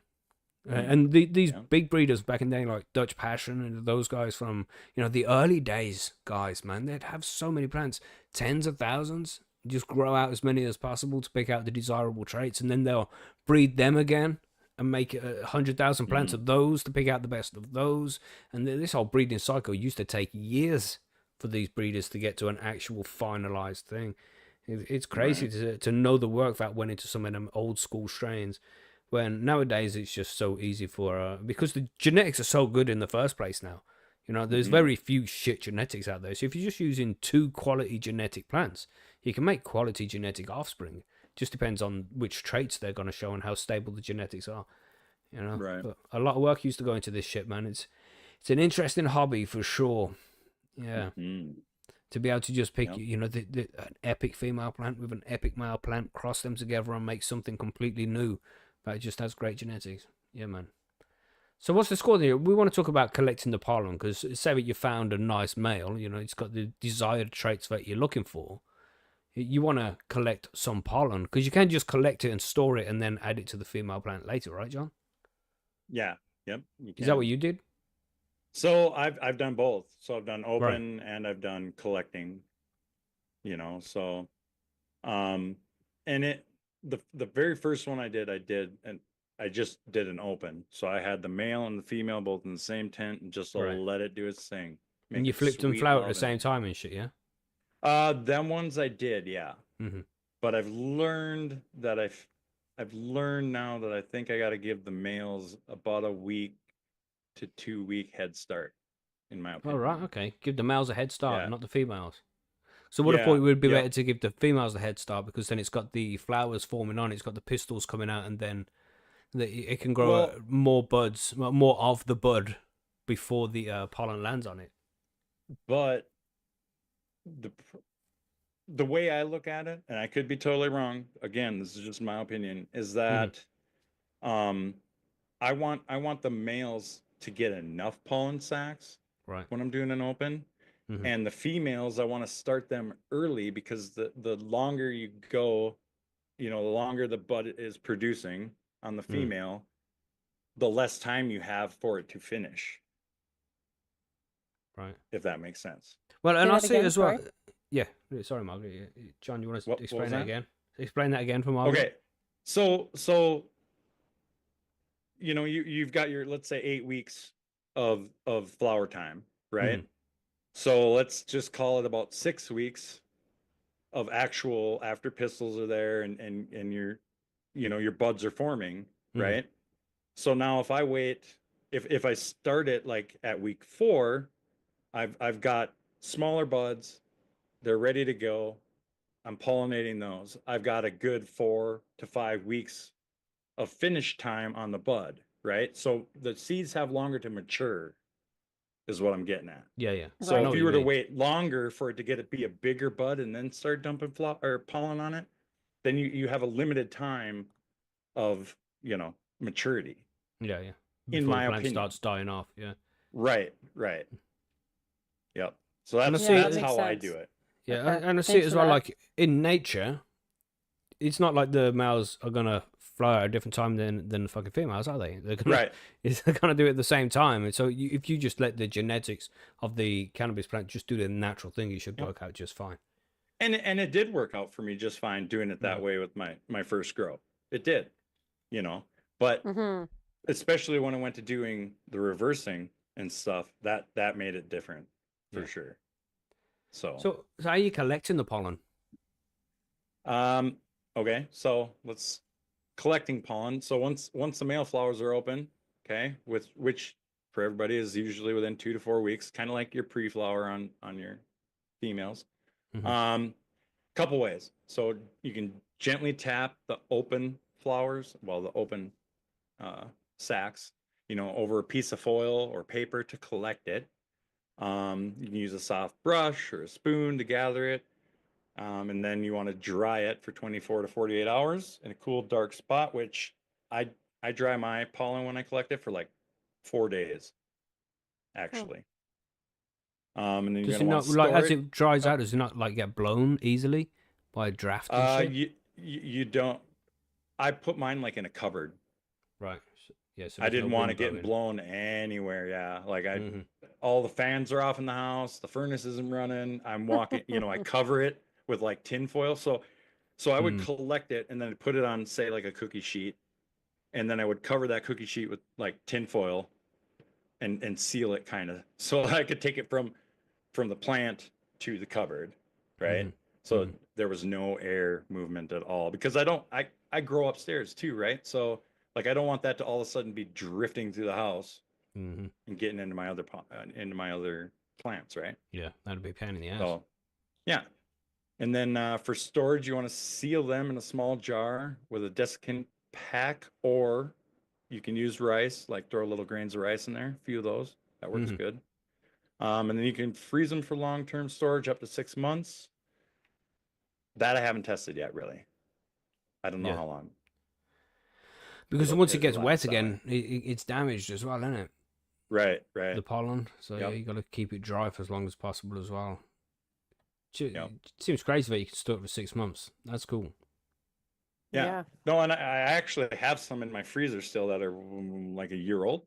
And these big breeders back in the day, like Dutch Passion and those guys from, the early days, guys, man, they'd have so many plants, tens of thousands, just grow out as many as possible to pick out the desirable traits, and then they'll breed them again and make 100,000 plants of those to pick out the best of those. And this whole breeding cycle used to take years for these breeders to get to an actual finalized thing. It's crazy to know the work that went into some of them old school strains, when nowadays it's just so easy for because the genetics are so good in the first place now. There's very few shit genetics out there. So if you're just using 2 quality genetic plants, you can make quality genetic offspring. Just depends on which traits they're going to show and how stable the genetics are.
Right.
But a lot of work used to go into this shit, man. It's an interesting hobby for sure. Yeah. To be able to just pick, an epic female plant with an epic male plant, cross them together and make something completely new that just has great genetics. Yeah, man. So what's the score here? We want to talk about collecting the pollen, because say that you found a nice male, it's got the desired traits that you're looking for. You want to collect some pollen, because you can't just collect it and store it and then add it to the female plant later, right, John?
Yeah. Yep.
Is that what you did?
So I've done both. So I've done open and I've done collecting. So and the very first one I did and I just did an open. So I had the male and the female both in the same tent and just let it do its thing.
And you flipped them flower at the same time and shit, yeah?
Them ones I did, yeah. But I've learned now that I think I got to give the males about a week to 2 week head start, in my opinion.
Oh, right, okay. Give the males a head start, not the females. So what I thought it would be better to give the females a head start, because then it's got the flowers forming on, it's got the pistils coming out, and then it can grow more buds, more of the bud before the pollen lands on it. But
the way I look at it, and I could be totally wrong, again, this is just my opinion, is that I want the males to get enough pollen sacs when I'm doing an open. And the females, I want to start them early, because the longer you go, the longer the bud is producing on the female, the less time you have for it to finish.
Right.
If that makes sense.
Well, and I'll see as well. Yeah. Sorry, Margaret. John, you want to explain that again? Explain that again for Margaret.
Okay. So you've got your, let's say, 8 weeks of flower time, right? So let's just call it about 6 weeks of actual after pistils are there and your buds are forming, right? So now if I wait, if I start it like at week 4, I've got smaller buds, they're ready to go. I'm pollinating those. I've got a good 4 to 5 weeks of finish time on the bud, right? So the seeds have longer to mature, is what I'm getting at.
Yeah.
So if you were to wait longer for it to be a bigger bud and then start dumping pollen on it, then you have a limited time of maturity.
Yeah.
In my opinion,
starts dying off. Yeah.
Right, right. Yep. So
And I
that's
see
Yeah, that
that's
makes
how I
sense.
do it.
Yeah,
Okay.
and I see it
Thanks
as
for
well.
that.
Like in nature, it's not like the males are gonna fly at a different time than the fucking females, are they? They're gonna
Right.
they're gonna do it at the same time. And so if you just let the genetics of the cannabis plant just do the natural thing, it should
Yep.
work out just fine.
And it did work out for me just fine doing it that
Mm.
way with my first grow. It did, you know. But
Mm-hmm.
especially when I went to doing the reversing and stuff, that made it different for
Yeah.
sure. So,
So how are you collecting the pollen?
um, okay, so let's collecting pollen. So once the male flowers are open, okay, with which for everybody is usually within 2 to 4 weeks, kind of like your pre-flower on your females.
Mhm.
Couple ways. So you can gently tap the open flowers, well, the open uh, sacs, over a piece of foil or paper to collect it. You can use a soft brush or a spoon to gather it. And then you want to dry it for 24 to 48 hours in a cool, dark spot, which I I dry my pollen when I collect it for like 4 days,
Oh.
actually. And then you're
Does
gonna
it
want
not
to
like
store
as
it.
it dries
Oh,
out? Does it not like get blown easily by draft and shit?
you don't. I put mine like in a cupboard.
Right. Yeah. So
I
there's no
didn't want to
wind
get
blowing.
blown anywhere. Yeah, like
Hmm.
all the fans are off in the house, the furnace isn't running. I'm walking, I cover it with like tin foil. So I would
Mm.
collect it and then put it on, say, like a cookie sheet, and then I would cover that cookie sheet with like tin foil and seal it kind of, so I could take it from the plant to the cupboard, right?
Hmm.
So there was no air movement at all because I grow upstairs too, right? So like I don't want that to all of a sudden be drifting through the house
Hmm.
and getting into my other plants, right?
Yeah, that'd be a pain in the ass.
So yeah, and then for storage, you want to seal them in a small jar with a desiccant pack, or you can use rice, like throw little grains of rice in there, a few of those. That works
Hmm.
good. And then you can freeze them for long-term storage up to 6 months. That I haven't tested yet, really. I don't know
Yeah,
how long
because
it'll
once it
it
gets wet
lasts that way.
again, it's damaged as well, isn't it?
Right, right.
The pollen. So yeah,
Yep,
you got to keep it dry for as long as possible as well.
yep.
It seems crazy that you can store it for 6 months. That's cool.
Yeah.
Yeah.
No, and I actually have some in my freezer still that are like a year old,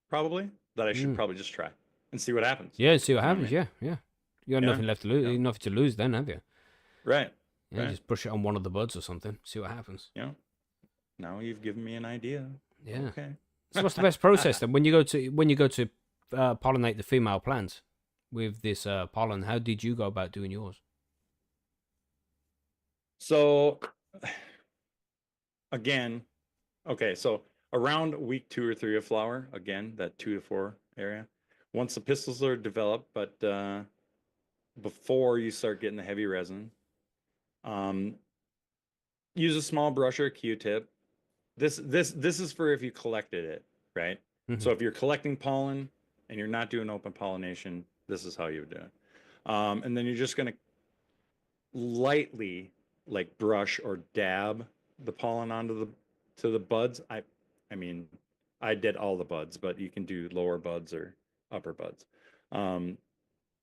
probably, that I should
Mm.
probably just try and see what happens.
Yeah, see what
You know what I
happens.
mean?
Yeah, yeah. You got
Yeah,
nothing left to lose.
yeah.
Nothing to lose then, have you?
Right,
Yeah,
right.
just brush it on one of the buds or something. See what happens.
Yeah. Now you've given me an idea.
Yeah.
Okay.
So what's the best process then when you go to pollinate the female plants with this pollen? How did you go about doing yours?
So again, okay, so around week 2 or 3 of flower, again, that 2 to 4 area, once the pistils are developed, but before you start getting the heavy resin, um, use a small brush or a Q-tip. This is for if you collected it, right?
Hmm.
So if you're collecting pollen and you're not doing open pollination, this is how you would do it. And then you're just going to lightly like brush or dab the pollen onto the buds. I mean, I did all the buds, but you can do lower buds or upper buds. Um,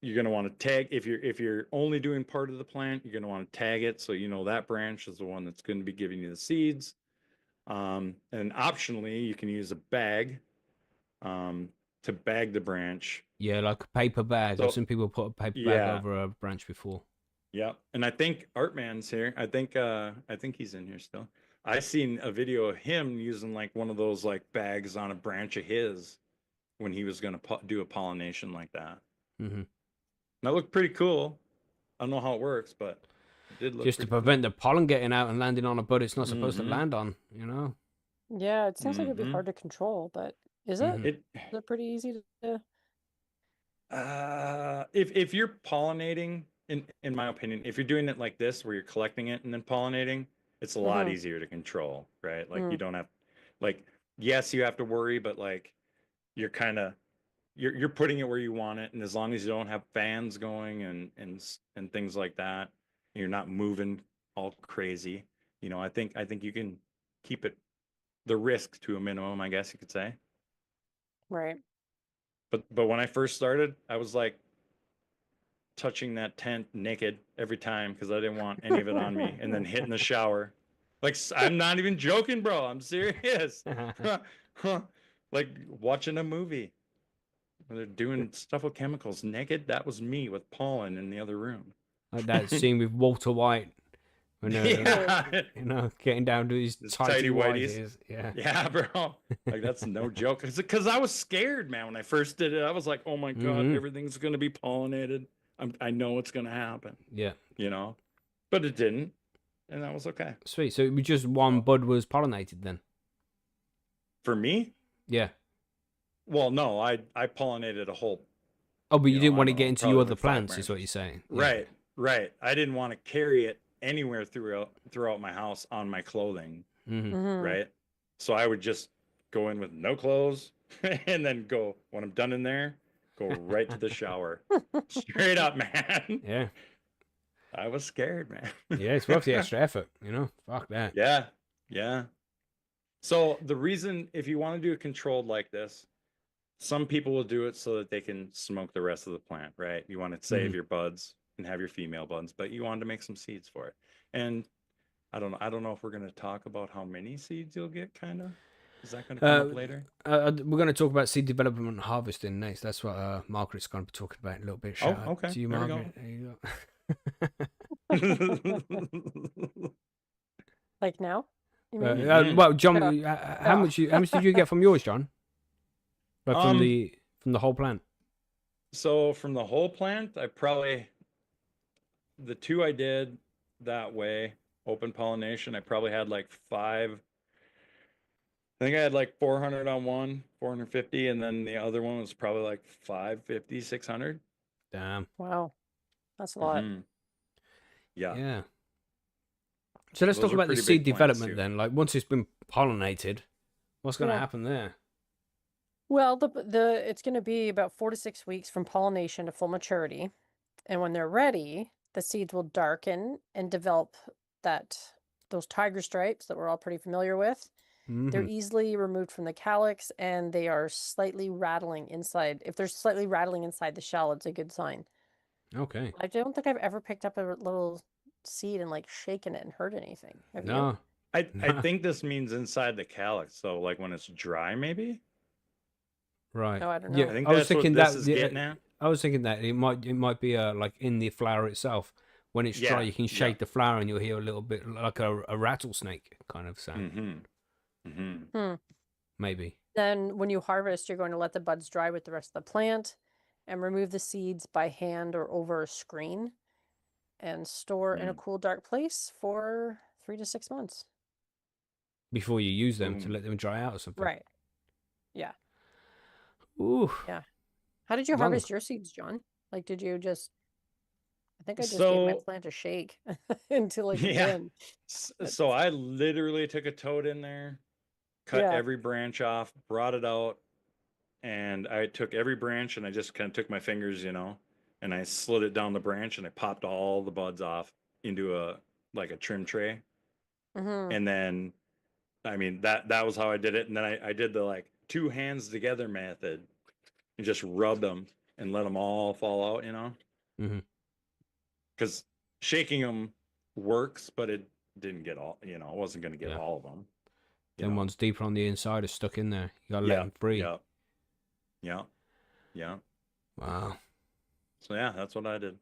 you're going to want to tag if you're only doing part of the plant, you're going to want to tag it so you know that branch is the one that's going to be giving you the seeds. And optionally, you can use a bag to bag the branch.
Yeah, like a paper bag. I've
So
seen people put a paper bag
yeah,
over a branch before.
yeah, and I think Artman's here. I think he's in here still. I seen a video of him using like one of those like bags on a branch of his when he was gonna do a pollination like that.
Hmm.
That looked pretty cool. I don't know how it works, but it did look
Just to
pretty
prevent
cool.
the pollen getting out and landing on a bud it's not supposed to
Mm-hmm.
land on, you know?
Yeah, it seems like it'd be
Mm-hmm.
hard to control, but is it?
Hmm.
It
Is it pretty easy to?
if you're pollinating, in my opinion, if you're doing it like this where you're collecting it and then pollinating, it's a lot
Mm-hmm.
easier to control, right? Like you
Mm,
don't have, like, yes, you have to worry, but like you're kind of you're putting it where you want it, and as long as you don't have fans going and things like that, you're not moving all crazy. I think you can keep it the risk to a minimum, I guess you could say.
right.
But when I first started, I was like touching that tent naked every time because I didn't want any of it on me, and then hitting the shower. Like I'm not even joking, bro. I'm serious. Like watching a movie where they're doing stuff with chemicals naked. That was me with pollen in the other room.
Like that scene with Walter White when
Yeah.
you know, getting down to his
His
tighty
tighty whities.
whities. Yeah.
Yeah, bro. Like that's no joke. Because I was scared, man, when I first did it. I was like, oh my God, everything's gonna be pollinated. I know it's gonna happen.
Yeah.
You know? But it didn't. And that was okay.
Sweet. So it was just one bud was pollinated then?
For me?
Yeah.
Well, no, I pollinated a whole.
Oh, but you didn't
I
want to
don't
get
know,
into
probably
your other
like 5
plants, is what
branches.
you're saying. Yeah.
Right, right. I didn't want to carry it anywhere throughout my house on my clothing. Right. So I would just go in with no clothes and then go, when I'm done in there, go right to the shower. Straight up, man.
Yeah.
I was scared, man.
Yeah, it's worth the extra effort, you know? Fuck that.
Yeah. Yeah. So the reason, if you want to do it controlled like this, some people will do it so that they can smoke the rest of the plant, right? You want to save your buds and have your female buds, but you wanted to make some seeds for it. And I don't know if we're going to talk about how many seeds you'll get, kind of. Is that going to come up later?
We're going to talk about seed development and harvesting next. That's what Margaret's going to be talking about in a little bit. Shout out
okay.
to you,
There we
Margaret. There you go.
Like now? You mean?
Well, John, how much did you get from yours, John? Like from the whole plant?
So from the whole plant, the two I did that way, open pollination, I probably had like 5. I think I had like 400 on one, 450, and then the other one was probably like 550, 600.
Damn.
Wow. That's a lot.
Yeah.
Yeah. So let's
Those
talk
are
about the
pretty
seed
big plants,
development
too.
then. Like once it's been pollinated, what's going to
Yeah.
happen there?
Well, it's going to be about 4 to 6 weeks from pollination to full maturity. And when they're ready, the seeds will darken and develop those tiger stripes that we're all pretty familiar with. They're easily removed from the calyx, and they are slightly rattling inside. If they're slightly rattling inside the shell, it's a good sign.
Okay.
I don't think I've ever picked up a little seed and like shaken it and hurt anything. Have you?
No.
I think this means inside the calyx. So like when it's dry, maybe.
Right.
Oh, I don't know.
Yeah,
I think
I was
that's what
thinking
this
that
is getting at.
I was thinking that it might be like in the flower itself. When it's dry,
Yeah,
you can shake the flower and you'll hear a little bit like a rattlesnake kind of sound. Maybe.
Then when you harvest, you're going to let the buds dry with the rest of the plant and remove the seeds by hand or over a screen and store in a cool, dark place for 3 to 6 months.
Before you use them to let them dry out or something.
Right. Yeah.
Ooh.
Yeah. How did you
Long.
harvest your seeds, John? Like, did you just... I think I just gave my plant a shake until like bin.
So I literally took a toad in there, cut every branch off, brought it out, and I took every branch and I just kind of took my fingers, and I slid it down the branch and I popped all the buds off into a trim tray. And then, I mean, that was how I did it. And then I did the 2 hands together method and just rubbed them and let them all fall out, because shaking them works, but it didn't get all, it wasn't going to get all of them.
Then one's deeper on the inside are stuck in there. You gotta let them free.
Yeah.
Wow.
So yeah, that's what I did.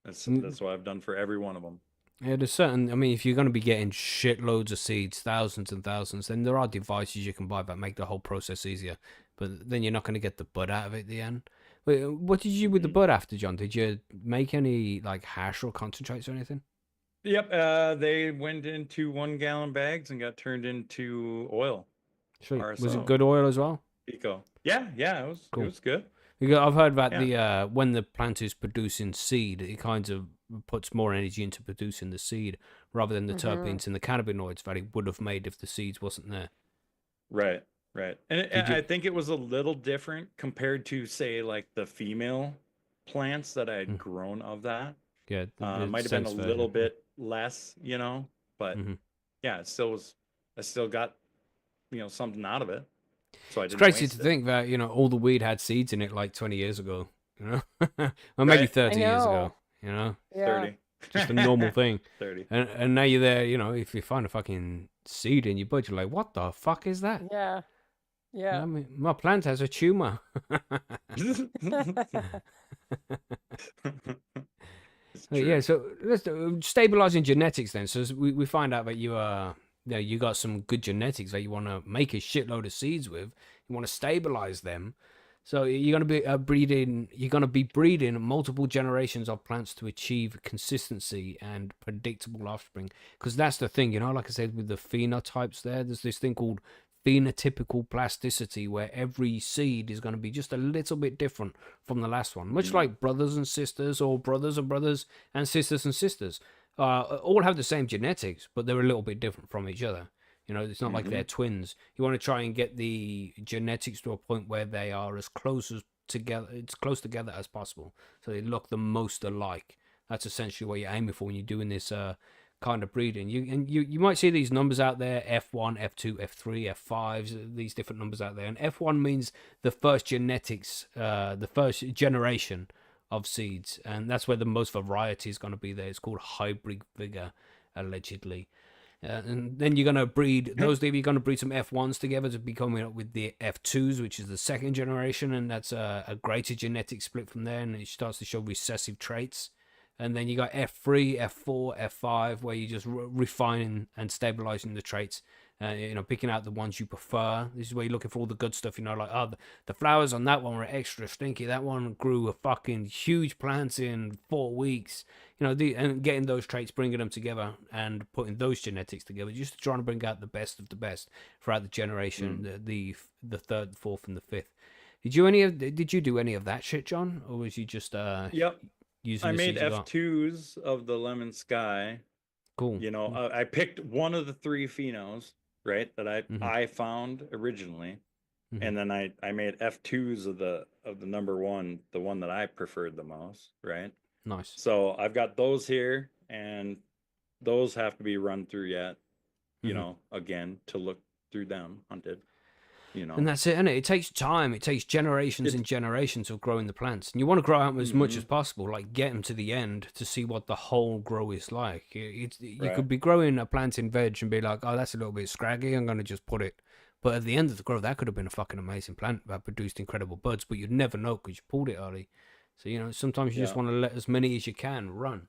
That's what I've done for every one of them.
Yeah, there's certain. I mean, if you're going to be getting shitloads of seeds, thousands and thousands, then there are devices you can buy that make the whole process easier. But then you're not going to get the bud out of it at the end. Wait, what did you do with the bud after, John? Did you make any hash or concentrates or anything?
Yep. They went into 1-gallon bags and got turned into oil.
Sweet.
RSO.
Was it good oil as well?
Pico. Yeah, it was.
Cool.
It was good.
I've heard that the when the plant is producing seed, it kind of puts more energy into producing the seed rather than the terpenes and the cannabinoids that it would have made if the seeds wasn't there.
Right. And I think it was a little different compared to, say, the female plants that I had grown of that.
Yeah,
might have been a little bit less, but yeah, it still was. I still got, something out of it. so I
It's
didn't
crazy
waste
to
it.
think that, all the weed had seeds in it like 20 years ago, or maybe
Right.
30 years
know.
ago,
Yeah.
30.
just a normal thing.
30.
And now you're there, if you find a fucking seed in your bud, you're like, what the fuck is that?
Yeah. Yeah.
I mean, my plant has a tumor.
It's
Yeah,
true.
so let's stabilizing genetics then. So we find out that you got some good genetics that you want to make a shitload of seeds with. You want to stabilize them. So you're going to be breeding. You're going to be breeding multiple generations of plants to achieve consistency and predictable offspring. Because that's the thing, like I said with the phenotypes. There's this thing called phenotypical plasticity, where every seed is going to be just a little bit different from the last one, much like brothers and sisters, or brothers and brothers and sisters. All have the same genetics, but they're a little bit different from each other. It's not like they're twins. You want to try and get the genetics to a point where they are as close together as possible, so they look the most alike. That's essentially what you're aiming for when you're doing this kind of breeding. You might see these numbers out there: F1, F2, F3, F5s. These different numbers out there, and F1 means the first genetics, the first generation of seeds, and that's where the most variety is going to be there. It's called hybrid vigor, allegedly. And then you're going to breed those. You're going to breed some F1s together to be coming up with the F2s, which is the second generation, and that's a greater genetic split from there, and it starts to show recessive traits. And then you got F3, F4, F5, where you're just refining and stabilizing the traits. Picking out the ones you prefer. This is where you're looking for all the good stuff. Like, the flowers on that one were extra stinky. That one grew a fucking huge plant in 4 weeks. And getting those traits, bringing them together, and putting those genetics together, just trying to bring out the best of the best throughout the generation, the third, fourth, and the fifth. Did you do any of that shit, John, or was you just
Yep.
using?
I
the
made
seeds you got?
F2s of the lemon sky.
Cool.
I picked one of the 3 phenos, right, that I found originally, and then I made F2s of the number 1, the one that I preferred the most, right?
Nice.
So I've got those here, and those have to be run through yet, again, to look through them, hunted.
And that's it, and it takes time. It takes generations and generations of growing the plants, and you want to grow out as much as possible, like get them to the end to see what the whole grow is like. You could be growing a plant in veg and be like, oh, that's a little bit scraggy, I'm going to just put it. But at the end of the grow, that could have been a fucking amazing plant that produced incredible buds, but you'd never know because you pulled it early. So, sometimes you just want to let as many as you can run.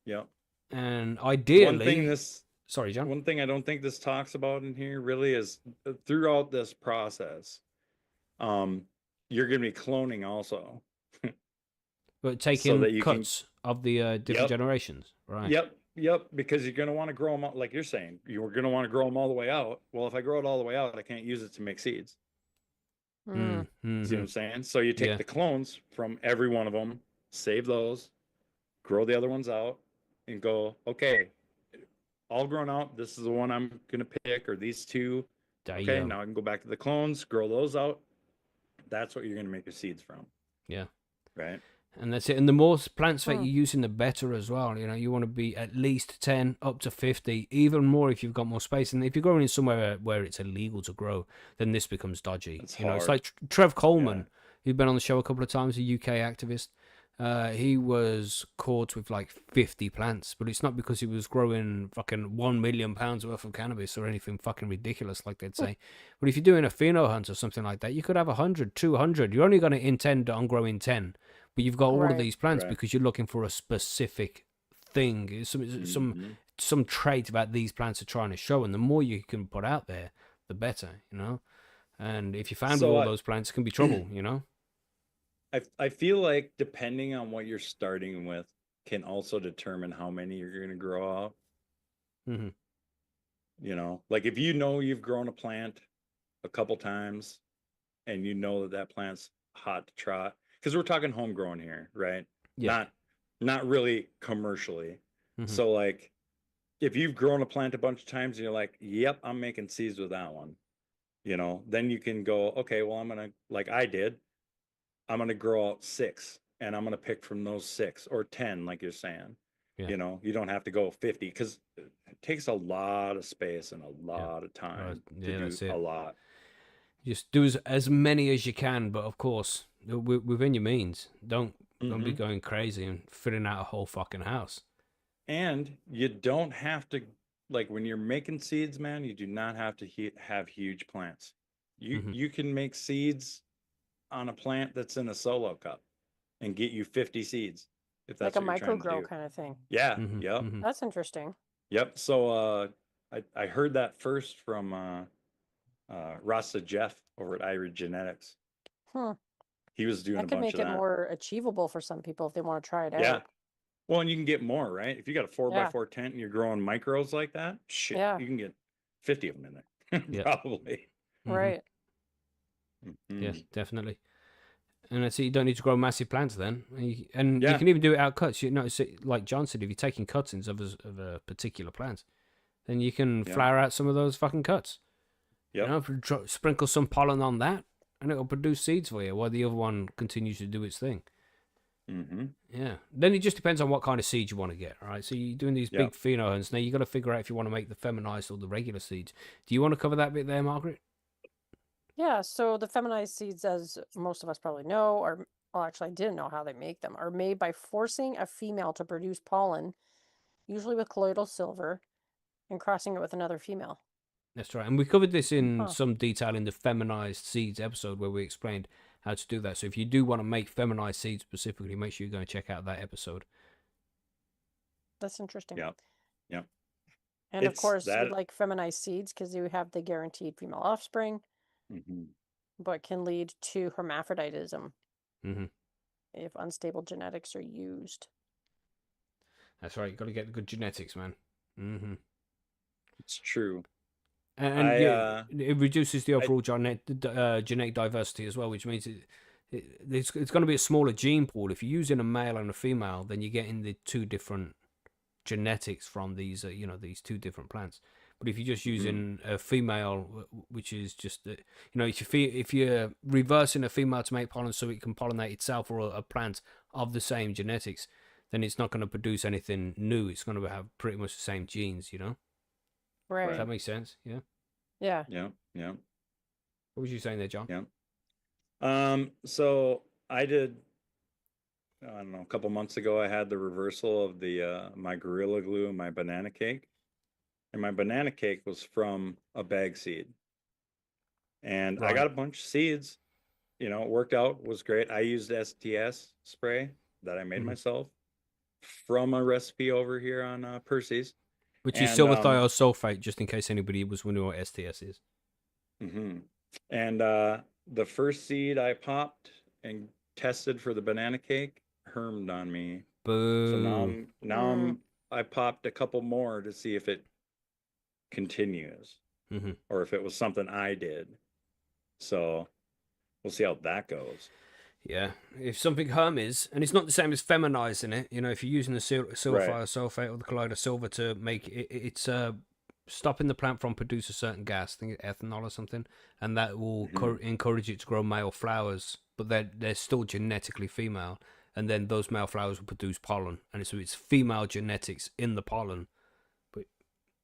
Yeah.
And ideally... Sorry, John.
One thing I don't think this talks about in here really is throughout this process, you're going to be cloning also.
But taking cuts of the different generations, right?
Yep. Because you're going to want to grow them out, like you're saying. You're going to want to grow them all the way out. Well, if I grow it all the way out, I can't use it to make seeds. See what I'm saying? So you take the clones from every one of them, save those, grow the other ones out, and go, okay, all grown out. This is the one I'm going to pick, or these 2. Okay, now I can go back to the clones, grow those out. That's what you're going to make your seeds from.
Yeah.
Right.
And that's it. And the more plants that you're using, the better as well. You want to be at least 10 up to 50, even more if you've got more space. And if you're growing in somewhere where it's illegal to grow, then this becomes dodgy. It's like Trev Coleman, who's been on the show a couple of times, a UK activist. He was caught with like 50 plants, but it's not because he was growing fucking £1 million worth of cannabis or anything fucking ridiculous like they'd say. But if you're doing a pheno hunt or something like that, you could have 100, 200. You're only going to intend on growing 10, but you've got all of these plants because you're looking for a specific thing, some trait that these plants are trying to show, and the more you can put out there, the better, And if you found all those plants, it can be trouble,
I feel like depending on what you're starting with can also determine how many you're going to grow out. Like if you've grown a plant a couple times and that plant's hot to trot, because we're talking homegrown here, right?
Yeah.
Not really commercially. So like if you've grown a plant a bunch of times and you're like, yep, I'm making seeds with that one, then you can go, okay, well, I'm going to, like I did, I'm going to grow out 6 and I'm going to pick from those 6 or 10, like you're saying.
Yeah.
You don't have to go 50 because it takes a lot of space and a lot of time to do a lot.
Just do as many as you can, but of course, within your means. Don't be going crazy and filling out a whole fucking house.
And you don't have to, like, when you're making seeds, man, you do not have to have huge plants. You can make seeds on a plant that's in a solo cup and get you 50 seeds if that's
like a
what you're trying to
micro grow
do.
kind of thing.
Yeah. Yep.
That's interesting.
Yep. So I heard that first from Rasta Jeff over at Ira Genetics. He was doing
That
a
could
bunch
make
of
it
that.
more achievable for some people if they want to try it
Yeah.
out.
Well, and you can get more, right? If you got a 4x4 tent and you're growing micros like that, shit,
Yeah.
you can get 50 of them in there.
Yeah.
Probably.
Right.
Yes, definitely. And I see you don't need to grow massive plants then, and
Yeah.
you can even do it out cuts. You know, so like John said, if you're taking cuttings of a particular plant, then you can flower out some of those fucking cuts.
Yep.
You know, sprinkle some pollen on that, and it'll produce seeds for you while the other one continues to do its thing. Yeah. Then it just depends on what kind of seeds you want to get. All right. So you're doing these big pheno hunts. Now you got to figure out if you want to make the feminized or the regular seeds. Do you want to cover that bit there, Margaret?
Yeah, so the feminized seeds, as most of us probably know, are, well, actually, I didn't know how they make them, are made by forcing a female to produce pollen, usually with colloidal silver, and crossing it with another female.
That's right. And we covered this in some detail in the feminized seeds episode where we explained how to do that. So if you do want to make feminized seeds specifically, make sure you go and check out that episode.
That's interesting.
Yep. Yep.
And of course, we like feminized seeds because you have the guaranteed female offspring, but can lead to hermaphroditism if unstable genetics are used.
That's right. You got to get the good genetics, man.
It's true.
And it reduces the overall genetic diversity as well, which means it's going to be a smaller gene pool. If you're using a male and a female, then you're getting the two different genetics from these, these two different plants. But if you're just using a female, which is just, if you're reversing a female to make pollen so it can pollinate itself or a plant of the same genetics, then it's not going to produce anything new. It's going to have pretty much the same genes,
Right.
Does that make sense? Yeah.
Yeah.
Yeah. Yeah.
What was you saying there, John?
Yeah. So I did, I don't know, a couple months ago, I had the reversal of the my Gorilla Glue and my banana cake. And my banana cake was from a bag seed. And I got a bunch of seeds. It worked out, was great. I used STS spray that I made myself from a recipe over here on Percy's.
Which is silver thiosulfate, just in case anybody was wondering what STS is.
And the first seed I popped and tested for the banana cake hermed on me.
Boom.
So now I popped a couple more to see if it continues or if it was something I did. So we'll see how that goes. Yeah.
If something hermes, and it's not the same as feminizing it, if you're using the silver thiosulfate or the colloidal silver to make it, it's stopping the plant from produce a certain gas, I think ethanol or something, and that will encourage it to grow male flowers, but they're still genetically female, and then those male flowers will produce pollen, and so it's female genetics in the pollen, but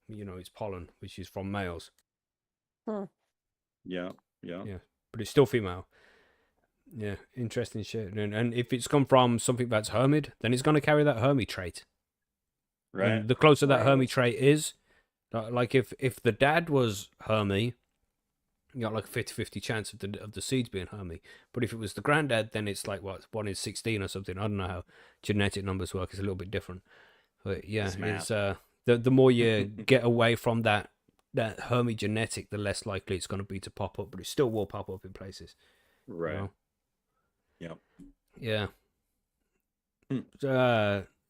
it's pollen which is from males.
Yeah,
but it's still female. Yeah, interesting shit. And if it's come from something that's hermid, then it's going to carry that hermy trait.
Right.
And the closer that hermy trait is, like if the dad was hermy, you got like a 50-50 chance of the seeds being hermy. But if it was the granddad, then it's like 1 in 16 or something. I don't know how genetic numbers work. It's a little bit different. But yeah, it's the more you get away from that hermy genetic, the less likely it's going to be to pop up. But it still will pop up in places.
Right.
Yeah.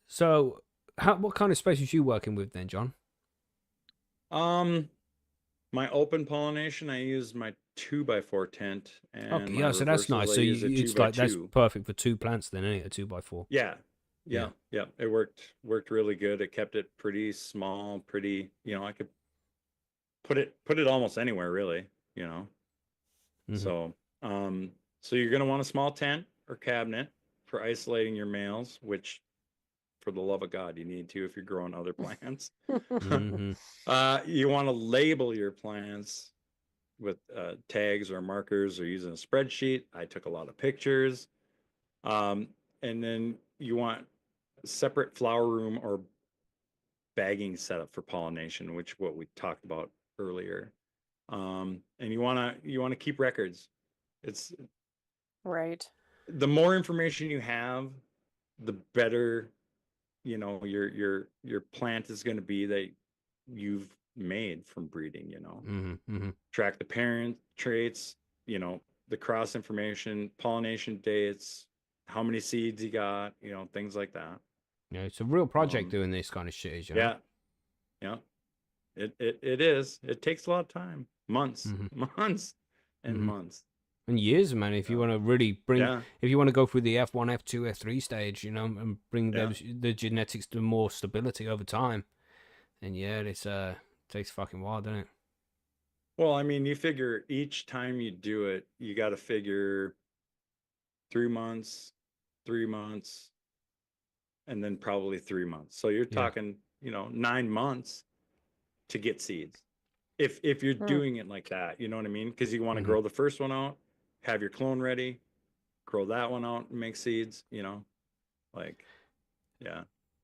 So, what kind of space was you working with then, John?
My open pollination, I used my 2x4 tent, and
yeah, so that's nice. So it's like that's perfect for 2 plants then, isn't it? A 2x4.
Yeah. It worked really good. It kept it pretty small, pretty. I could put it almost anywhere really. So so you're going to want a small tent or cabinet for isolating your males, which for the love of God, you need to if you're growing other plants. You want to label your plants tags or markers or using a spreadsheet. I took a lot of pictures. And then you want a separate flower room or bagging setup for pollination, which what we talked about earlier. And you wanna keep records. It's
Right.
the more information you have, the better, your plant is going to be that you've made from breeding. Track the parent traits, the cross information, pollination dates, how many seeds you got, things like that.
Yeah, it's a real project doing this kind of shit,
yeah. It is. It takes a lot of time, months, months, and months.
And years, man, if you want to really bring, if you want to go through the F1, F2, F3 stage, and bring the genetics to more stability over time, then it's takes a fucking while, doesn't it?
Well, I mean, you figure each time you do it, you got to figure 3 months, and then probably 3 months. So you're talking, 9 months to get seeds. If you're doing it like that, you know what I mean? Because you want to grow the first one out, have your clone ready, grow that one out and make seeds, All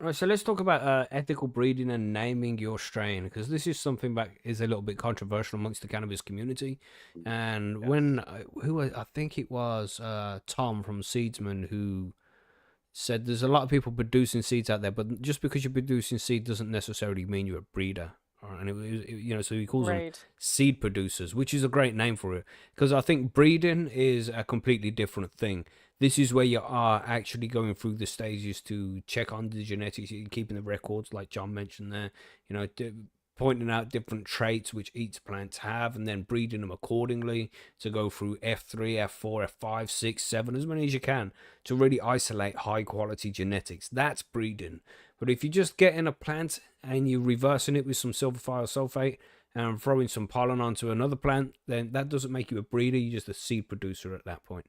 right,
so let's talk about ethical breeding and naming your strain, because this is something that is a little bit controversial amongst the cannabis community. And when I think it was Tom from Seedsman who said there's a lot of people producing seeds out there, but just because you're producing seed doesn't necessarily mean you're a breeder. And so he calls them seed producers, which is a great name for it, because I think breeding is a completely different thing. This is where you are actually going through the stages to check on the genetics, keeping the records, like John mentioned there, pointing out different traits which each plant have, and then breeding them accordingly to go through F3, F4, F5, 6, 7, as many as you can to really isolate high quality genetics. That's breeding. But if you just get in a plant and you're reversing it with some silver sulfate and throwing some pollen onto another plant, then that doesn't make you a breeder. You're just a seed producer at that point.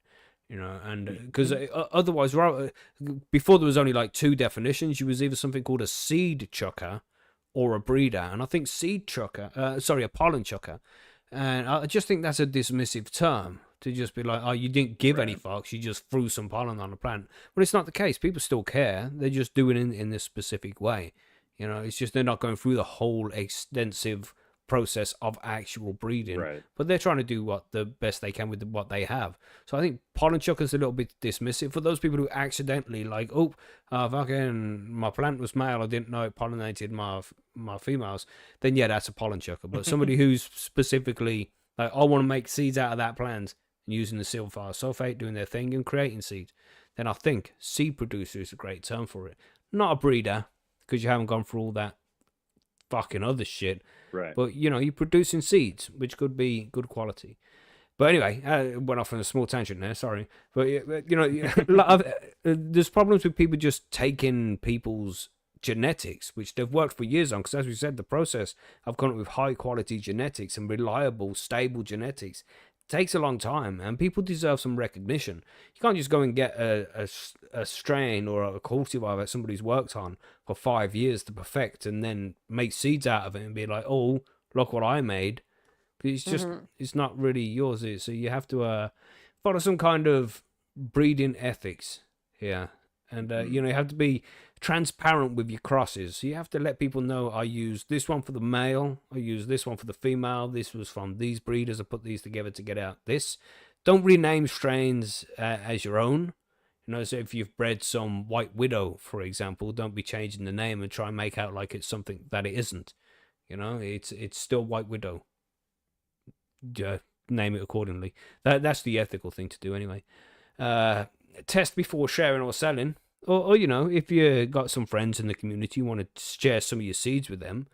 And because otherwise, before there was only like 2 definitions, you was either something called a seed chucker or a breeder. And I think a pollen chucker. And I just think that's a dismissive term to just be like, oh, you didn't give any fucks, you just threw some pollen on a plant. But it's not the case. People still care. They're just doing it in this specific way. It's just they're not going through the whole extensive process of actual breeding. But they're trying to do the best they can with what they have. So I think pollen chucker's a little bit dismissive for those people who accidentally like, fucking my plant was male, I didn't know it pollinated my females. Then that's a pollen chucker. But somebody who's specifically like, I want to make seeds out of that plant, and using the silver sulfate, doing their thing and creating seeds, then I think seed producer is a great term for it. Not a breeder, because you haven't gone through all that fucking other shit. But you're producing seeds, which could be good quality. But anyway, I went off on a small tangent there, sorry. But there's problems with people just taking people's genetics, which they've worked for years on, because as we said, the process of coming up with high quality genetics and reliable, stable genetics takes a long time, and people deserve some recognition. You can't just go and get a strain or a cultivar that somebody's worked on for 5 years to perfect and then make seeds out of it and be like, oh, look what I made. It's just, it's not really yours. So you have to follow some kind of breeding ethics here. And, you have to be transparent with your crosses. So you have to let people know, I used this one for the male, I used this one for the female, this was from these breeders, I put these together to get out this. Don't rename strains as your own. So if you've bred some White Widow, for example, don't be changing the name and try and make out like it's something that it isn't. It's still White Widow. Name it accordingly. That's the ethical thing to do anyway. Test before sharing or selling. Or if you got some friends in the community, you want to share some of your seeds with them,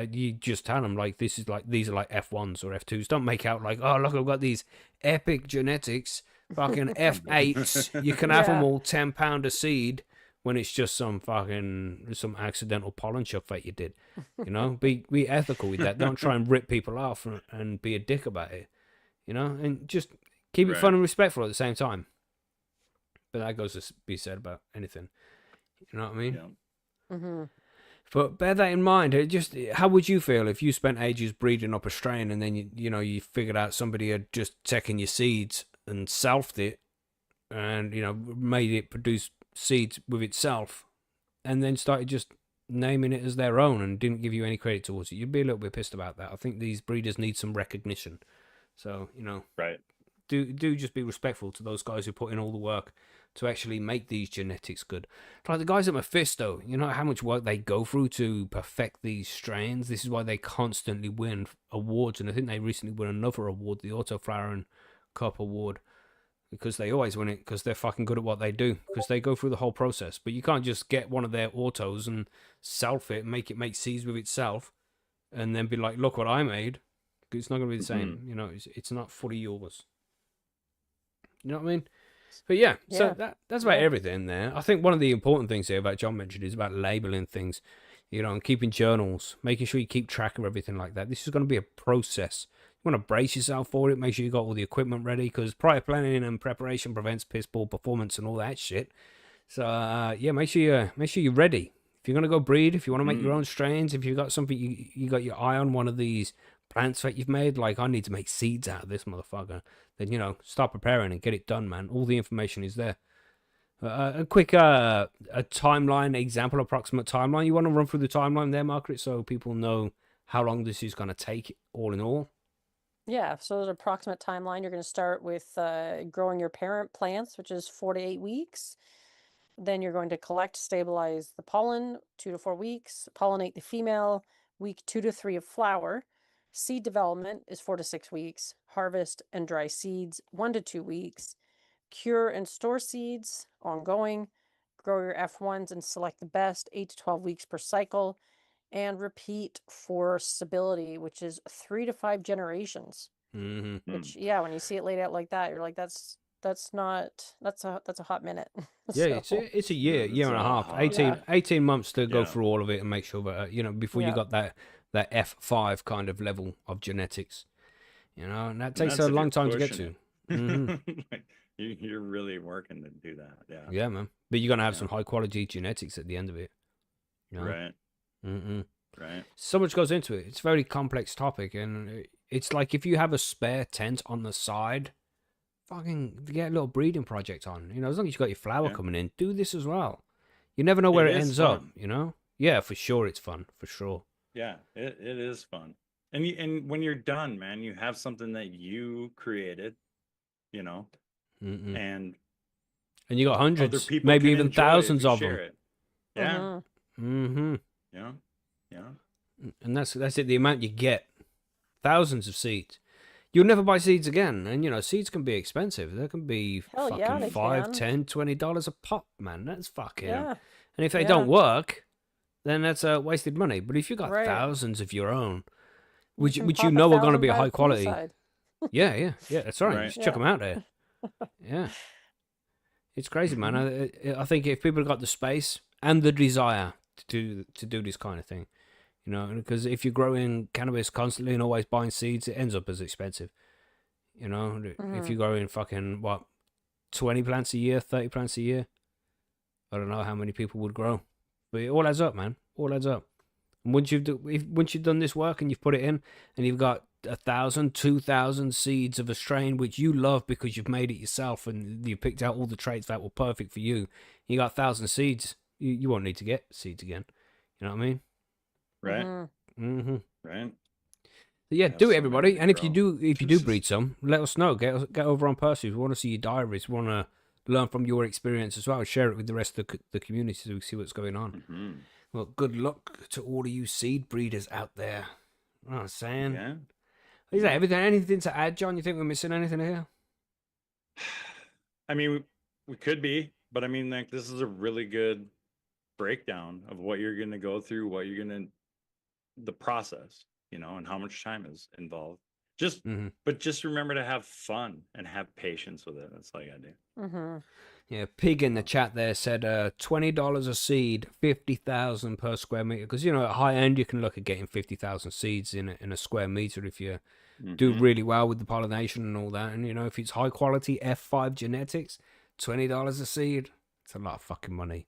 you just tell them like these are like F1s or F2s. Don't make out like, oh look, I've got these epic genetics, fucking F8s. You can have them all £10 a seed, when it's just some accidental pollen chuck that you did. Be ethical with that. Don't try and rip people off and be a dick about it. And just keep it fun and respectful at the same time. But that goes to be said about anything. You know what I mean?
Yeah.
But bear that in mind. How would you feel if you spent ages breeding up a strain and then you figured out somebody had just taken your seeds and selfed it and made it produce seeds with itself, and then started just naming it as their own and didn't give you any credit towards it? You'd be a little bit pissed about that. I think these breeders need some recognition. So
Right.
do just be respectful to those guys who put in all the work to actually make these genetics good. Like the guys at Mephisto, you know how much work they go through to perfect these strains. This is why they constantly win awards, and I think they recently won another award, the Autoflower and Cup Award, because they always win it because they're fucking good at what they do, because they go through the whole process. But you can't just get one of their autos and self it, make it make seeds with itself, and then be like, look what I made. It's not going to be the same. It's not fully yours. You know what I mean? But yeah, so that's about everything there. I think one of the important things here about John mentioned is about labeling things, and keeping journals, making sure you keep track of everything like that. This is going to be a process. You want to brace yourself for it, make sure you got all the equipment ready, because prior planning and preparation prevents piss poor performance and all that shit. So make sure you're ready. If you're going to go breed, if you want to make your own strains, if you've got something, you got your eye on one of these plants that you've made, like I need to make seeds out of this motherfucker, then start preparing and get it done, man. All the information is there. A quick a timeline example, approximate timeline. You want to run through the timeline there, Margaret, so people know how long this is going to take all in all?
Yeah, so there's an approximate timeline. You're going to start with growing your parent plants, which is 4 to 8 weeks. Then you're going to collect, stabilize the pollen, 2 to 4 weeks. Pollinate the female, week 2 to 3 of flower. Seed development is 4 to 6 weeks. Harvest and dry seeds, 1 to 2 weeks. Cure and store seeds, ongoing. Grow your F1s and select the best, 8 to 12 weeks per cycle. And repeat for stability, which is 3 to 5 generations.
Mm-hmm.
Which, when you see it laid out like that, you're like, that's a hot minute.
Yeah, it's a year and a half, 18 months to go through all of it and make sure that before you got that F5 kind of level of genetics, and that takes a long time to get to. Mm-hmm.
You're really working to do that.
Yeah, man. But you're gonna have some high quality genetics at the end of it.
Right.
Mm-hmm.
Right.
So much goes into it. It's a very complex topic, and it's like if you have a spare tent on the side, fucking get a little breeding project on. As long as you got your flower coming in, do this as well. You never know where it ends up. Yeah, for sure, it's fun for sure.
Yeah, it is fun, and when you're done, man, you have something that you created,
Mm-mm.
and
you got hundreds, maybe even thousands of them.
It. Yeah.
Mm-hmm.
Yeah.
And that's it. The amount you get, thousands of seeds. You'll never buy seeds again, and seeds can be expensive. They can be fucking $5, $10, $20 a pop, man. That's fucking. And if they don't work, then that's wasted money. But if you got thousands of your own, which are going to be high quality, yeah, that's right. Just chuck them out there. Yeah, it's crazy, man. I think if people got the space and the desire to do this kind of thing, because if you're growing cannabis constantly and always buying seeds, it ends up as expensive. If you're growing fucking 20 plants a year, 30 plants a year, I don't know how many people would grow, but it all adds up, man. All adds up. And once you've done this work and you've put it in, and you've got 1,000, 2,000 seeds of a strain which you love because you've made it yourself and you picked out all the traits that were perfect for you, you got 1,000 seeds. You won't need to get seeds again. You know what I mean?
Right.
Mm-hmm.
Right.
Yeah, do it, everybody. And if you do breed some, let us know. Get over on Percy. We want to see your diaries. We want to learn from your experience as well and share it with the rest of the community so we can see what's going on.
Mm-hmm.
Well, good luck to all of you seed breeders out there. You know what I'm saying?
Yeah.
Is that everything? Anything to add, John? You think we're missing anything here?
I mean, we could be, but I mean, like, this is a really good breakdown of what you're going to go through, the process, and how much time is involved. But just remember to have fun and have patience with it. That's all you gotta do.
Mm-hmm.
Yeah, Pig in the chat there said $20 a seed, 50,000 per square meter. Because at high end you can look at getting 50,000 seeds in a square meter if you do really well with the pollination and all that. And if it's high quality F5 genetics, $20 a seed, it's a lot of fucking money.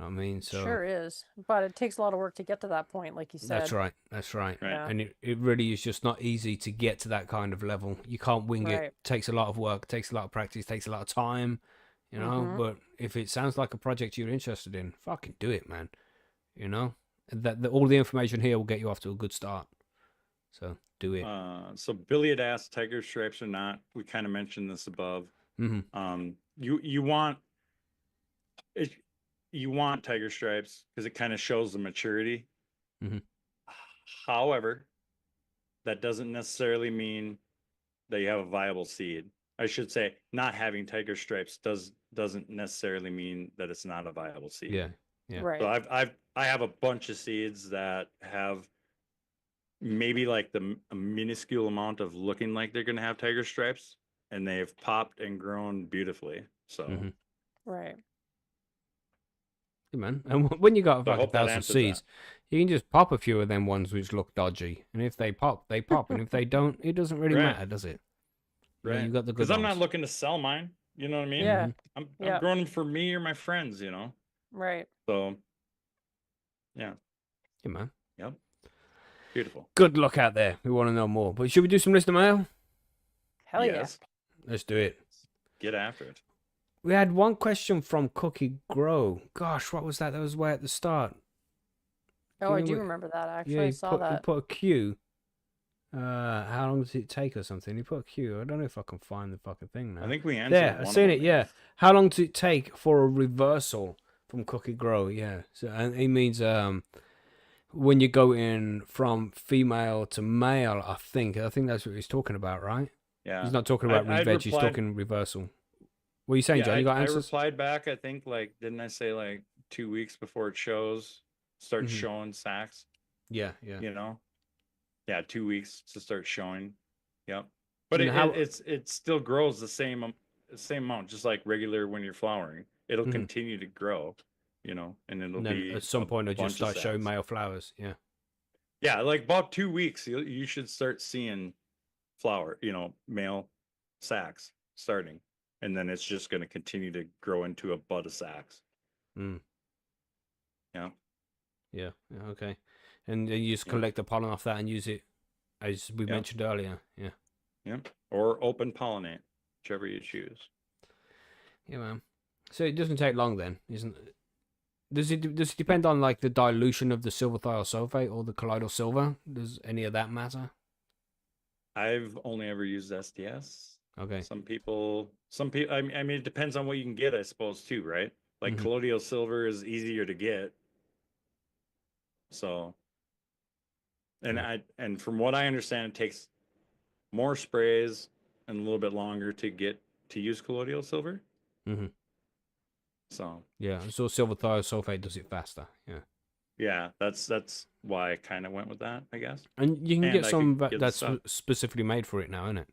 know what I mean? So
Sure is, but it takes a lot of work to get to that point, like you said.
that's right. That's right.
Right.
Yeah.
And it really is just not easy to get to that kind of level. You can't wing it.
Right.
It takes a lot of work, takes a lot of practice, takes a lot of time, you know.
Mhm.
But if it sounds like a project you're interested in, fucking do it, man. You know, all the information here will get you off to a good start. So do it.
So Billy had asked tiger stripes or not. We kind of mentioned this above.
Mm-hmm.
You want it, you want tiger stripes because it kind of shows the maturity.
Mhm.
However, that doesn't necessarily mean that you have a viable seed. I should say not having tiger stripes doesn't necessarily mean that it's not a viable seed.
Yeah. Yeah.
Right.
So I have a bunch of seeds that have maybe like a minuscule amount of looking like they're going to have tiger stripes, and they've popped and grown beautifully. So
Mhm.
Right.
Yeah, man. And when you got
So I
like
hope that
1,000
answers
seeds, you can just pop a few of them ones which look dodgy, and if they pop, they pop, and if they don't, it doesn't really
Right.
matter, does it? You know,
right,
you got the good
because I'm not
ones.
looking to sell mine. You know what I mean?
Yeah.
Mhm.
I'm
Yeah.
growing them for me or my friends. You know.
Right.
So yeah.
Yeah, man.
Yep. Beautiful.
Good luck out there. We want to know more. But should we do some listener mail?
Hell
Yes.
Let's do it.
Get after it.
We had one question from Cookie Grow. Gosh, what was that? That was way at the start.
yeah. Oh, I
Give me
do
what-
remember that actually.
Yeah,
I
he
saw
put, he
that.
put a Q. How long does it take or something? He put a Q. I don't know if I can find the fucking thing now.
I think we answered.
There, I've
one of
seen
them,
it.
maybe.
Yeah. How long does it take for a reversal from Cookie Grow? Yeah. So, and he means when you go in from female to male. I think that's what he's talking about, right?
Yeah.
He's not talking about
I'd
revenge. He's
replied-
talking reversal. What are you saying,
Yeah,
John? You got
I
answers?
replied back. I think like didn't I say like 2 weeks before it starts
Mhm.
showing sacks?
Yeah. Yeah.
You know. Yeah, 2 weeks to start showing. Yep. But
And how-
it still grows the same amount, just like regular when you're flowering. It'll
Mhm.
continue to grow, you know, and it'll
And then
be
at some
a
point, it'll
bunch
just
of
start showing
sacks.
male flowers. Yeah.
Yeah, like about 2 weeks, you should start seeing male sacks starting, and then it's just going to continue to grow into a bud of sacks.
Mm.
Yeah.
Yeah. Okay. And then you just
Yeah.
collect the pollen off that and use it, as we
Yeah.
mentioned earlier. Yeah.
Yeah. Or open pollinate, whichever you choose.
Yeah, man. So it doesn't take long then, isn't it? Does it depend on like the dilution of the silver thiosulfate or the colloidal silver? Does any of that matter?
I've only ever used SDS.
Okay.
Some people. I mean, it depends on what you can get, I suppose, too, right? Like
Mhm.
colloidal silver is easier to get. So, and from what I understand, it takes more sprays and a little bit longer to get to use colloidal silver.
Mhm.
So
Yeah. So silver thiosulfate does it faster. Yeah.
yeah, that's why I kind of went with that, I guess.
And you can
And
get
I
some
could get the
that's
stuff.
specifically made for it now, isn't it?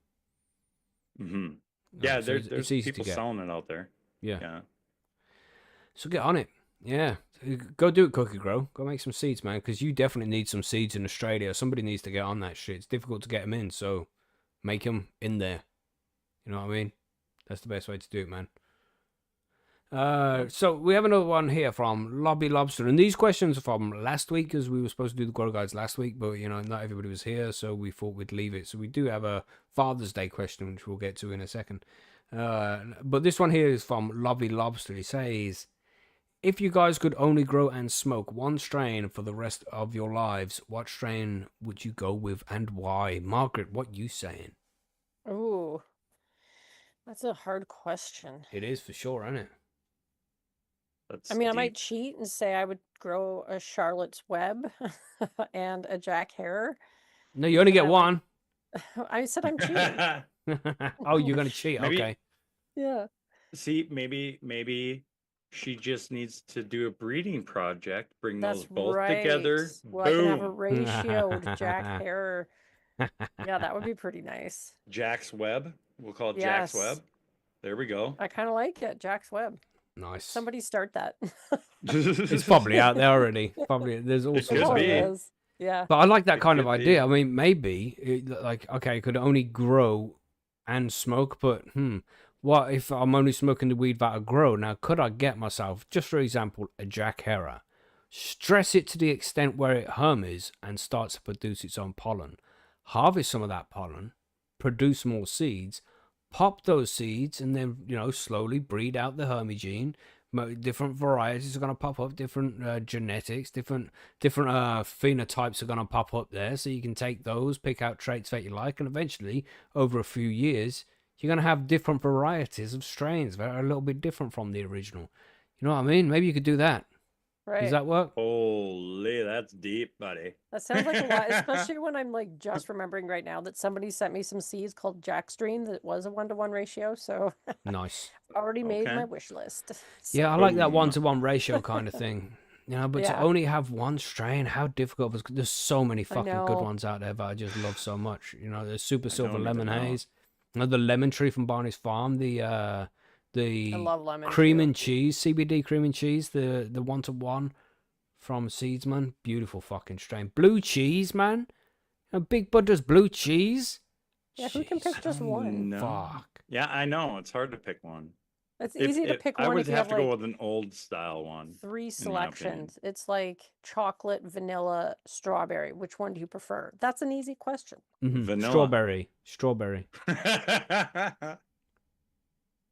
Mm-hmm.
No,
Yeah,
so
there's
it's easy to
people
get.
selling it out there.
Yeah.
Yeah.
So get on it. Yeah. Go do it, Cookie Grow. Go make some seeds, man, because you definitely need some seeds in Australia. Somebody needs to get on that shit. It's difficult to get them in, so make them in there. You know what I mean? That's the best way to do it, man. So we have another one here from Lobby Lobster, and these questions are from last week, because we were supposed to do the Grow Guides last week, but not everybody was here, so we thought we'd leave it. So we do have a Father's Day question, which we'll get to in a second. But this one here is from Lobby Lobster. He says, if you guys could only grow and smoke one strain for the rest of your lives, what strain would you go with and why? Margaret, what you saying?
Ooh, that's a hard question.
It is for sure, isn't it?
That's
I mean, I
deep.
might cheat and say I would grow a Charlotte's Web and a Jack Hare.
No, you only get
I
one.
I said I'm cheating.
Oh, you're going to cheat.
Maybe-
Okay.
Yeah.
See, maybe she just needs to do a breeding project, bring
That's
those both
right.
together.
Well, I can have a
Boom.
ratio with Jack Hare. Yeah, that would be pretty nice.
Jack's Web. We'll call it Jack's
Yes.
Web. There we go.
I kind of like it, Jack's Web.
Nice.
Somebody start that.
It's probably out there already. Probably there's all
It
sorts
could
of
Oh, it
be.
is. Yeah.
But I like that
It
kind of
could
idea.
be.
I mean, maybe it, like, okay, it could only grow and smoke, but what if I'm only smoking the weed that I grow? Now, could I get myself, just for example, a Jack Herer, stress it to the extent where it hums and starts to produce its own pollen, harvest some of that pollen, produce more seeds, pop those seeds, and then, slowly breed out the Hermy gene. Different varieties are going to pop up, different genetics, different phenotypes are going to pop up there. So you can take those, pick out traits that you like, and eventually, over a few years, you're going to have different varieties of strains that are a little bit different from the original. You know what I mean? Maybe you could do that.
Right.
Does that work?
Holy, that's deep, buddy.
That sounds like a lot, especially when I'm like just remembering right now that somebody sent me some seeds called Jackstream that was a 1-to-1 ratio. So
Nice.
already made
Okay.
my wish list.
Yeah, I like that
Boom.
1-to-1 ratio kind of thing. But to
Yeah.
only have one strain, how difficult was there's so many fucking good
know.
ones out there that I just love so much. There's Super Silver
don't
Lemon
even know.
Haze, the lemon tree from Barney's Farm, the
I love lemon.
cream
too.
and cheese, CBD cream and cheese, the 1-to-1 from Seedsman, beautiful fucking strain. Blue cheese, man. Big Bud does blue cheese.
Yeah, who can pick
Jeez,
just one?
No.
Fuck.
Yeah, I know. It's hard to pick one.
It's easy to pick
I
one
would
if you
have
have
to go
like
with an old style one.
3
my opinion.
selections. It's like chocolate, vanilla, strawberry. Which one do you prefer? That's an easy question.
Mhm.
Vanilla.
Strawberry.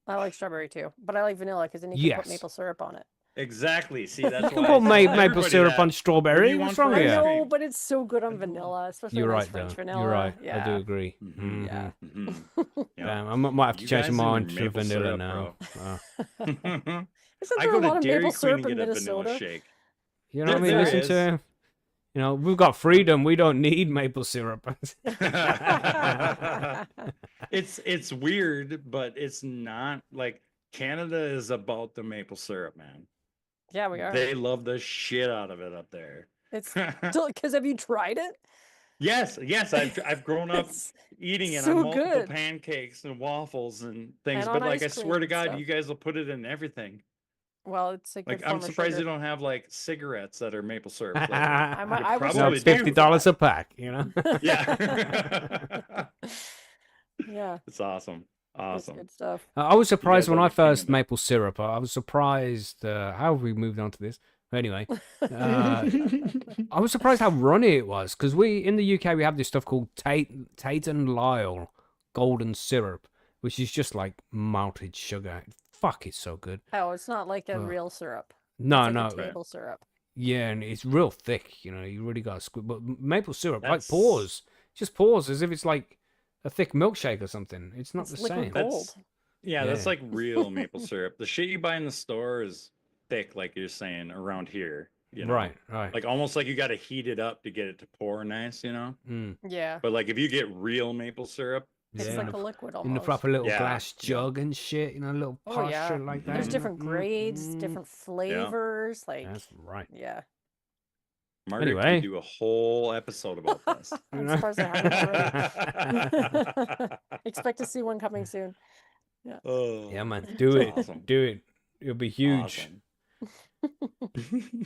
I like strawberry too, but I like vanilla because then you can
Yes.
put maple syrup on it.
Exactly. See, that's
You can
why
put
I tell
maple
everybody
syrup
that.
on
What do
strawberry.
you
What's
want
wrong
for
with
I
ice
you?
know,
cream?
but it's so good on vanilla, especially
You're
a nice
right,
French
though.
vanilla.
You're right.
Yeah.
I do agree.
Mhm.
Yeah.
Mhm. Yeah.
Damn, I might have to
You
change
guys
my
and
mind
your
to
maple
vanilla
syrup,
now.
Isn't
I
there
go
a lot
to
of
Dairy
maple
Queen
syrup
and
in
get a vanilla
Minnesota?
shake.
You know what I mean?
There
Listen
is.
to, we've got freedom. We don't need maple syrup.
It's weird, but it's not like Canada is about the maple syrup, man.
Yeah, we are.
They love the shit out of it up there.
It's because have you tried it?
Yes, I've grown up
It's
eating it
so
on multiple
good.
pancakes and waffles and things.
And
But
on
like, I
ice cream
swear to
and
God,
stuff.
you guys will put it in everything.
Well, it's a good
Like,
form
I'm
of
surprised
sugar.
you don't have like cigarettes that are maple syrup flavored.
I
You
was
probably
surprised
do.
$50 a pack,
Yeah.
Yeah,
It's awesome.
it's
Awesome.
good stuff.
I was surprised
guys
when
are
I
the king of
first
it.
maple syrup. I was surprised. How have we moved on to this? Anyway, I was surprised how runny it was because in the UK we have this stuff called Tate and Lyle golden syrup, which is just like malted sugar. Fuck, it's so good.
Oh, it's not like a
Oh.
real syrup.
No,
It's like
no,
a table syrup.
yeah, and it's real thick. You really got to squeeze. But maple syrup, like
That's-
pours, just pours as if it's like a thick milkshake or something. It's not
It's
the
liquid
same.
gold.
That's
Yeah.
like real maple syrup. The shit you buy in the store is thick, like you're saying around here. You know?
Right.
Like almost like you got to heat it up to get it to pour nice, you know?
Mm.
Yeah,
But like if you get real maple syrup,
it's
Yeah,
like
in
a liquid
the
almost.
proper little
Yeah,
glass
yeah.
jug and shit, a little
Oh,
posh
yeah.
shit like that.
There's
you know?
different grades, different flavors. Like,
That's right.
yeah.
Margaret
Anyway.
could do a whole episode about this.
I'm surprised I haven't already. Expect to see one coming soon.
Oh,
Yeah, man. Do it.
awesome.
Do it. It'll be huge.
Awesome.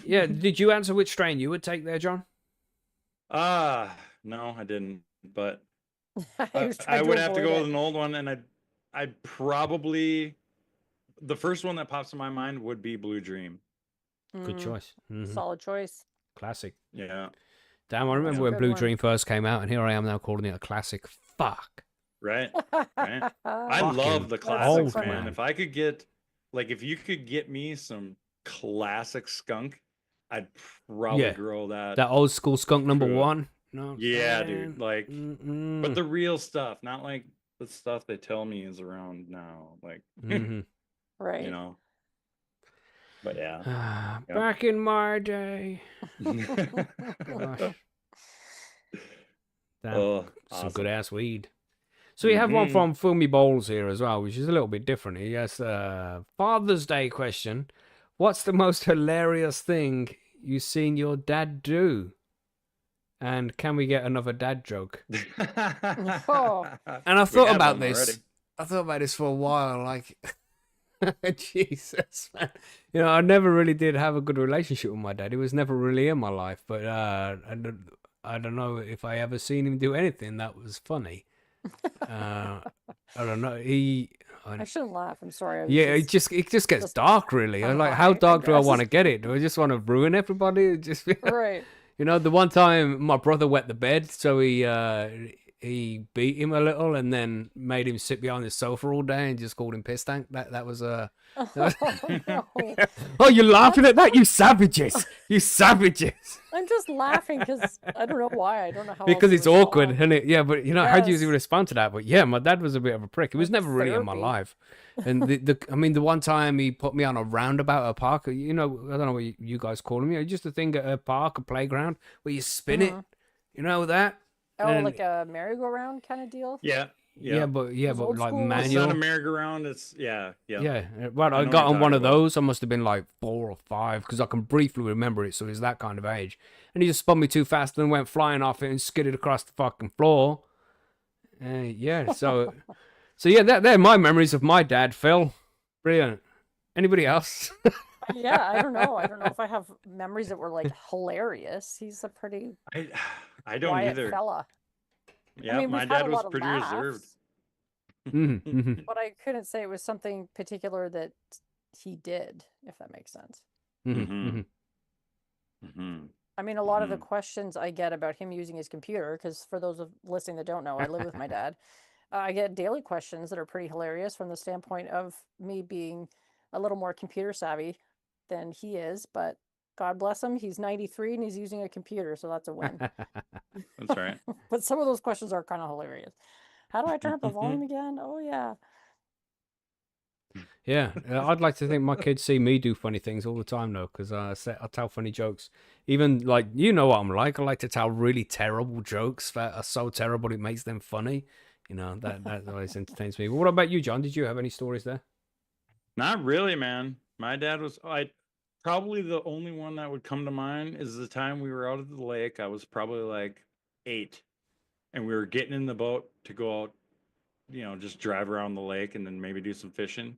Yeah. Did you answer which strain you would take there, John?
No, I didn't. But
I was
I
trying
would have to
avoid
go
it.
with an old one, and I'd probably the first one that pops in my mind would be Blue Dream.
Good choice. Mhm.
Solid choice.
Classic.
Yeah,
Damn, I remember
a
when
good
Blue
one.
Dream first came out, and here I am now calling it a classic. Fuck.
right. Right. I
Fucking
love the
so
classics,
funny.
man. If I could get, like, if you could get me some classic skunk, I'd probably
Yeah.
grow that.
That old school skunk number
True.
one. No.
Yeah, dude. Like,
Mm-mm.
but the real stuff, not like the stuff they tell me is around now. Like,
Mhm.
Right.
you know. But yeah. Yep.
Back in my day. Gosh. Damn.
Oh,
Some
awesome.
good ass weed. So we have one
Mhm.
from Fumi Bowles here as well, which is a little bit different. He has a Father's Day question. What's the most hilarious thing you've seen your dad do? And can we get another dad joke?
Oh.
And I
We
thought
have
about
one
this.
already.
I thought about this for a while. Like, Jesus, man. I never really did have a good relationship with my dad. He was never really in my life. But I don't know if I ever seen him do anything that was funny. I don't know.
I shouldn't laugh. I'm sorry. I was
Yeah, it just gets
just
dark, really. I'm like,
high,
how
I
dark do I want to
guess.
get it? Do I just want to ruin everybody? Just
Right.
you know, the one time my brother wet the bed, so he beat him a little and then made him sit behind the sofa all day and just called him piss tank. That was
Oh, no.
Oh, you're laughing at that, you savages! You savages!
I'm just laughing because I don't know why. I don't know how.
Because
else to
it's awkward,
respond.
isn't it? Yeah, but you know, how do you
Yes.
respond to that? But yeah, my dad was a bit of a prick. He was
Like
never really in my
therapy.
life. And I mean, the one time he put me on a roundabout at a park, you know, I don't know what you guys call them, you know, just a thing at a park, a playground, where you spin it,
Mhm.
you know that?
Oh,
And
like a merry-go-round kind of deal.
Yeah.
yeah,
Those
but
old
like
school ones?
It's not a
manual.
merry-go-round. It's yeah.
Yeah, well,
I
I
know what
got
you're
on one
talking
of
about.
those. I must have been like 4 or 5 because I can briefly remember it. So he's that kind of age, and he just spun me too fast and went flying off it and skidded across the fucking floor. Yeah, so yeah, they're my memories of my dad, Phil. Brilliant. Anybody else?
Yeah, I don't know. I don't know if I have memories that were like hilarious. He's a pretty
I don't
quiet
either.
fella.
Yeah,
I mean,
my
we've had
dad
a
was
lot of
pretty reserved.
laughs,
Mhm,
but I couldn't say it was something particular that he did, if that makes sense.
mhm,
Mm-hmm.
mhm,
Mm-hmm.
I mean, a lot of the
Mhm.
questions I get about him using his computer, because for those of listening that don't know, I live with my dad. I get daily questions that are pretty hilarious from the standpoint of me being a little more computer savvy than he is, but God bless him, he's 93 and he's using a computer, so that's a win.
That's right.
But some of those questions are kind of hilarious. How do I turn up the volume again? Oh, yeah.
Yeah, I'd like to think my kids see me do funny things all the time though, because I tell funny jokes. Even like you know what I'm like. I like to tell really terrible jokes that are so terrible it makes them funny. You know that always entertains me. But what about you, John? Did you have any stories there?
Not really, man. My dad was probably the only one that would come to mind is the time we were out at the lake. I was probably like 8, and we were getting in the boat to go out, just drive around the lake and then maybe do some fishing.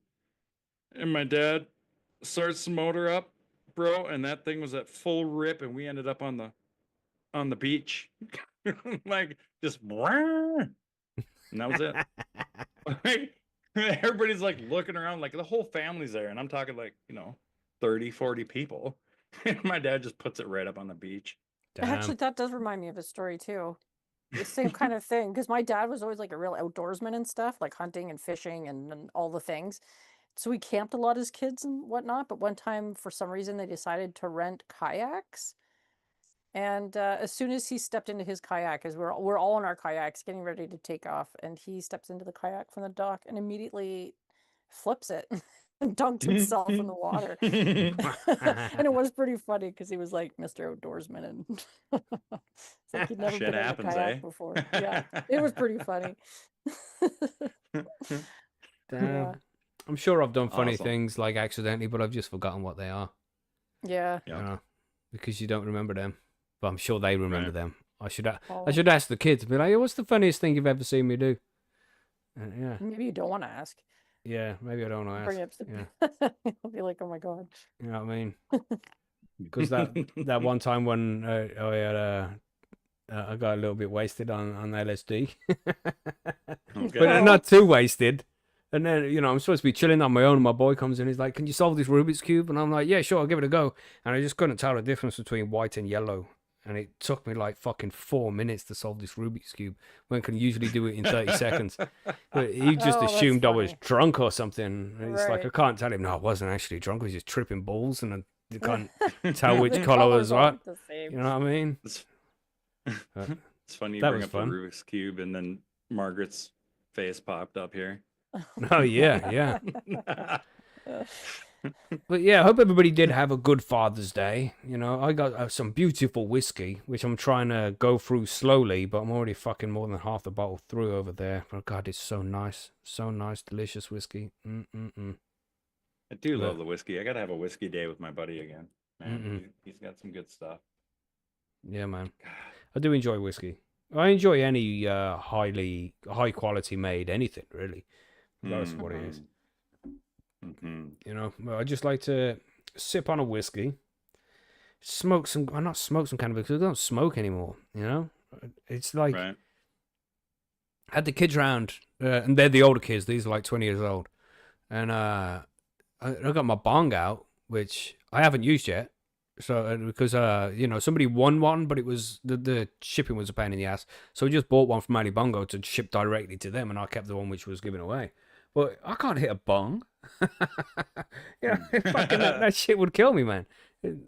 And my dad starts the motor up, bro, and that thing was at full rip, and we ended up on the beach, like just, and that was it. Like, everybody's like looking around, like the whole family's there, and I'm talking like 30, 40 people. And my dad just puts it right up on the beach.
Actually, that does remind me of a story too. The same kind of thing, because my dad was always like a real outdoorsman and stuff, like hunting and fishing and all the things. So we camped a lot as kids and whatnot. But one time, for some reason, they decided to rent kayaks. And as soon as he stepped into his kayak, as we're all in our kayaks getting ready to take off, and he steps into the kayak from the dock and immediately flips it and dunked himself in the water. And it was pretty funny because he was like Mr. Outdoorsman, and it's like he'd never
Shit
been in a
happens,
kayak
eh?
before. Yeah, it was pretty funny. Yeah,
I'm sure I've done funny
Awesome.
things like accidentally, but I've just forgotten what they are.
yeah.
You know, because you don't remember them. But I'm sure they remember
Right.
them. I should
Oh,
ask the kids. Be like, "Hey, what's the funniest thing you've ever seen me do?" Yeah,
maybe you don't want to ask.
yeah. Maybe I don't know.
Bring
Ask.
it
Yeah,
up. I'll be like, oh my god.
you know what I mean? Because that one time when I had I got a little bit wasted on LSD,
Okay.
but not too wasted. And then I'm supposed to be chilling on my own, and my boy comes in. He's like, "Can you solve this Rubik's cube?" And I'm like, "Yeah, sure, I'll give it a go." And I just couldn't tell the difference between white and yellow. And it took me like fucking 4 minutes to solve this Rubik's cube when I can usually do it in 30 seconds. But he just
Oh, that's
assumed I was
funny.
drunk or something. And it's like, I
Right.
can't tell him, no, I wasn't actually drunk. I was just tripping balls, and I can't tell which
The
color was
colors all
what.
look the same.
You know what I mean?
It's,
Uh,
it's funny you
that
bring
was
up
fun.
the Rubik's cube, and then Margaret's face popped up here.
Oh, yeah. But yeah, I hope everybody did have a good Father's Day. I got some beautiful whiskey, which I'm trying to go through slowly, but I'm already fucking more than half the bottle through over there. But God, it's so nice, delicious whiskey.
I do love the whiskey. I gotta have a whiskey day with my buddy again. Man, he's got some good stuff.
Yeah, man. I do enjoy whiskey. I enjoy any high quality made anything really. That's what it is. I just like to sip on a whiskey, smoke some. Well, not smoke some cannabis because I don't smoke anymore. It's like
Right.
I had the kids round, and they're the older kids. These are like 20 years old, and I got my bong out, which I haven't used yet. So because somebody won one, but it was the shipping was a pain in the ass. So we just bought one from Alibongo to ship directly to them, and I kept the one which was given away. But I can't hit a bong. Fucking that shit would kill me, man.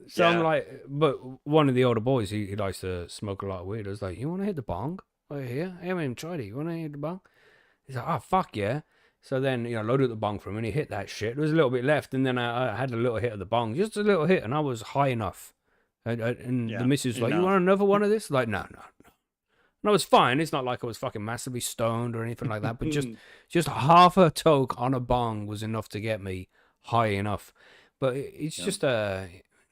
So I'm like, but one of the older boys, he likes to smoke a lot of weed. I was like, you want to hit the bong? Oh, here, I haven't even tried it. You want to hit the bong? He's like, oh, fuck yeah. So then, loaded the bong for him and he hit that shit. There was a little bit left, and then I had a little hit of the bong, just a little hit, and I was high enough. And the missus was like, you want another one of this? Like, no. And I was fine. It's not like I was fucking massively stoned or anything like that, but just half a toke on a bong was enough to get me high enough. But it's just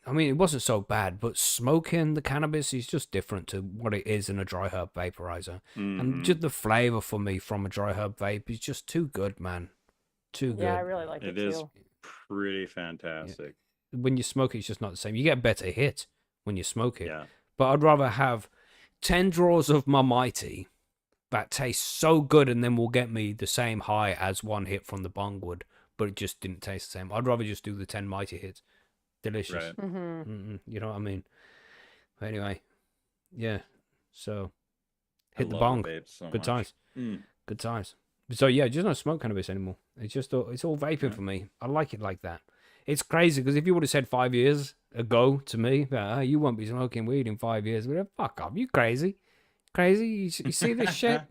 it wasn't so bad, but smoking the cannabis is just different to what it is in a dry herb vaporizer. And just the flavor for me from a dry herb vape is just too good, man. Too good.
Yeah, I really like it too.
It is pretty fantastic.
Yeah. When you smoke it, it's just not the same. You get a better hit when you smoke it.
Yeah.
But I'd rather have 10 draws of my Mighty that tastes so good and then will get me the same high as one hit from the bong would, but it just didn't taste the same. I'd rather just do the 10 Mighty hits. Delicious.
Right.
You know what I mean? But anyway, yeah. So hit the
love
bong.
vapes so
Good
much.
times. Good times. So yeah, just not smoke cannabis anymore. It's all vaping for me. I like it like that. It's crazy because if you would have said 5 years ago to me that you won't be smoking weed in 5 years, but fuck off, you crazy? Crazy? You see this shit?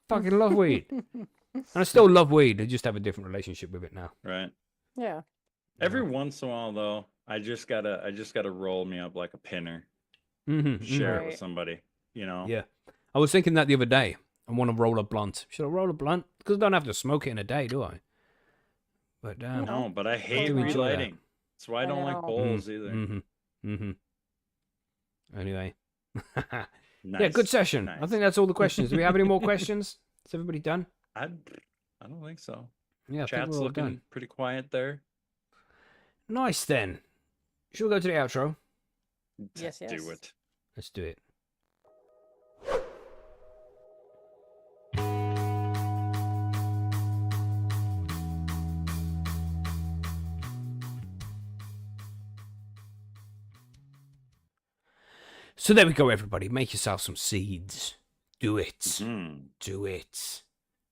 Fucking love weed, and I still love weed. I just have a different relationship with it now.
Right.
Yeah.
Every once in a while, though, I just gotta roll me up like a pinner, share it with somebody.
Yeah, I was thinking that the other day. I want to roll a blunt. Should I roll a blunt? Because I don't have to smoke it in a day, do I? But
no, but I hate
do enjoy
relighting. That's why I don't like bowls either.
Anyway,
Nice.
yeah, good session.
Nice.
I think that's all the questions. Do we have any more questions? Is everybody done?
I don't think so.
Yeah, I think
Chat's
we're all
looking
done.
pretty quiet there.
Nice then. Should we go to the outro?
Yes.
Do it.
Let's do it. So there we go, everybody. Make yourself some seeds. Do it. Do it.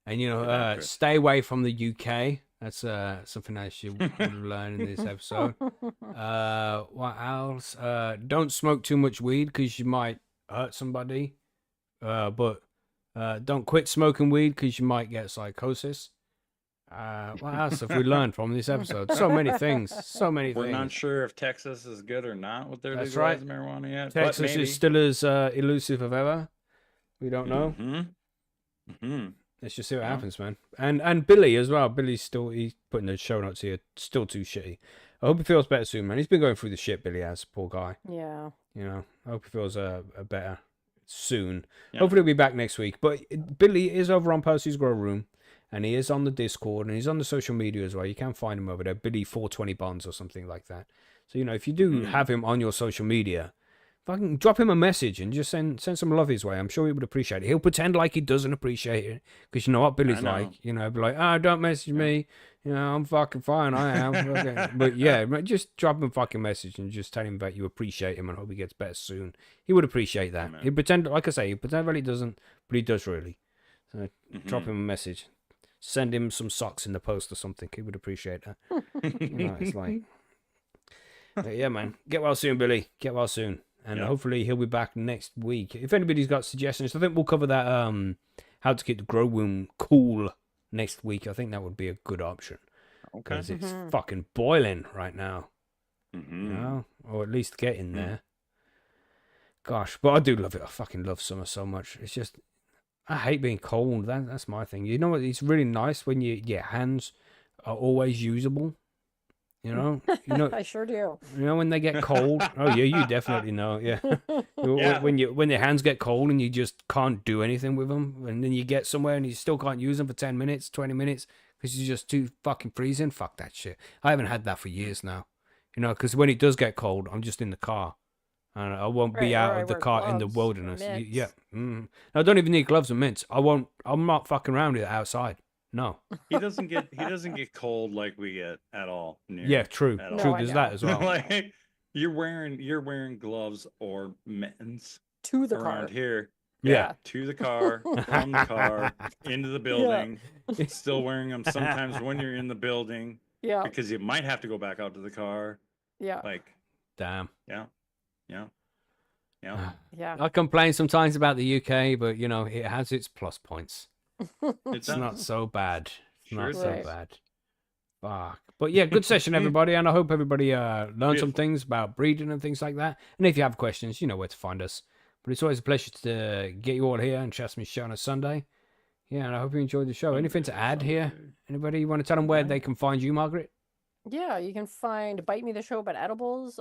And, stay away from the UK. That's something else you would have learned in this episode. What else? Don't smoke too much weed because you might hurt somebody. But don't quit smoking weed because you might get psychosis. What else have we learned from this episode? So many things. So many
We're
things.
not sure if Texas is good or not with their
That's
legalized
right.
marijuana yet.
Texas
but maybe.
is still as elusive as ever. We don't know. Let's just see what happens, man. And Billy as well. Billy's he's putting the show notes here. Still too shitty. I hope he feels better soon, man. He's been going through the shit, Billy has. Poor guy.
Yeah.
I hope he feels better soon.
Yeah.
Hopefully he'll be back next week. But Billy is over on Percy's Grow Room. And he is on the Discord. And he's on the social media as well. You can find him over there. Billy 420 Bonds or something like that. So, if you do have him on your social media, fucking drop him a message and just send some love his way. I'm sure he would appreciate it. He'll pretend like he doesn't appreciate it because you know what Billy's like. He'll be like, don't message me. I'm fucking fine. I am. Okay. But yeah, just drop him a fucking message and just tell him that you appreciate him and hope he gets better soon. He would appreciate that. He'll pretend, like I say, he'll pretend that he doesn't, but he does really. So drop him a message. Send him some socks in the post or something. He would appreciate that. It's like, but yeah, man. Get well soon, Billy. Get well soon. And hopefully he'll be back next week. If anybody's got suggestions, I think we'll cover that how to keep the grow room cool next week. I think that would be a good option.
Okay.
Because it's fucking boiling right now. Or at least getting there. Gosh, but I do love it. I fucking love summer so much. It's just, I hate being cold. That's my thing. You know what? It's really nice when your hands are always usable.
I sure do.
When they get cold. Oh yeah, you definitely know. Yeah. When your hands get cold and you just can't do anything with them, and then you get somewhere and you still can't use them for 10 minutes, 20 minutes because you're just too fucking freezing. Fuck that shit. I haven't had that for years now. Because when it does get cold, I'm just in the car. And I won't be out of the car in the wilderness. Yeah. I don't even need gloves and mitts. I'm not fucking around with it outside. No.
He doesn't get cold like we get at all.
Yeah, true.
At
No,
True.
all.
I
There's
know.
that as well.
Like you're wearing gloves or mittens
To the
around
car.
here.
Yeah.
To the car, from the car, into the building. Still wearing them sometimes when you're in the building
Yeah.
because you might have to go back out to the car.
Yeah.
Like,
Damn.
yeah.
Yeah.
I complain sometimes about the UK, but you know, it has its plus points.
It's
It's not so bad. It's
Sure
not
it
so
does.
bad. Fuck. But yeah, good session, everybody, and I hope everybody learned some
Beautiful.
things about breeding and things like that. And if you have questions, you know where to find us. But it's always a pleasure to get you all here and chat some show on a Sunday. Yeah, and I hope you enjoyed the show. Anything to add here? Anybody want to tell them where they can find you, Margaret?
Yeah, you can find Bite Me the Show About Edibles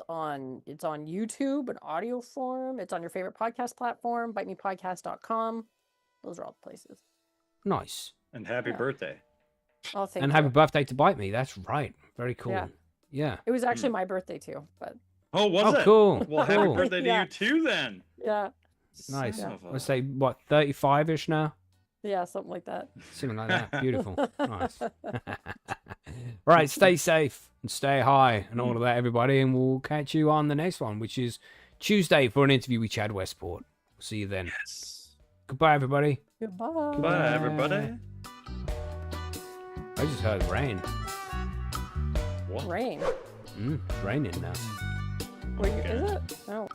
it's on YouTube in audio form. It's on your favorite podcast platform, bitemepodcast.com. Those are all the places.
Nice.
And happy
Yeah.
birthday.
Oh, thank
And
you.
happy birthday to Bite Me. That's right. Very cool.
Yeah.
Yeah.
It was actually my birthday too, but
Oh, was
Oh,
it?
cool.
Well, happy
Cool.
birthday to
Yeah.
you too then.
yeah.
Nice.
Son of a-
Let's say, what, 35-ish now?
Yeah, something like that.
Something like that. Beautiful. Nice. Right, stay safe and stay high and all of that, everybody. And we'll catch you on the next one, which is Tuesday for an interview with Chad Westport. See you then.
Yes.
Goodbye, everybody.
Goodbye.
Bye, everybody.
I just heard rain.
What?
Rain.
It's raining now.
Wait,
Okay.
is it? Oh.